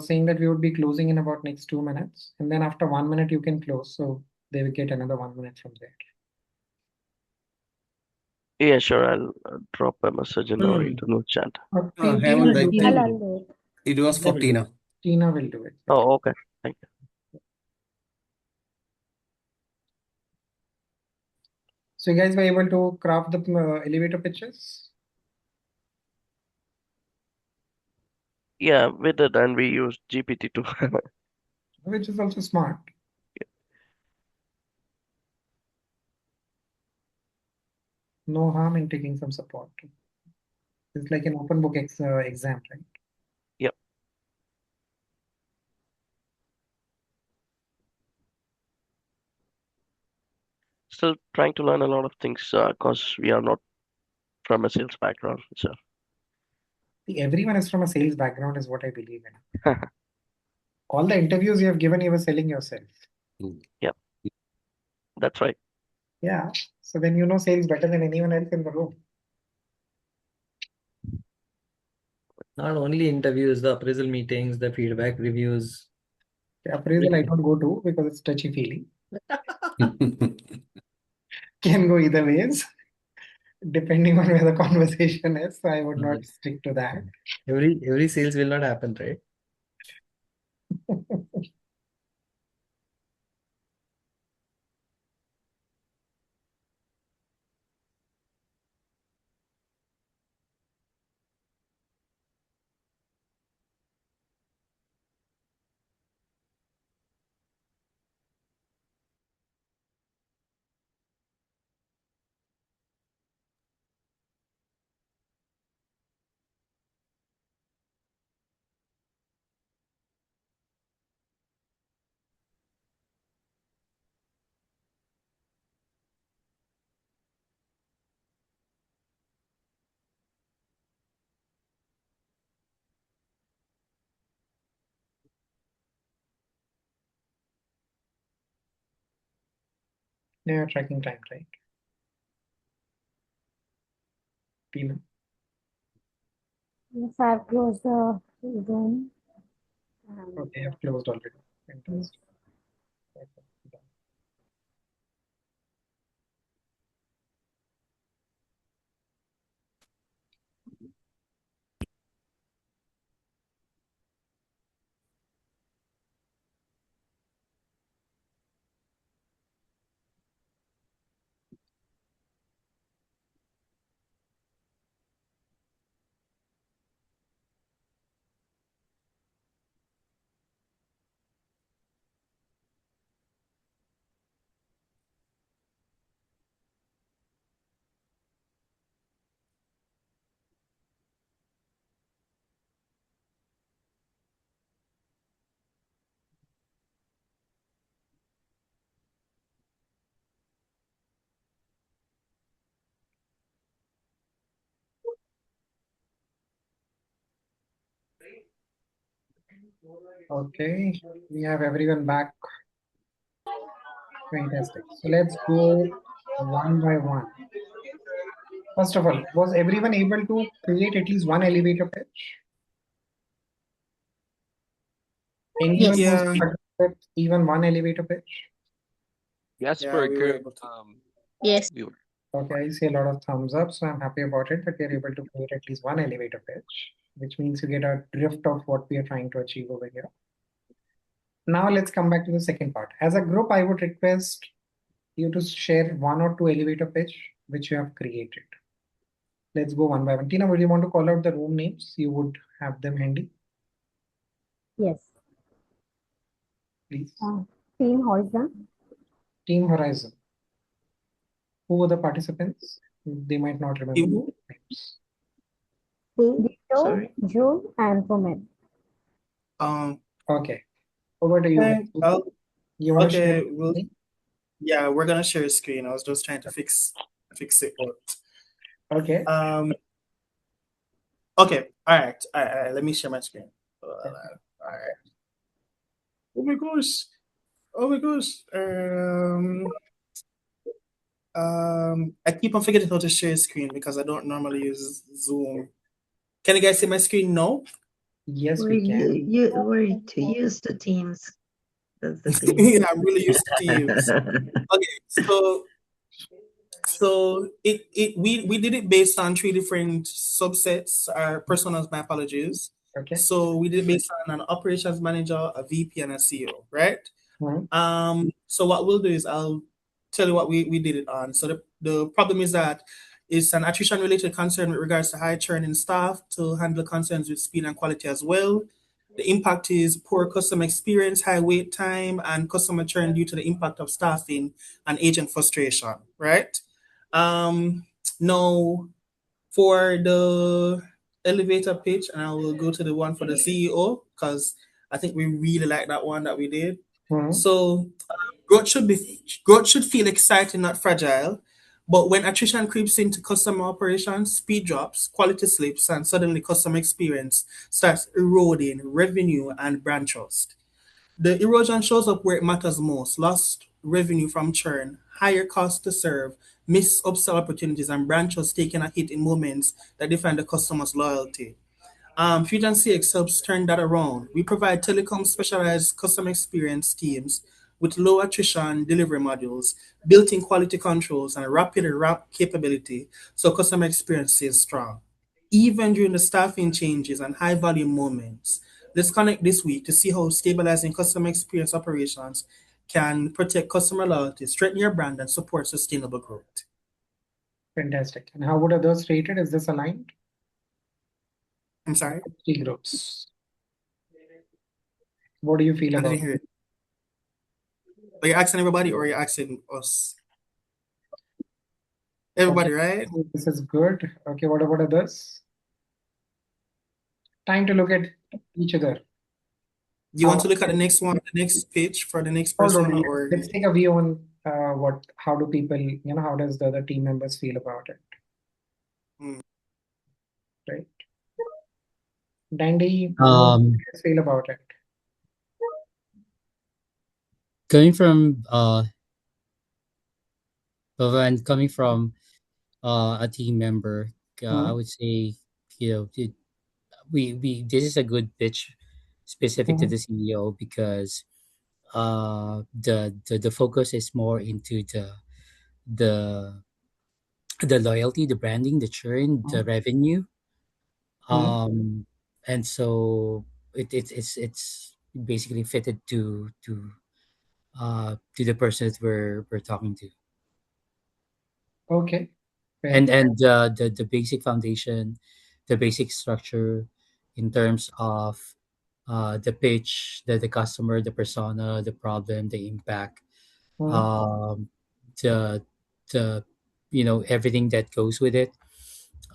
saying that we would be closing in about next 2 minutes, and then after 1 minute you can close, so they will get another 1 minute from there. Yeah, sure. I'll drop a message in the into chat. Tina, Hemant, I you think can do it. it was for Tina. Tina will do it. Oh, okay. Thank you. So you guys were able to craft the elevator pitches? Yeah, we did, and we used GPT too. Which is also smart. No harm in taking some support. It's like an open book exam, right? Yep. Still trying to learn a lot of things because we are not from a sales background. So See, everyone is from a sales background, is what I believe in. All the interviews you have given, you were selling yourself. Yep. That's right. Yeah. So then you know sales better than anyone else in the room. Not only interviews, the appraisal meetings, the feedback reviews. The appraisal I don't go to because it's touchy-feely. Can go either ways, depending on where the conversation is. So I would not stick to that. Every sales will not happen, right? You're tracking time, right? Tina? Yes, I've closed the Zoom. Okay, I've closed already. Fantastic. Okay, we have everyone back. Fantastic. So let's go one by one. First of all, was everyone able to create at least one elevator pitch? Anyone Yes. who's stuck with even one elevator pitch? Yes, Yeah, we're we were good. able to. Yes. We were. Okay, I see a lot of thumbs up, so I'm happy about it that we are able to create at least one elevator pitch, which means you get a drift of what we are trying to achieve over here. Now let's come back to the second part. As a group, I would request you to share one or two elevator pitch which you have created. Let's go one by one. Tina, would you want to call out the room names? You would have them handy, Yes. please. Team Horizon. Team Horizon. Who were the participants? They might not remember Team who? names. Dito, Sorry. June, and Pumed. Okay. Over to you guys. You want to share? Okay, yeah, we're gonna share a screen. I was just trying to fix it out. Okay. Okay. All right. Let me share my screen. All right. Oh my gosh. Oh my gosh. I keep on forgetting how to share screen because I don't normally use Zoom. Can you guys see my screen now? Yes, we can. We're to use the Teams. That's the thing. Yeah, I'm really used to Teams. Okay, so So we did it based on three different subsets or personas, my apologies. Okay. So we did it based on an operations manager, a VP, and a CEO, right? So what we'll do is I'll tell you what we did it on. So the problem is that it's an attrition related concern with regards to high churn in staff to handle concerns with speed and quality as well. The impact is poor customer experience, high wait time, and customer churn due to the impact of staffing and agent frustration, right? Now for the elevator pitch, and I will go to the one for the CEO because I think we really like that one that we did. So growth should feel exciting, not fragile. But when attrition creeps into customer operations, speed drops, quality slips, and suddenly customer experience starts eroding revenue and brand trust. The erosion shows up where it matters most: lost revenue from churn, higher cost to serve, missed upsell opportunities, and brand trust taking a hit in moments that define the customer's loyalty. Fusion CX helps turn that around. We provide telecom specialized customer experience teams with low attrition delivery modules, built-in quality controls, and rapid ramp capability so customer experience stays strong. Even during the staffing changes and high volume moments, let's connect this week to see how stabilizing customer experience operations can protect customer loyalty, strengthen your brand, and support sustainable growth. Fantastic. And how would others rate it? Is this aligned? I'm sorry? Three groups. What do you feel I about didn't hear it. Are you asking everybody or are you asking us? Everybody, right? This is good. Okay, what about others? Time to look at each other. You want to look at the next one, the next page for the next persona, or let's take a view on how do people, how does the other team members feel about it? Right. Dandy, how do you feel about it? Coming from coming from a team member, I would say, we this is a good pitch specific to the CEO because the focus is more into the the loyalty, the branding, the churn, the revenue, and so it's basically fitted to the person that we're talking to. Okay. And the basic foundation, the basic structure in terms of the pitch, the customer, the persona, the problem, the impact, um, the the everything that goes with it,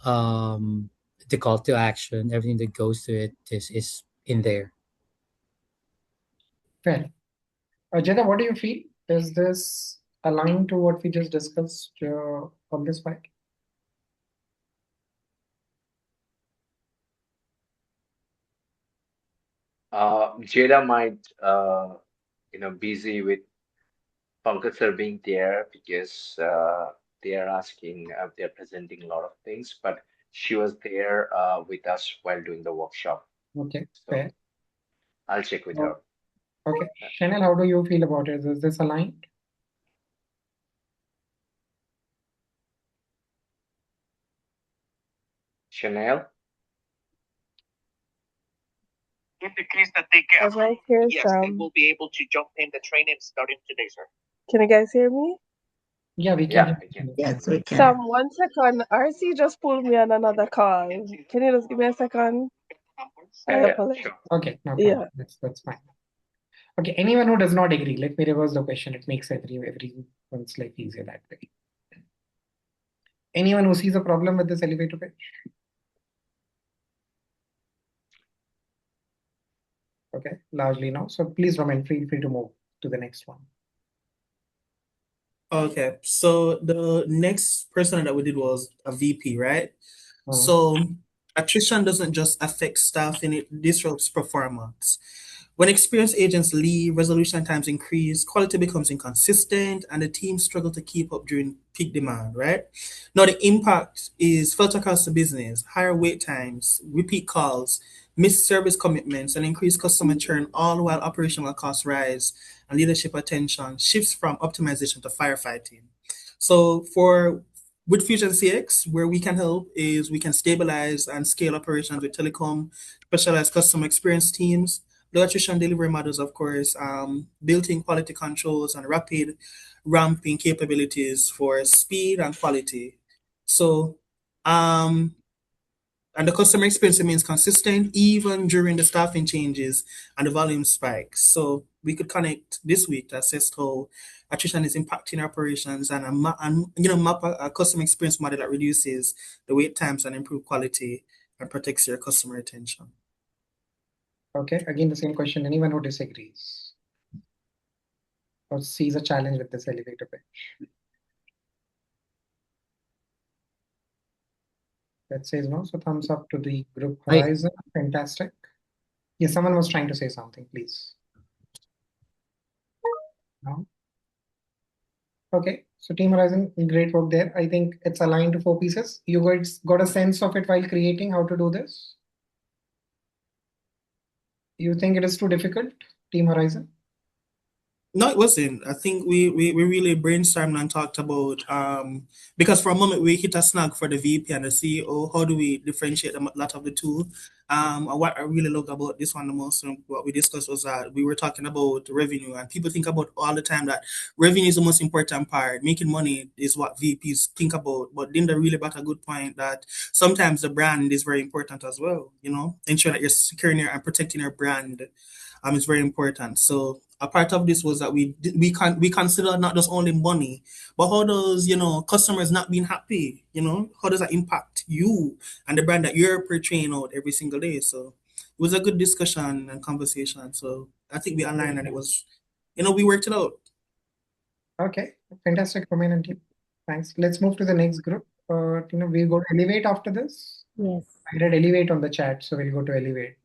um, the call to action, everything that goes to it is in there. Fair. Jeda, what do you feel? Is this aligned to what we just discussed on this file? Jada might, busy with Pankaj sir being there because they are asking, they're presenting a lot of things, but she was there with us while doing the workshop. Okay, So fair. I'll check with her. Okay. Chanel, how do you feel about it? Is this aligned? Chanel? In the case that they get approved, yes, they will be able to jump in the training starting today, sir. Can you guys hear me? Yeah, we Yeah, can. I can. Yes, we can. Sam, 1 second. RC just pulled me on another call. Can you just give me a second? I apologize. Sure. Okay, no problem. Yeah. That's fine. Okay, anyone who does not agree, let me reverse the question. It makes everyone's life easier that way. Anyone who sees a problem with this elevator pitch? Okay, largely no. So please, Roman, feel free to move to the next one. Okay, so the next person that we did was a VP, right? So attrition doesn't just affect staffing, it disrupts performance. When experienced agents leave, resolution times increase, quality becomes inconsistent, and the team struggle to keep up during peak demand, right? Now, the impact is felt across the business: higher wait times, repeat calls, missed service commitments, and increased customer churn, all while operational costs rise and leadership attention shifts from optimization to firefighting. So with Fusion CX, where we can help is we can stabilize and scale operations with telecom, specialized customer experience teams, low attrition delivery models, of course, built-in quality controls and rapid ramping capabilities for speed and quality. So, and the customer experience remains consistent even during the staffing changes and the volume spikes. So we could connect this week to assess how attrition is impacting operations and map a customer experience model that reduces the wait times and improve quality and protects your customer retention. Okay, again the same question. Anyone who disagrees or sees a challenge with this elevator pitch? That says no. So thumbs up to the group Horizon. Fantastic. Yes, someone was trying to say something, please. No. Okay, so Team Horizon, great work there. I think it's aligned to 4 pieces. You guys got a sense of it while creating how to do this? You think it is too difficult, Team Horizon? No, it wasn't. I think we really brainstormed and talked about because for a moment we hit a snag for the VP and the CEO. How do we differentiate a lot of the two? And what I really loved about this one the most, and what we discussed was that we were talking about revenue, and people think about all the time that revenue is the most important part. Making money is what VPs think about, but Linda really brought a good point that sometimes the brand is very important as well. Ensure that you're securing and protecting your brand is very important. So a part of this was that we consider not just only money, but how does customers not being happy? How does that impact you and the brand that you're portraying out every single day? So it was a good discussion and conversation. So I think we aligned and it was, we worked it out. Okay, fantastic, Romain and team. Thanks. Let's move to the next group. We'll go to Elevate after this. Yes. I read Elevate on the chat, so we'll go to Elevate.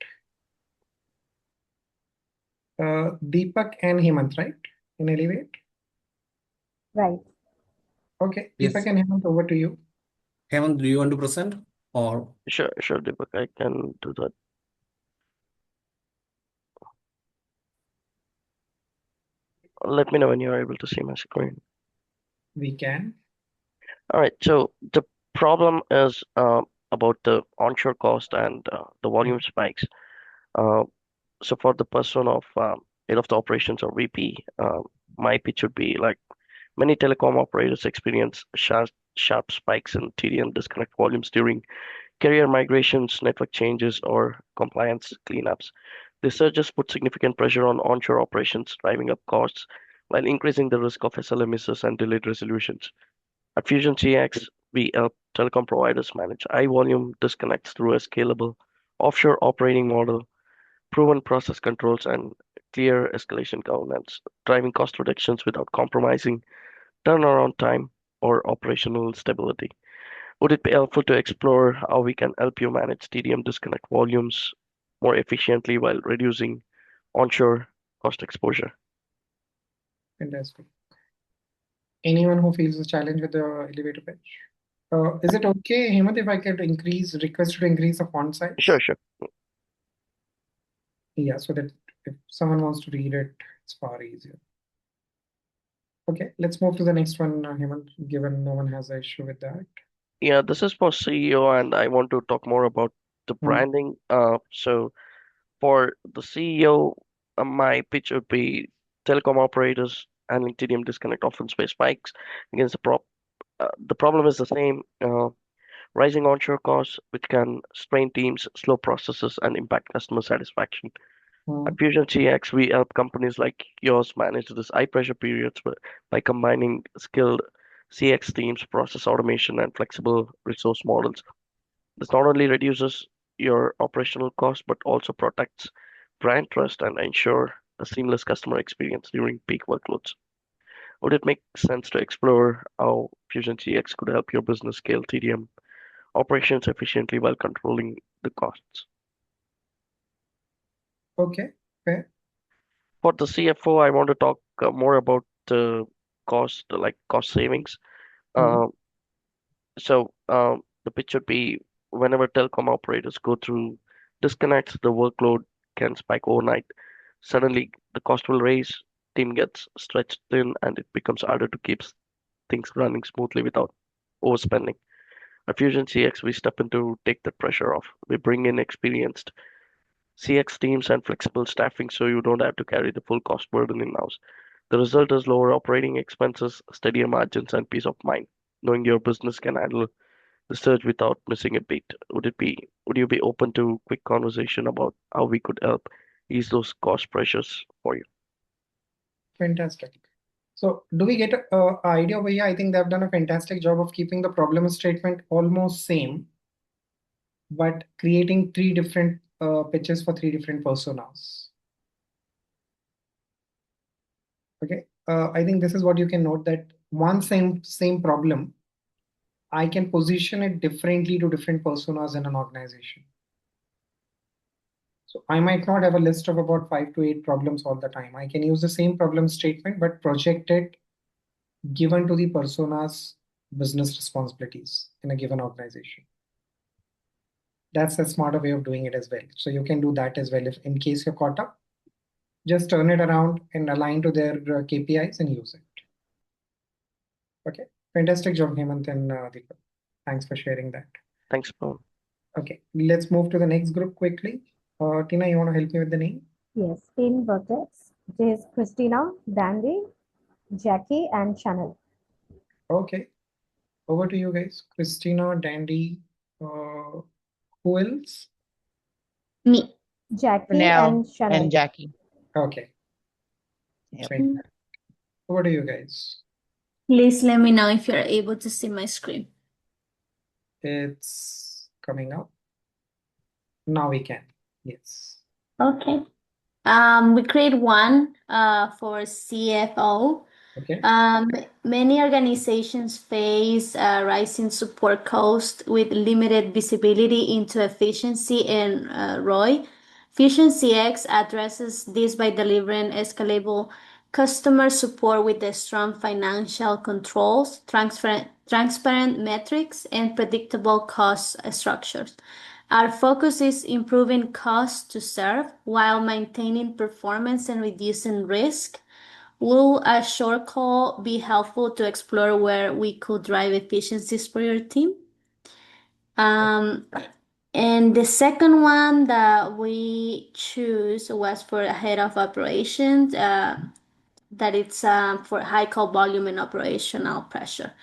Deepak and Hemant, right? In Elevate? Right. Okay, Yes. Deepak and Hemant, over to you. Hemant, do you want to present or? Sure, Deepak, I can do that. Let me know when you're able to see my screen. We can. All right, so the problem is about the onshore cost and the volume spikes. So for the person of head of the operations or VP, my pitch would be like many telecom operators experience sharp spikes in TDM disconnect volumes during carrier migrations, network changes, or compliance cleanups. This surges put significant pressure on onshore operations, driving up costs while increasing the risk of SLA misses and delayed resolutions. At Fusion CX, we help telecom providers manage high volume disconnects through a scalable offshore operating model, proven process controls, and clear escalation governance, driving cost reductions without compromising turnaround time or operational stability. Would it be helpful to explore how we can help you manage TDM disconnect volumes more efficiently while reducing onshore cost exposure? Fantastic. Anyone who feels a challenge with the elevator pitch? Is it okay, Hemant, if I could request to increase the font size? Sure. Yeah, so that if someone wants to read it, it's far easier. Okay, let's move to the next one, Hemant, given no one has an issue with that. Yeah, this is for CEO, and I want to talk more about the branding. So for the CEO, my pitch would be telecom operators handling TDM disconnect often face spikes against the problem is the same. Rising onshore costs, which can strain teams, slow processes, and impact customer satisfaction. At Fusion CX, we help companies like yours manage this high pressure periods by combining skilled CX teams, process automation, and flexible resource models. This not only reduces your operational costs, but also protects brand trust and ensure a seamless customer experience during peak workloads. Would it make sense to explore how Fusion CX could help your business scale TDM operations efficiently while controlling the costs? Okay, fair. For the CFO, I want to talk more about the cost savings. The pitch would be whenever telecom operators go through disconnects, the workload can spike overnight. Suddenly, the cost will raise, team gets stretched thin, and it becomes harder to keep things running smoothly without overspending. At Fusion CX, we step in to take the pressure off. We bring in experienced CX teams and flexible staffing so you don't have to carry the full cost burden in-house. The result is lower operating expenses, steadier margins, and peace of mind, knowing your business can handle the surge without missing a beat. Would you be open to quick conversation about how we could help ease those cost pressures for you? Fantastic. So do we get a idea over here? I think they've done a fantastic job of keeping the problem statement almost same, but creating three different pitches for three different personas. Okay, I think this is what you can note, that one same problem, I can position it differently to different personas in an organization. So I might not have a list of about 5 to 8 problems all the time. I can use the same problem statement, but project it given to the persona's business responsibilities in a given organization. That's a smarter way of doing it as well. So you can do that as well. If in case you're caught up, just turn it around and align to their KPIs and use it. Okay, fantastic job, Hemant and Deepak. Thanks for sharing that. Thanks, Paul. Okay, let's move to the next group quickly. Tina, you want to help me with the name? Yes, Team Vertex. It is Christina, Dandy, Jackie, and Chanel. Okay, over to you guys. Christina, Dandy, who else? Me. Jackie Chanel and Chanel. and Jackie. Okay. Yep. Over to you guys. Please let me know if you're able to see my screen. It's coming up. Now we can. Yes. Okay. We create one for CFO. Okay. Many organizations face rising support costs with limited visibility into efficiency and ROI. Fusion CX addresses this by delivering scalable customer support with the strong financial controls, transparent metrics, and predictable cost structures. Our focus is improving cost to serve while maintaining performance and reducing risk. Will a short call be helpful to explore where we could drive efficiencies for your team? And the second one that we choose was for a head of operations, that it's for high call volume and operational pressure.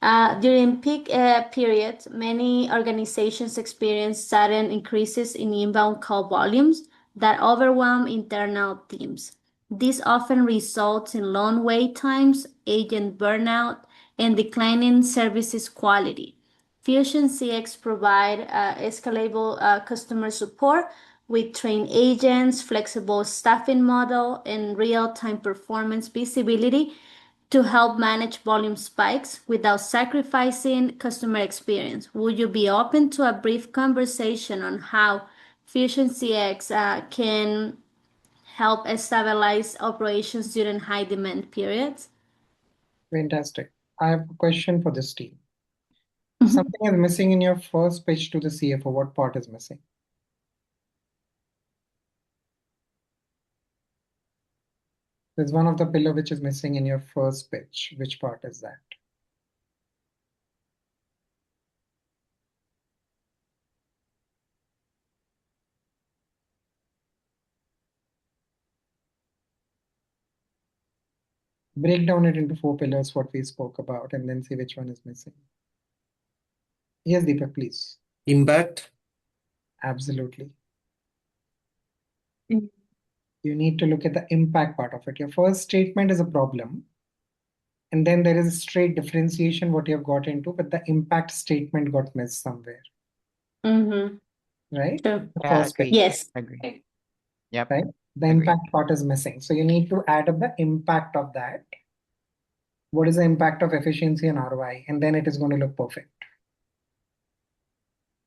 During peak periods, many organizations experience sudden increases in inbound call volumes that overwhelm internal teams. This often results in long wait times, agent burnout, and declining services quality. Fusion CX provide scalable customer support with trained agents, flexible staffing model, and real-time performance visibility to help manage volume spikes without sacrificing customer experience. Would you be open to a brief conversation on how Fusion CX can help stabilize operations during high demand periods? Fantastic. I have a question for this team. Something is missing in your first pitch to the CFO. What part is missing? There's one of the pillar which is missing in your first pitch. Which part is that? Break down it into 4 pillars, what we spoke about, and then see which one is missing. Yes, Deepak, please. Impact. Absolutely. You need to look at the impact part of it. Your first statement is a problem. And then there is a straight differentiation what you have got into, but the impact statement got missed somewhere. Right? The Yeah, first agree. pitch. Yes. Agree. Yep. Right? The Agree. impact part is missing. So you need to add up the impact of that. What is the impact of efficiency and ROI? And then it is going to look perfect.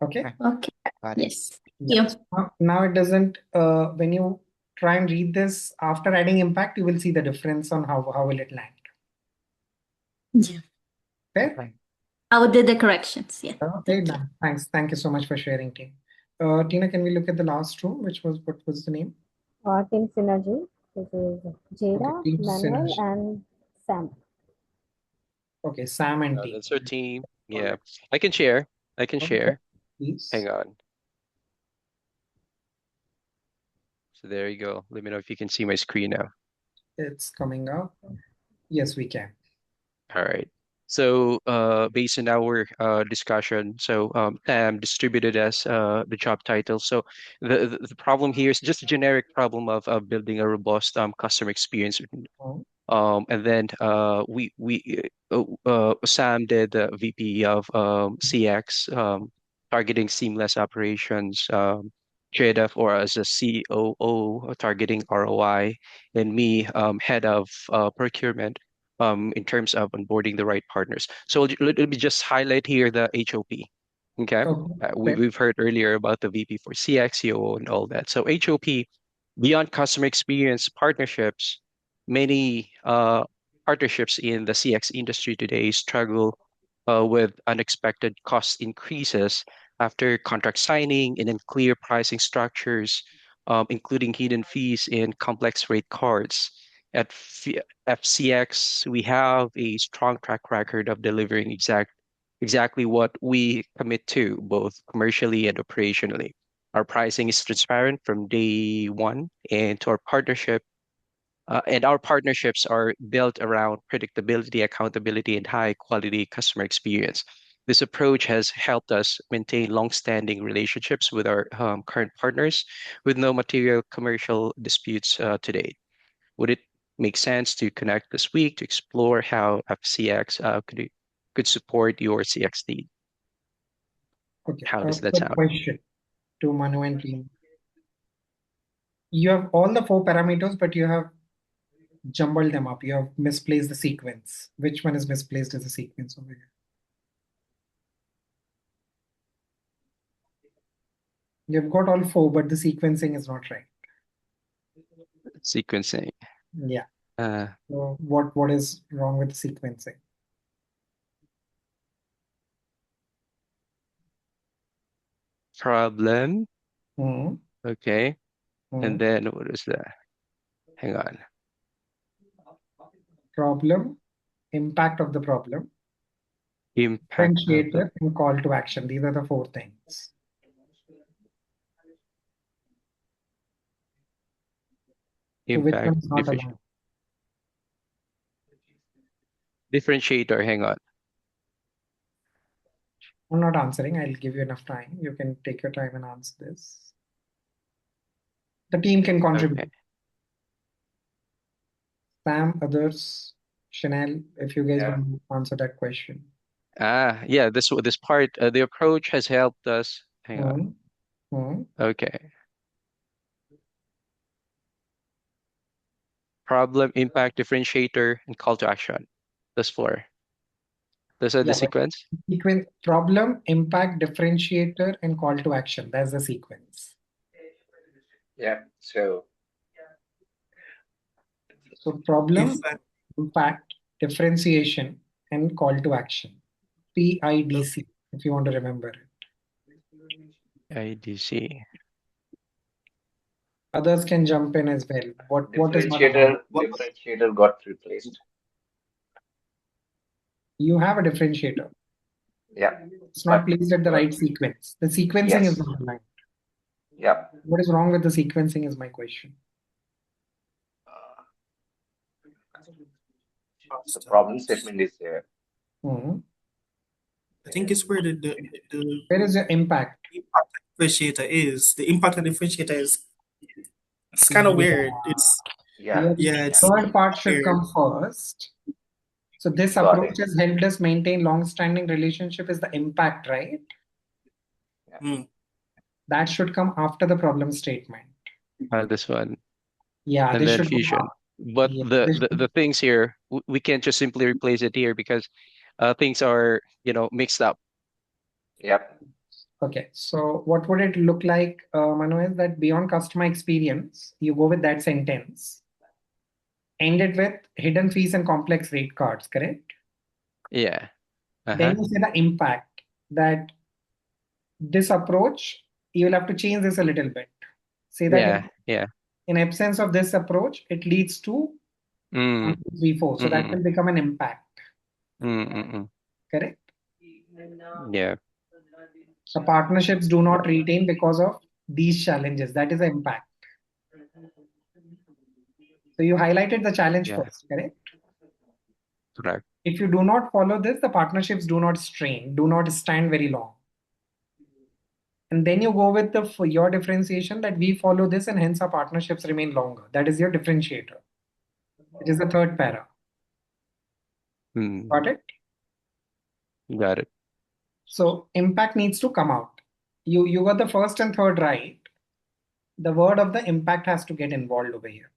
Okay? Okay. Got it. Yes. Yes. Now it doesn't, when you try and read this after adding impact, you will see the difference on how will it land. Yeah. Fair? Okay. I will do the corrections. Yeah. Okay, done. Thanks. Thank you so much for sharing, team. Tina, can we look at the last room, which was, what was the name? Team Synergy. This is Jada, Team Manuel, Synergy. and Sam. Okay, Sam and team. That's our team. Yeah, I can share. I can Okay, share. please. Hang on. So there you go. Let me know if you can see my screen now. It's coming up. Yes, we can. All right. So, based on our discussion, so distributed as the job title. So the problem here is just a generic problem of building a robust customer experience. And then Sam did the VP of CX, targeting seamless operations, Jadaf, or as a COO, targeting ROI, and me, head of procurement, in terms of onboarding the right partners. So let me just highlight here the HOP. Okay. We've heard earlier about the VP for CX, COO, and all that. So HOP, beyond customer experience partnerships, many partnerships in the CX industry today struggle with unexpected cost increases after contract signing and unclear pricing structures, including hidden fees and complex rate cards. At FCX, we have a strong track record of delivering exactly what we commit to, both commercially and operationally. Our pricing is transparent from day one, and our partnerships are built around predictability, accountability, and high quality customer experience. This approach has helped us maintain long-standing relationships with our current partners with no material commercial disputes to date. Would it make sense to connect this week to explore how FCX could support your CX need? Okay. How does that Quick sound? question to Manu and team. You have all the 4 parameters, but you have jumbled them up. You have misplaced the sequence. Which one is misplaced as a sequence over here? You've got all 4, but the sequencing is not right. Sequencing. Yeah. So what is wrong with the sequencing? Problem. Okay. And Mhm. then what is that? Hang on. Problem, impact of the problem, Impact of the differentiator, and call to action. These are the 4 things. So which one impact is not aligned? differentiator. Hang on. I'm not answering. I'll give you enough time. You can take your time and answer this. The team can contribute. Okay. Sam, others, Chanel, if you guys want to answer that question. Yeah, this part, the approach has helped us. Hang on. Okay. Problem, impact, differentiator, and call to action. Those 4. Those are the sequence? Sequence, problem, impact, differentiator, and call to action. That's the sequence. Yeah. So problem, impact, differentiation, and call to action. PIDC, if you want to remember it. IDC. Others can jump in as well. What is not differentiator got replaced. You have a differentiator. Yeah. It's not placed at the right sequence. The sequencing is not aligned. Yeah. What is wrong with the sequencing is my question. The problem statement is there. I think it's where where is the impact? Differentiator is. The impact of differentiator is it's kind of weird. It's it's third part should come first. So this approach has helped us maintain long-standing relationship is the impact, right? That should come after the problem statement. This one. Yeah, and this then should fusion. But the things here, we can't just simply replace it here because things are, mixed up. Yep. Okay, so what would it look like, Manu, is that beyond customer experience, you go with that sentence. End it with hidden fees and complex rate cards, correct? Yeah. Then you say the impact, that this approach, you will have to change this a little bit. Say that in absence of this approach, it leads to 1, 2, 3, 4. So that will become an impact. Mm-mm. Correct? Yeah. So partnerships do not retain because of these challenges. That is the impact. So you highlighted the challenge Yeah. first, correct? Correct. If you do not follow this, the partnerships do not strain, do not stand very long. And then you go with for your differentiation that we follow this and hence our partnerships remain longer. That is your differentiator. It is the third para. Mm. Got it? Got it. So impact needs to come out. You got the first and third right. The word of the impact has to get involved over here.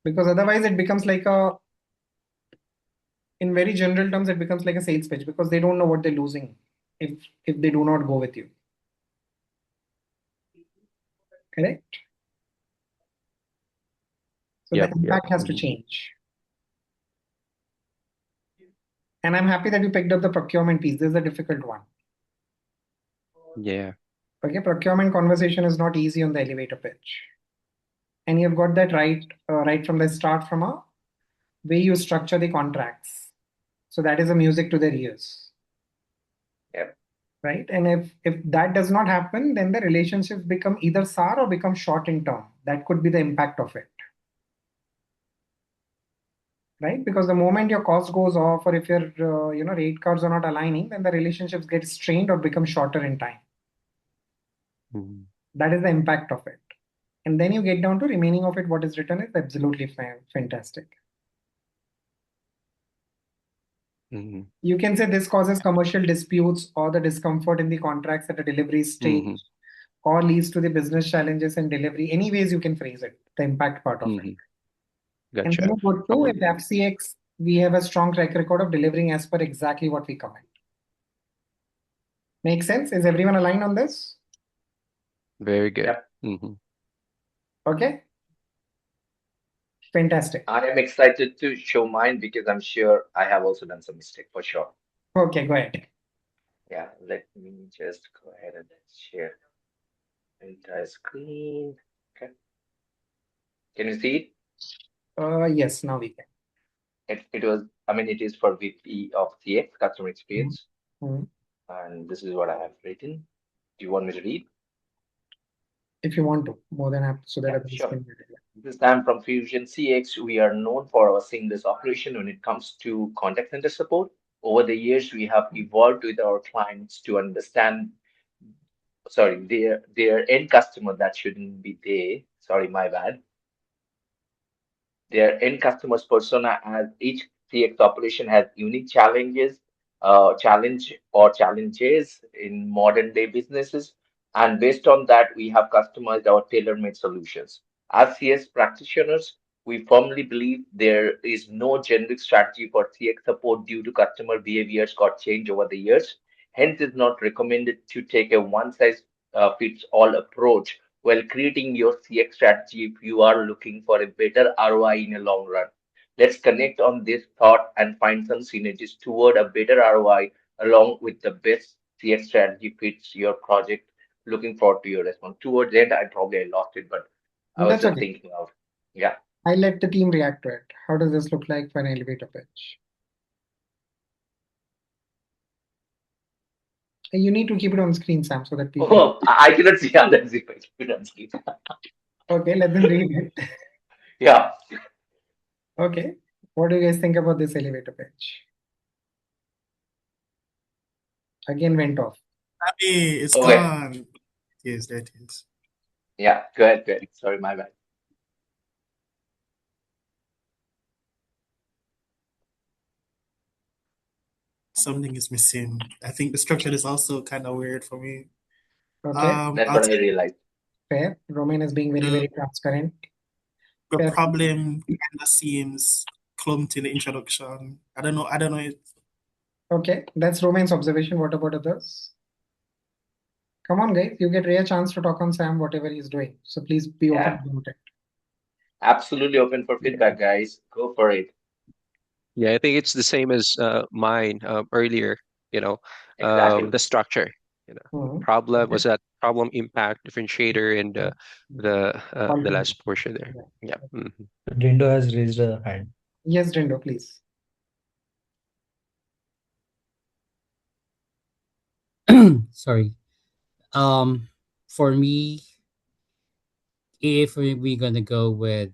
Because otherwise it becomes like in very general terms, it becomes like a sales pitch because they don't know what they're losing if they do not go with you. Correct? So the Yep. impact has to change. And I'm happy that you picked up the procurement piece. This is a difficult one. Yeah. Okay, procurement conversation is not easy on the elevator pitch. And you've got that right from the start from a way you structure the contracts. So that is a music to their ears. Yep. Right? And if that does not happen, then the relationships become either sour or become short in term. That could be the impact of it. Right? Because the moment your cost goes off, or if your rate cards are not aligning, then the relationships get strained or become shorter in time. Mm. That is the impact of it. And then you get down to remaining of it. What is written is absolutely fantastic. Mm-hmm. You can say this causes commercial disputes or the discomfort in the contracts at a delivery stage, Mm-hmm. or leads to the business challenges in delivery. Any ways you can phrase it, the impact part of it. And then Gotcha. you go to, at FCX, we have a strong track record of delivering as per exactly what we commit. Make sense? Is everyone aligned on this? Very good. Yep. Mm-hmm. Okay. Fantastic. I am excited to show mine because I'm sure I have also done some mistake for sure. Okay, go ahead. Yeah, let me just go ahead and share entire screen. Okay. Can you see it? Yes, now we can. It is for VP of CX, customer experience. Mm-hmm. And this is what I have written. Do you want me to read? If you want to, more than happy, so that others Sure. can read it. This time from Fusion CX, we are known for our seamless operation when it comes to contact center support. Over the years, we have evolved with our clients to understand, sorry, their end customer, that shouldn't be they. Sorry, my bad. Their end customers persona, as each CX operation has unique challenges in modern day businesses. And based on that, we have customized our tailor-made solutions. As CS practitioners, we firmly believe there is no generic strategy for CX support due to customer behaviors got changed over the years. Hence, it's not recommended to take a one-size-fits-all approach while creating your CX strategy if you are looking for a better ROI in a long run. Let's connect on this thought and find some synergies toward a better ROI along with the best CX strategy fits your project. Looking forward to your response. Towards the end, I probably lost it, but I was That's just okay. thinking out. Yeah. I let the team react to it. How does this look like for an elevator pitch? You need to keep it on screen, Sam, so that people. Oh, I cannot see others if I keep it on screen. Okay, let them read it. Yeah. Okay. What do you guys think about this elevator pitch? Again, went off. Hey, it's Okay. gone. Yes, that is. Yeah, go ahead, go ahead. Sorry, my bad. Something is missing. I think the structure is also kind of weird for me. Okay. That's I'll what I take realized. Fair. Roman is being very, very transparent. the Fair. problem kind of seems clumped in the introduction. I don't know. Okay, that's Roman's observation. What about others? Come on, guys. You get rare chance to talk on Sam, whatever he's doing. So please be open Yeah, about it. absolutely open for feedback, guys. Go for it. Yeah, I think it's the same as mine earlier, Exactly. the structure, problem was that problem impact differentiator and the last portion there. Yeah. Mhm. Dindo has raised a hand. Yes, Dindo, please. Sorry. For me, if we're gonna go with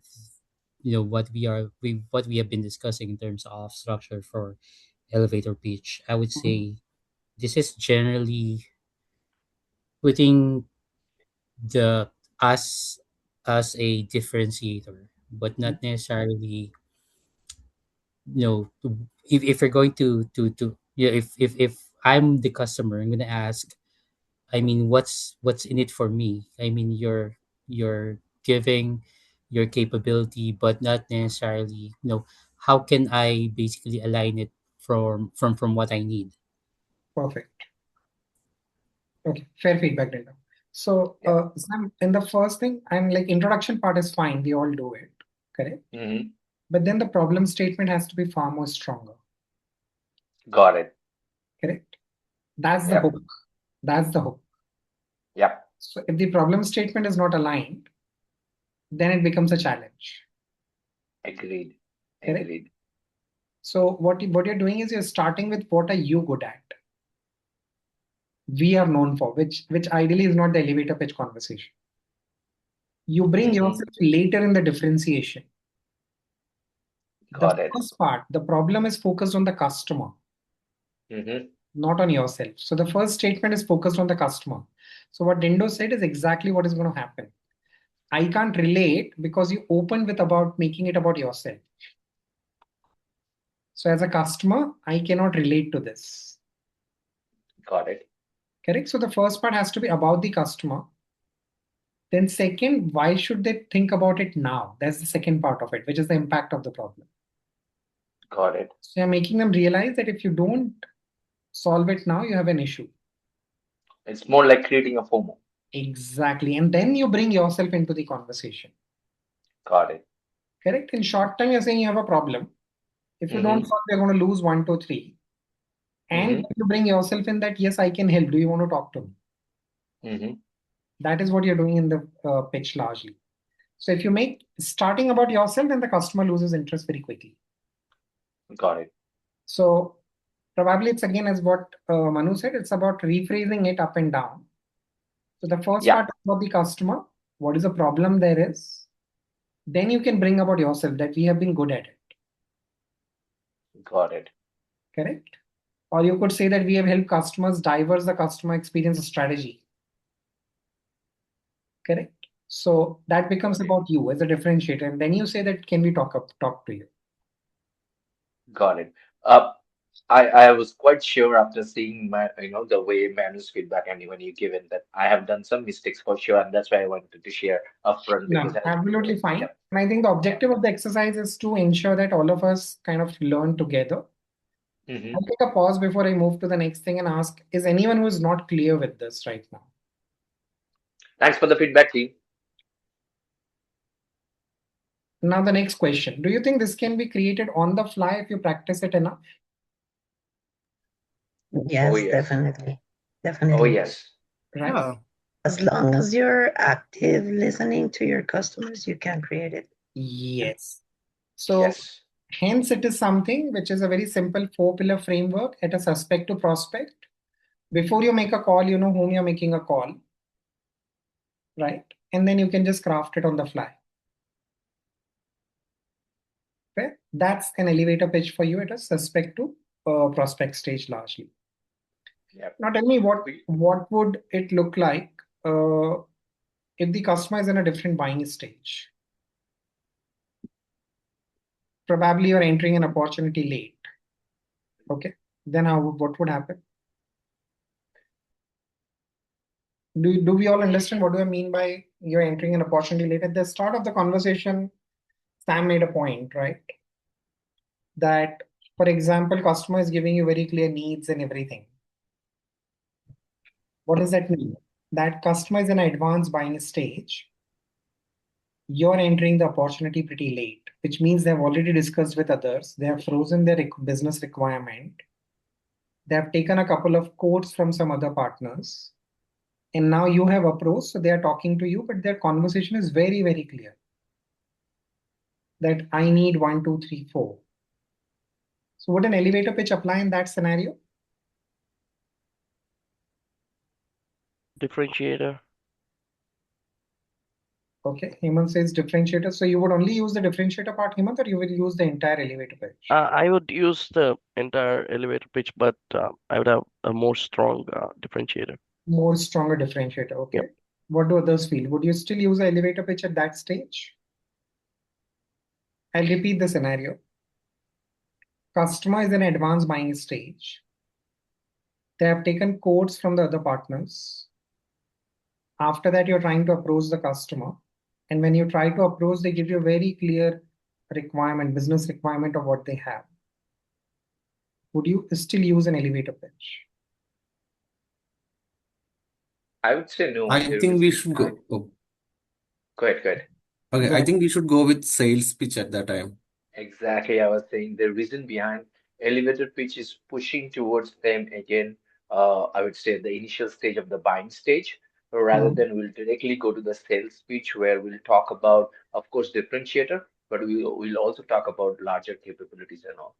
what we have been discussing in terms of structure for elevator pitch, I would say this is generally putting the us as a differentiator, but not necessarily, if you're going to yeah, if I'm the customer, I'm gonna ask, I mean, what's in it for me? I mean, you're giving your capability, but not necessarily, how can I basically align it from what I need? Perfect. Okay, fair feedback, Dindo. So, Yeah. Sam, in the first thing, I'm like introduction part is fine. We all do it, correct? But then the problem statement has to be far more stronger, Got it. correct? That's the Yep. hook. That's the hook. Yep. So if the problem statement is not aligned, then it becomes a challenge, Agreed. correct? Agreed. So what you're doing is you're starting with what are you good at? We are known for, which ideally is not the elevator pitch conversation. You bring yourself later in the differentiation. The Got it. first part, the problem is focused on the customer, not on yourself. So the first statement is focused on the customer. So what Dindo said is exactly what is going to happen. I can't relate because you opened with about making it about yourself. So as a customer, I cannot relate to this. Got it. Correct? So the first part has to be about the customer. Then second, why should they think about it now? That's the second part of it, which is the impact of the problem. Got it. So you're making them realize that if you don't solve it now, you have an issue. It's more like creating a FOMO. Exactly. And then you bring yourself into the conversation. Got it. Correct? In short time, you're saying you have a problem. If you don't solve, you're going to lose 1, 2, 3. And you bring yourself in that, yes, I can help. Do you want to talk to me? That is what you're doing in the pitch largely. So if you make starting about yourself, then the customer loses interest very quickly. Got it. So probably it's again as what Manu said, it's about rephrasing it up and down. So the first part is about the customer, what is the problem there is. Then you can bring about yourself that we have been good at it. Got it. Correct? Or you could say that we have helped customers diverse the customer experience strategy. Correct? So that becomes about you as a differentiator. And then you say that, can we talk to you? Got it. I was quite sure after seeing the way Manu's feedback and even you given that I have done some mistakes for sure, and that's why I wanted to share upfront No, because absolutely fine. And I think the objective of the exercise is to ensure that all of us kind of learn together. I'll take a pause before I move to the next thing and ask, is anyone who is not clear with this right now? Thanks for the feedback, team. Now the next question. Do you think this can be created on the fly if you practice it enough? Yes, definitely. Definitely. Oh, yes. Right. As long as you're active listening to your customers, you can create it. Yes. So hence it is something which is a very simple 4-pillar framework at a suspect to prospect. Before you make a call, you know whom you're making a call, right? And then you can just craft it on the fly. Okay? That's an elevator pitch for you at a suspect to prospect stage largely. Now tell me what would it look like if the customer is in a different buying stage? Probably you're entering an opportunity late. Okay, then what would happen? Do we all understand what do I mean by you're entering an opportunity late? At the start of the conversation, Sam made a point, right? That, for example, customer is giving you very clear needs and everything. What does that mean? That customer is in an advanced buying stage. You're entering the opportunity pretty late, which means they've already discussed with others. They have frozen their business requirement. They have taken a couple of quotes from some other partners. And now you have approached, so they are talking to you, but their conversation is very, very clear. that I need 1, 2, 3, 4. So would an elevator pitch apply in that scenario? Differentiator. Okay, Hemant says differentiator. So you would only use the differentiator part, Hemant, or you will use the entire elevator pitch? I would use the entire elevator pitch, but I would have a more strong differentiator. More stronger differentiator. Okay. Yep. What do others feel? Would you still use the elevator pitch at that stage? I'll repeat the scenario. Customer is in advanced buying stage. They have taken quotes from the other partners. After that, you're trying to approach the customer. And when you try to approach, they give you a very clear requirement, business requirement of what they have. Would you still use an elevator pitch? I would say no. I think we should go. Oh, Go ahead, go ahead. okay, Go I ahead. think we should go with sales pitch at that time. Exactly. I was saying the reason behind elevator pitch is pushing towards them again. I would say the initial stage of the buying stage, rather than we'll directly go to the sales pitch where we'll talk about, of course, differentiator, but we'll also talk about larger capabilities and all.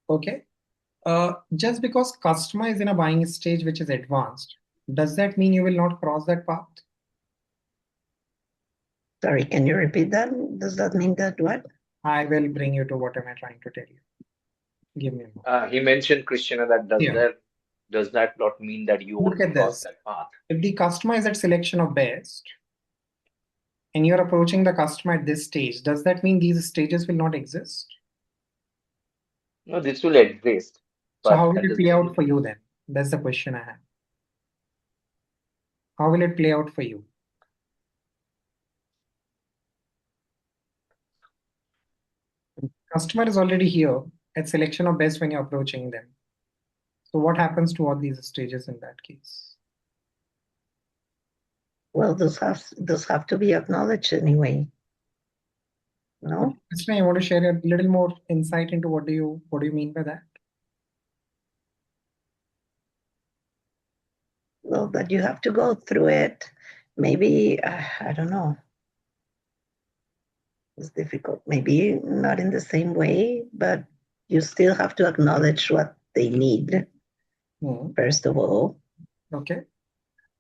Okay. Just because customer is in a buying stage which is advanced, does that mean you will not cross that path? Sorry, can you repeat that? Does that mean that what? I will bring you to what am I trying to tell you. Give me a moment. He mentioned, Christina, that Yeah. does that not mean that you Look won't at cross this. that path? If the customer is at selection of best and you're approaching the customer at this stage, does that mean these stages will not exist? No, this will exist, So how but will at it the play same out for you then? That's the question I have. How will it play out for you? Customer is already here at selection of best when you're approaching them. So what happens to all these stages in that case? Well, those have to be acknowledged anyway. No? Krishna, you want to share a little more insight into what do you mean by that? Well, but you have to go through it. Maybe I don't know. It's difficult. Maybe not in the same way, but you still have to acknowledge what they need, first of all. Okay.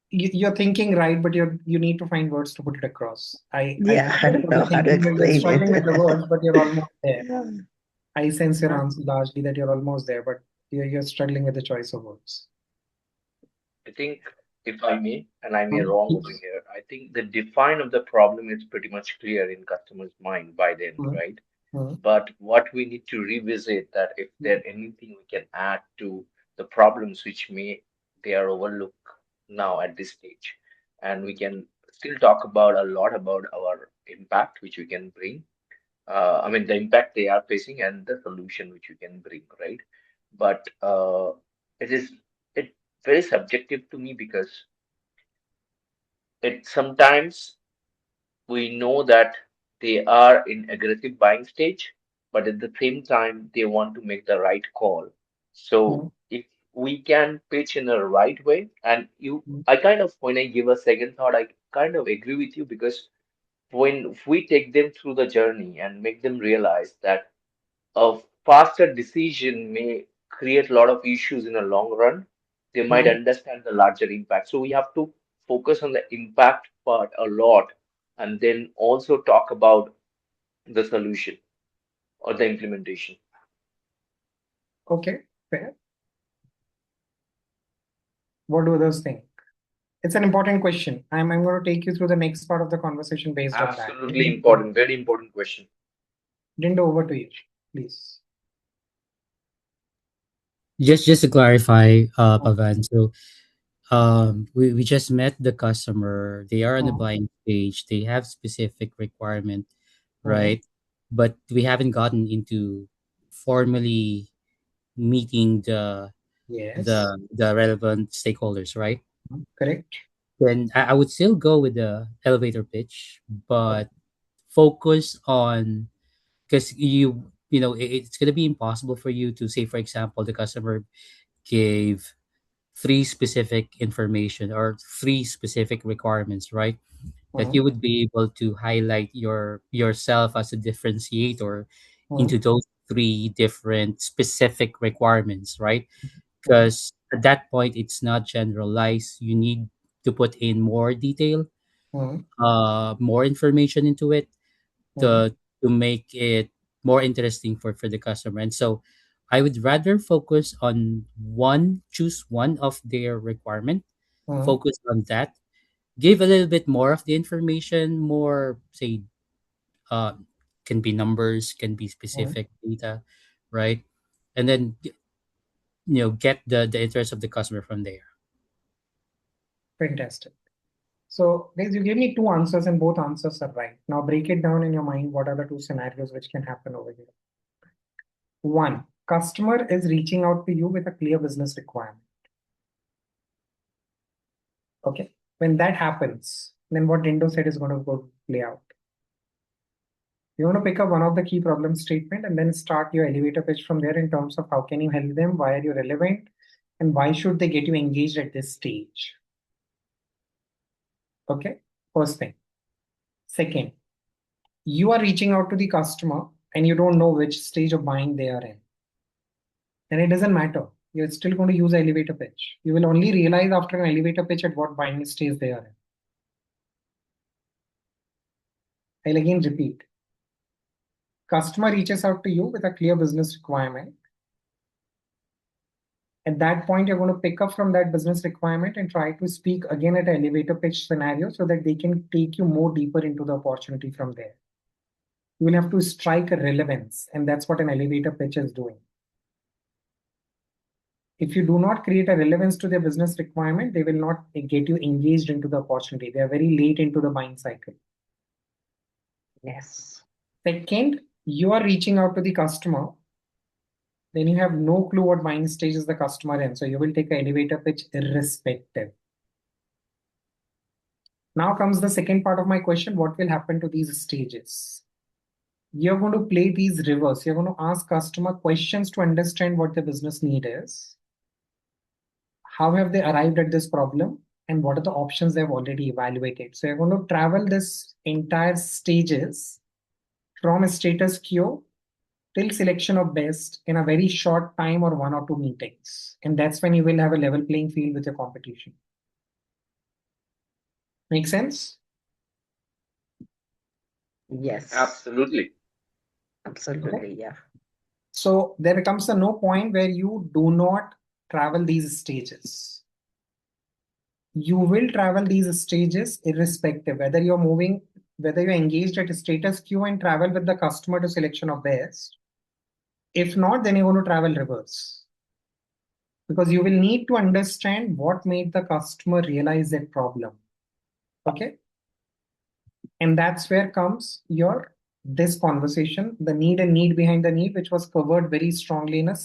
You're thinking right, but you need to find words to put it across. I don't know how to You're explain struggling with the it. words, but you're almost there. Yeah. I sense your answer largely that you're almost there, but you're struggling with the choice of words. I think, if I may, and I may wrong over here, I think the define of the problem is pretty much clear in customer's mind by then, right? But what we need to revisit that if there anything we can add to the problems which they are overlooked now at this stage, and we can still talk about a lot about our impact which we can bring. I mean the impact they are facing and the solution which we can bring, right? But it is it very subjective to me because it sometimes we know that they are in aggressive buying stage, but at the same time they want to make the right call. So if we can pitch in a right way, and I kind of when I give a second thought, I kind of agree with you because when if we take them through the journey and make them realize that a faster decision may create a lot of issues in a long run, they might understand the larger impact. So we have to focus on the impact part a lot and then also talk about the solution or the implementation. Okay, fair. What do others think? It's an important question. I'm going to take you through the next part of the conversation based on that. Absolutely important, very important question. Dindo, over to you, please. Just to clarify, Pavan, so we just met the customer. They are on the buying stage. They have specific requirement, right? But we haven't gotten into formally meeting the relevant stakeholders, right? Correct. Then I would still go with the elevator pitch, but focus on, because you know it's going to be impossible for you to say, for example, the customer gave three specific information or three specific requirements, right? that you would be able to highlight yourself as a differentiator into those three different specific requirements, right? Because at that point it's not generalized. You need to put in more detail, more information into it to make it more interesting for the customer. And so I would rather focus on choose one of their requirement, focus on that, give a little bit more of the information, more say uh can be numbers, can be specific data, right? And then get the interest of the customer from there. Fantastic. So guys, you gave me two answers and both answers are right. Now break it down in your mind. What are the two scenarios which can happen over here? One, customer is reaching out to you with a clear business requirement. Okay. When that happens, then what Dindo said is going to go play out. You want to pick up one of the key problem statement and then start your elevator pitch from there in terms of how can you help them, why are you relevant, and why should they get you engaged at this stage. Okay, first thing. Second, you are reaching out to the customer and you don't know which stage of buying they are in. Then it doesn't matter. You're still going to use an elevator pitch. You will only realize after an elevator pitch at what buying stage they are in. I'll again repeat. Customer reaches out to you with a clear business requirement. At that point, you're going to pick up from that business requirement and try to speak again at an elevator pitch scenario so that they can take you more deeper into the opportunity from there. You will have to strike a relevance, and that's what an elevator pitch is doing. If you do not create a relevance to their business requirement, they will not get you engaged into the opportunity. They are very late into the buying cycle. Yes. Second, you are reaching out to the customer. Then you have no clue what buying stage is the customer in. So you will take an elevator pitch irrespective. Now comes the second part of my question. What will happen to these stages? You're going to play these reverse. You're going to ask customer questions to understand what the business need is. How have they arrived at this problem? And what are the options they've already evaluated? So you're going to travel this entire stages from a status quo till selection of best in a very short time or 1 or 2 meetings. And that's when you will have a level playing field with your competition. Make sense? Yes. Absolutely. Absolutely, Okay. yeah. So there comes a no point where you do not travel these stages. You will travel these stages irrespective, whether you're engaged at a status quo and travel with the customer to selection of best. If not, then you're going to travel reverse. Because you will need to understand what made the customer realize that problem. Okay. And that's where comes this conversation, the need and need behind the need, which was covered very strongly in a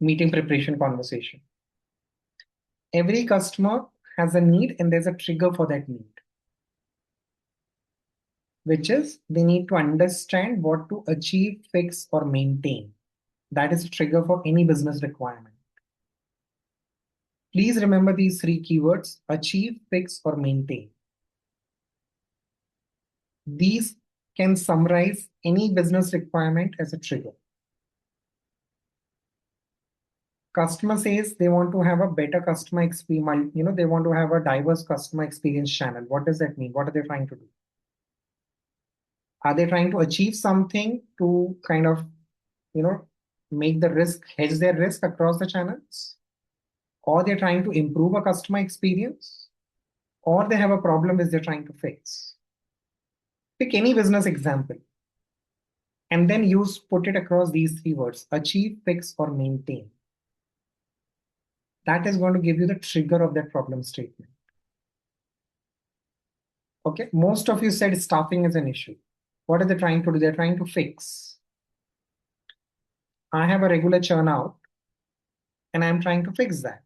meeting preparation conversation. Every customer has a need and there's a trigger for that need, which is they need to understand what to achieve, fix, or maintain. That is a trigger for any business requirement. Please remember these three keywords: achieve, fix, or maintain. These can summarize any business requirement as a trigger. Customer says they want to have a better customer experience. They want to have a diverse customer experience channel. What does that mean? What are they trying to do? Are they trying to achieve something to kind of, make the risk, hedge their risk across the channels? Or they're trying to improve a customer experience? Or they have a problem which they're trying to fix? Pick any business example and then put it across these three words: achieve, fix, or maintain. That is going to give you the trigger of that problem statement. Okay, most of you said staffing is an issue. What are they trying to do? They're trying to fix. I have a regular churn out and I'm trying to fix that.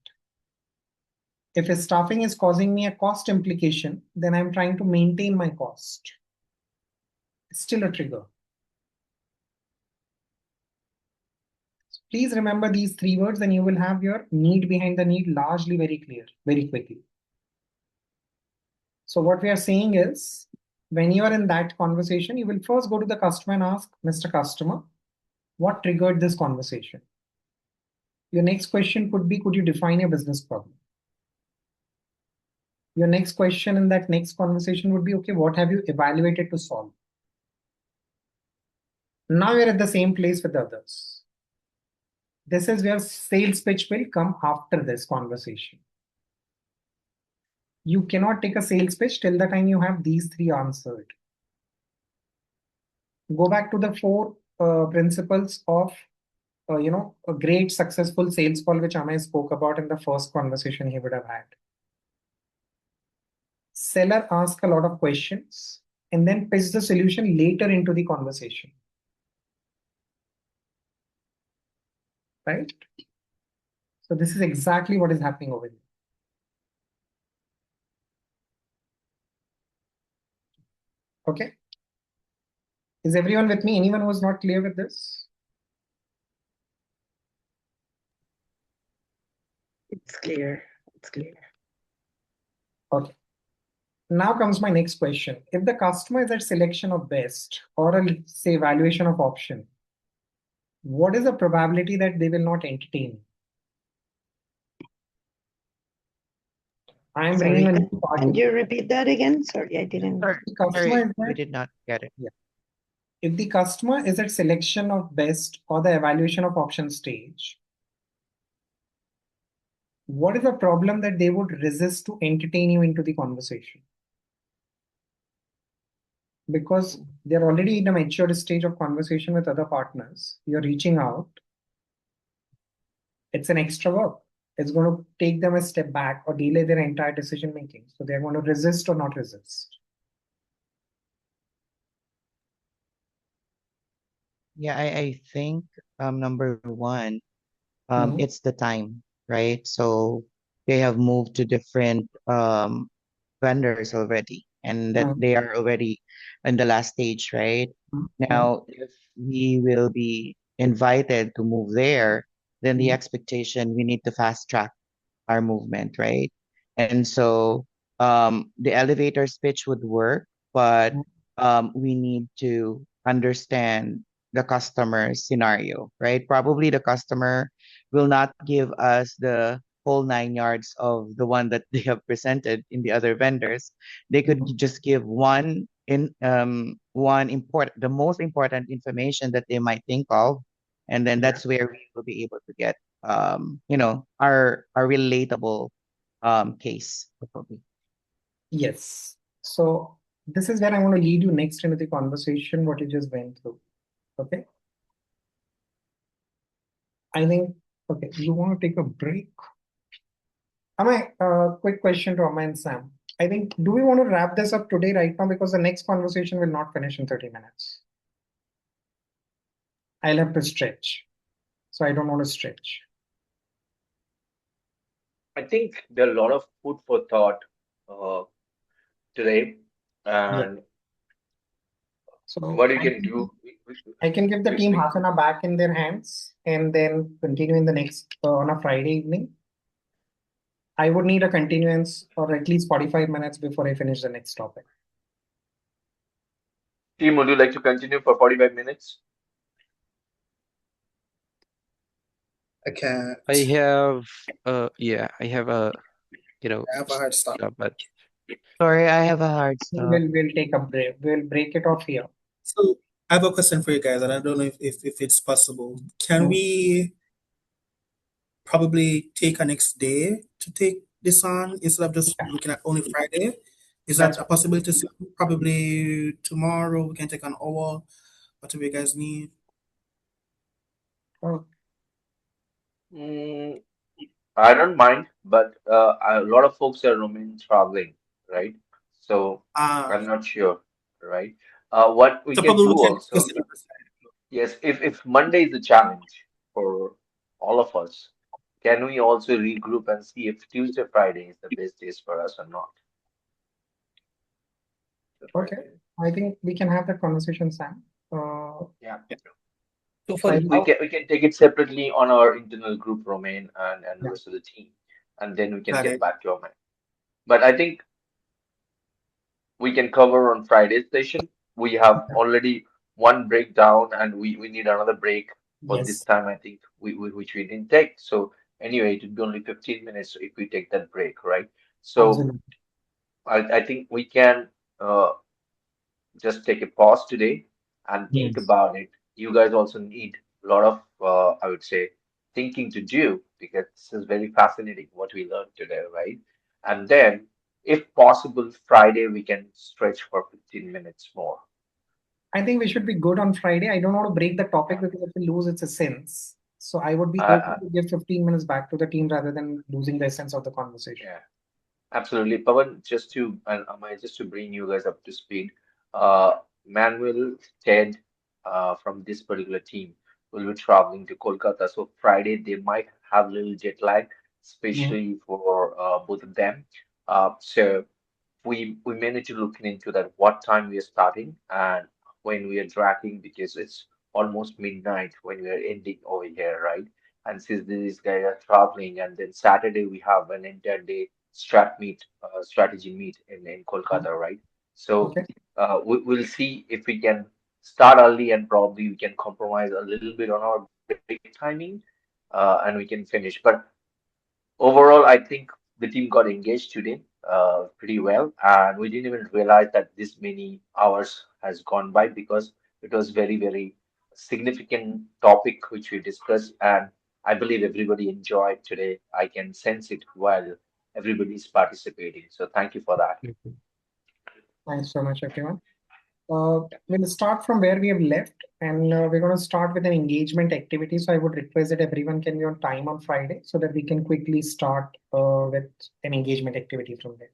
If staffing is causing me a cost implication, then I'm trying to maintain my cost. It's still a trigger. So please remember these three words and you will have your need behind the need largely very clear, very quickly. So So what we are saying is, when you are in that conversation, you will first go to the customer and ask, Mr. Customer, what triggered this conversation? Your next question could be, could you define your business problem? Your next question in that next conversation would be, okay, what have you evaluated to solve? Now you're at the same place with others. This is where sales pitch will come after this conversation. You cannot take a sales pitch till the time you have these three answered. Go back to the four principles of a great successful sales call, which Amay spoke about in the first conversation he would have had. Seller asks a lot of questions and then pitch the solution later into the conversation. Right? So this is exactly what is happening over here. Okay. Is everyone with me? Anyone who is not clear with this? It's clear. It's clear. Okay. Now comes my next question. If the customer is at selection of best or a, say, evaluation of option, what is the probability that they will not entertain? I am Sorry, bringing a new can party. you repeat that again? Sorry, I didn't. The customer is we at, did not get it. yeah. If the customer is at selection of best or the evaluation of option stage, what is the problem that they would resist to entertain you into the conversation? Because they're already in a mature stage of conversation with other partners. You're reaching out. It's an extra work. It's going to take them a step back or delay their entire decision making. So they're going to resist or not resist. Yeah, I think number one, Mhm. it's the time, right? So they have moved to different vendors already, and that Mhm. they are already in the last stage, right? Mhm. Now, if we will be invited to move there, then the Mhm. expectation we need to fast track our movement, right? And so the elevator pitch would work, but we need to understand the customer scenario, right? Probably the customer will not give us the whole 9 yards of the one that they have presented in the other vendors. They could just give the most important information that they might think of, and then that's where we will be able to get our relatable case probably. Yes. So this is where I want to lead you next into the conversation, what you just went through. Okay. I think, okay, you want to take a break? Amay, quick question to Amay and Sam. I think, do we want to wrap this up today right now? Because the next conversation will not finish in 30 minutes. I'll have to stretch. So I don't want to stretch. I think there are a lot of food for thought uh, today, Yeah. and So what you can do. I can give the Please team speak. half an hour back in their hands and then continue in the next on a Friday evening. I would need a continuance or at least 45 minutes before I finish the next topic. Team, would you like to continue for 45 minutes? I can't. I have I have a I have a hard stop. but Sorry, I have a hard stop. We'll take a break. We'll break it off here. So I have a question for you guys, and I don't know if it's possible. Can we probably take a next day to take this on instead of just looking at only Friday? Is that a possibility? So probably tomorrow we can take an hour, whatever you guys need. Mm, I don't mind, but a lot of folks are remain traveling, right? So I'm not sure, right? What we So can probably do we can also, discuss it on the side. yes, if Monday is a challenge for all of us, can we also regroup and see if Tuesday, Friday is the best days for us or not? Okay. I think we can have that conversation, Sam. Yeah. So I for think we can take it separately on our internal group, Romain, and the rest of the team, and then we can Got get it. back to your mind. But I think we can cover on Friday's session. We have already one breakdown, and we need another break for this Yes. time, I think, which we didn't take. So anyway, it would be only 15 minutes if we take that break, right? So Absolutely. I think we can just take a pause today and think Yes. about it. You guys also need a lot of, I would say, thinking to do because this is very fascinating what we learned today, right? And then, if possible, Friday we can stretch for 15 minutes more. I think we should be good on Friday. I don't want to break the topic because if we lose its essence. So I would be open to give 15 minutes back to the team rather than losing the essence of the conversation. Yeah. Absolutely. Pawan, just to and Amay, just to bring you guys up to speed, Manuel, Ted, from this particular team will be traveling to Kolkata. So Friday they might have a little jet lag, especially for both of them. So we may need to look into that what time we are starting and when we are dragging because it's almost midnight when we are ending over here, right? And since these guys are traveling, and then Saturday we have an entire day strategy meet in Kolkata, right? So Okay. we'll see if we can start early and probably we can compromise a little bit on our break timing, and we can finish. But overall, I think the team got engaged today pretty well, and we didn't even realize that this many hours has gone by because it was very, very significant topic which we discussed, and I believe everybody enjoyed today. I can sense it while everybody is participating. So thank you for that. Thanks so much, everyone. We'll start from where we have left, and we're going to start with an engagement activity. So I would request that everyone can be on time on Friday so that we can quickly start with an engagement activity from there.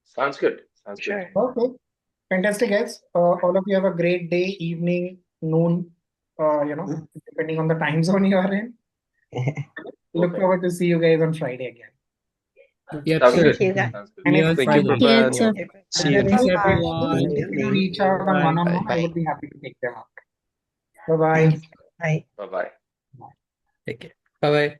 Sounds good. Sounds good. Okay. Fantastic, guys. All of you have a great day, evening, noon, depending on the time zone you are in. Look Okay. forward to see you guys on Friday again. Yep, Sounds sir. good. Thank you, guys. Sounds good. And if Thank you, Friday. Yes, Pavan. sir. See you. Thanks, Bye. everyone. If you reach out on Bye. one-on-one, I Bye. would be happy to take them up. Bye-bye. Thanks. Bye. Bye bye. Take care. Bye bye.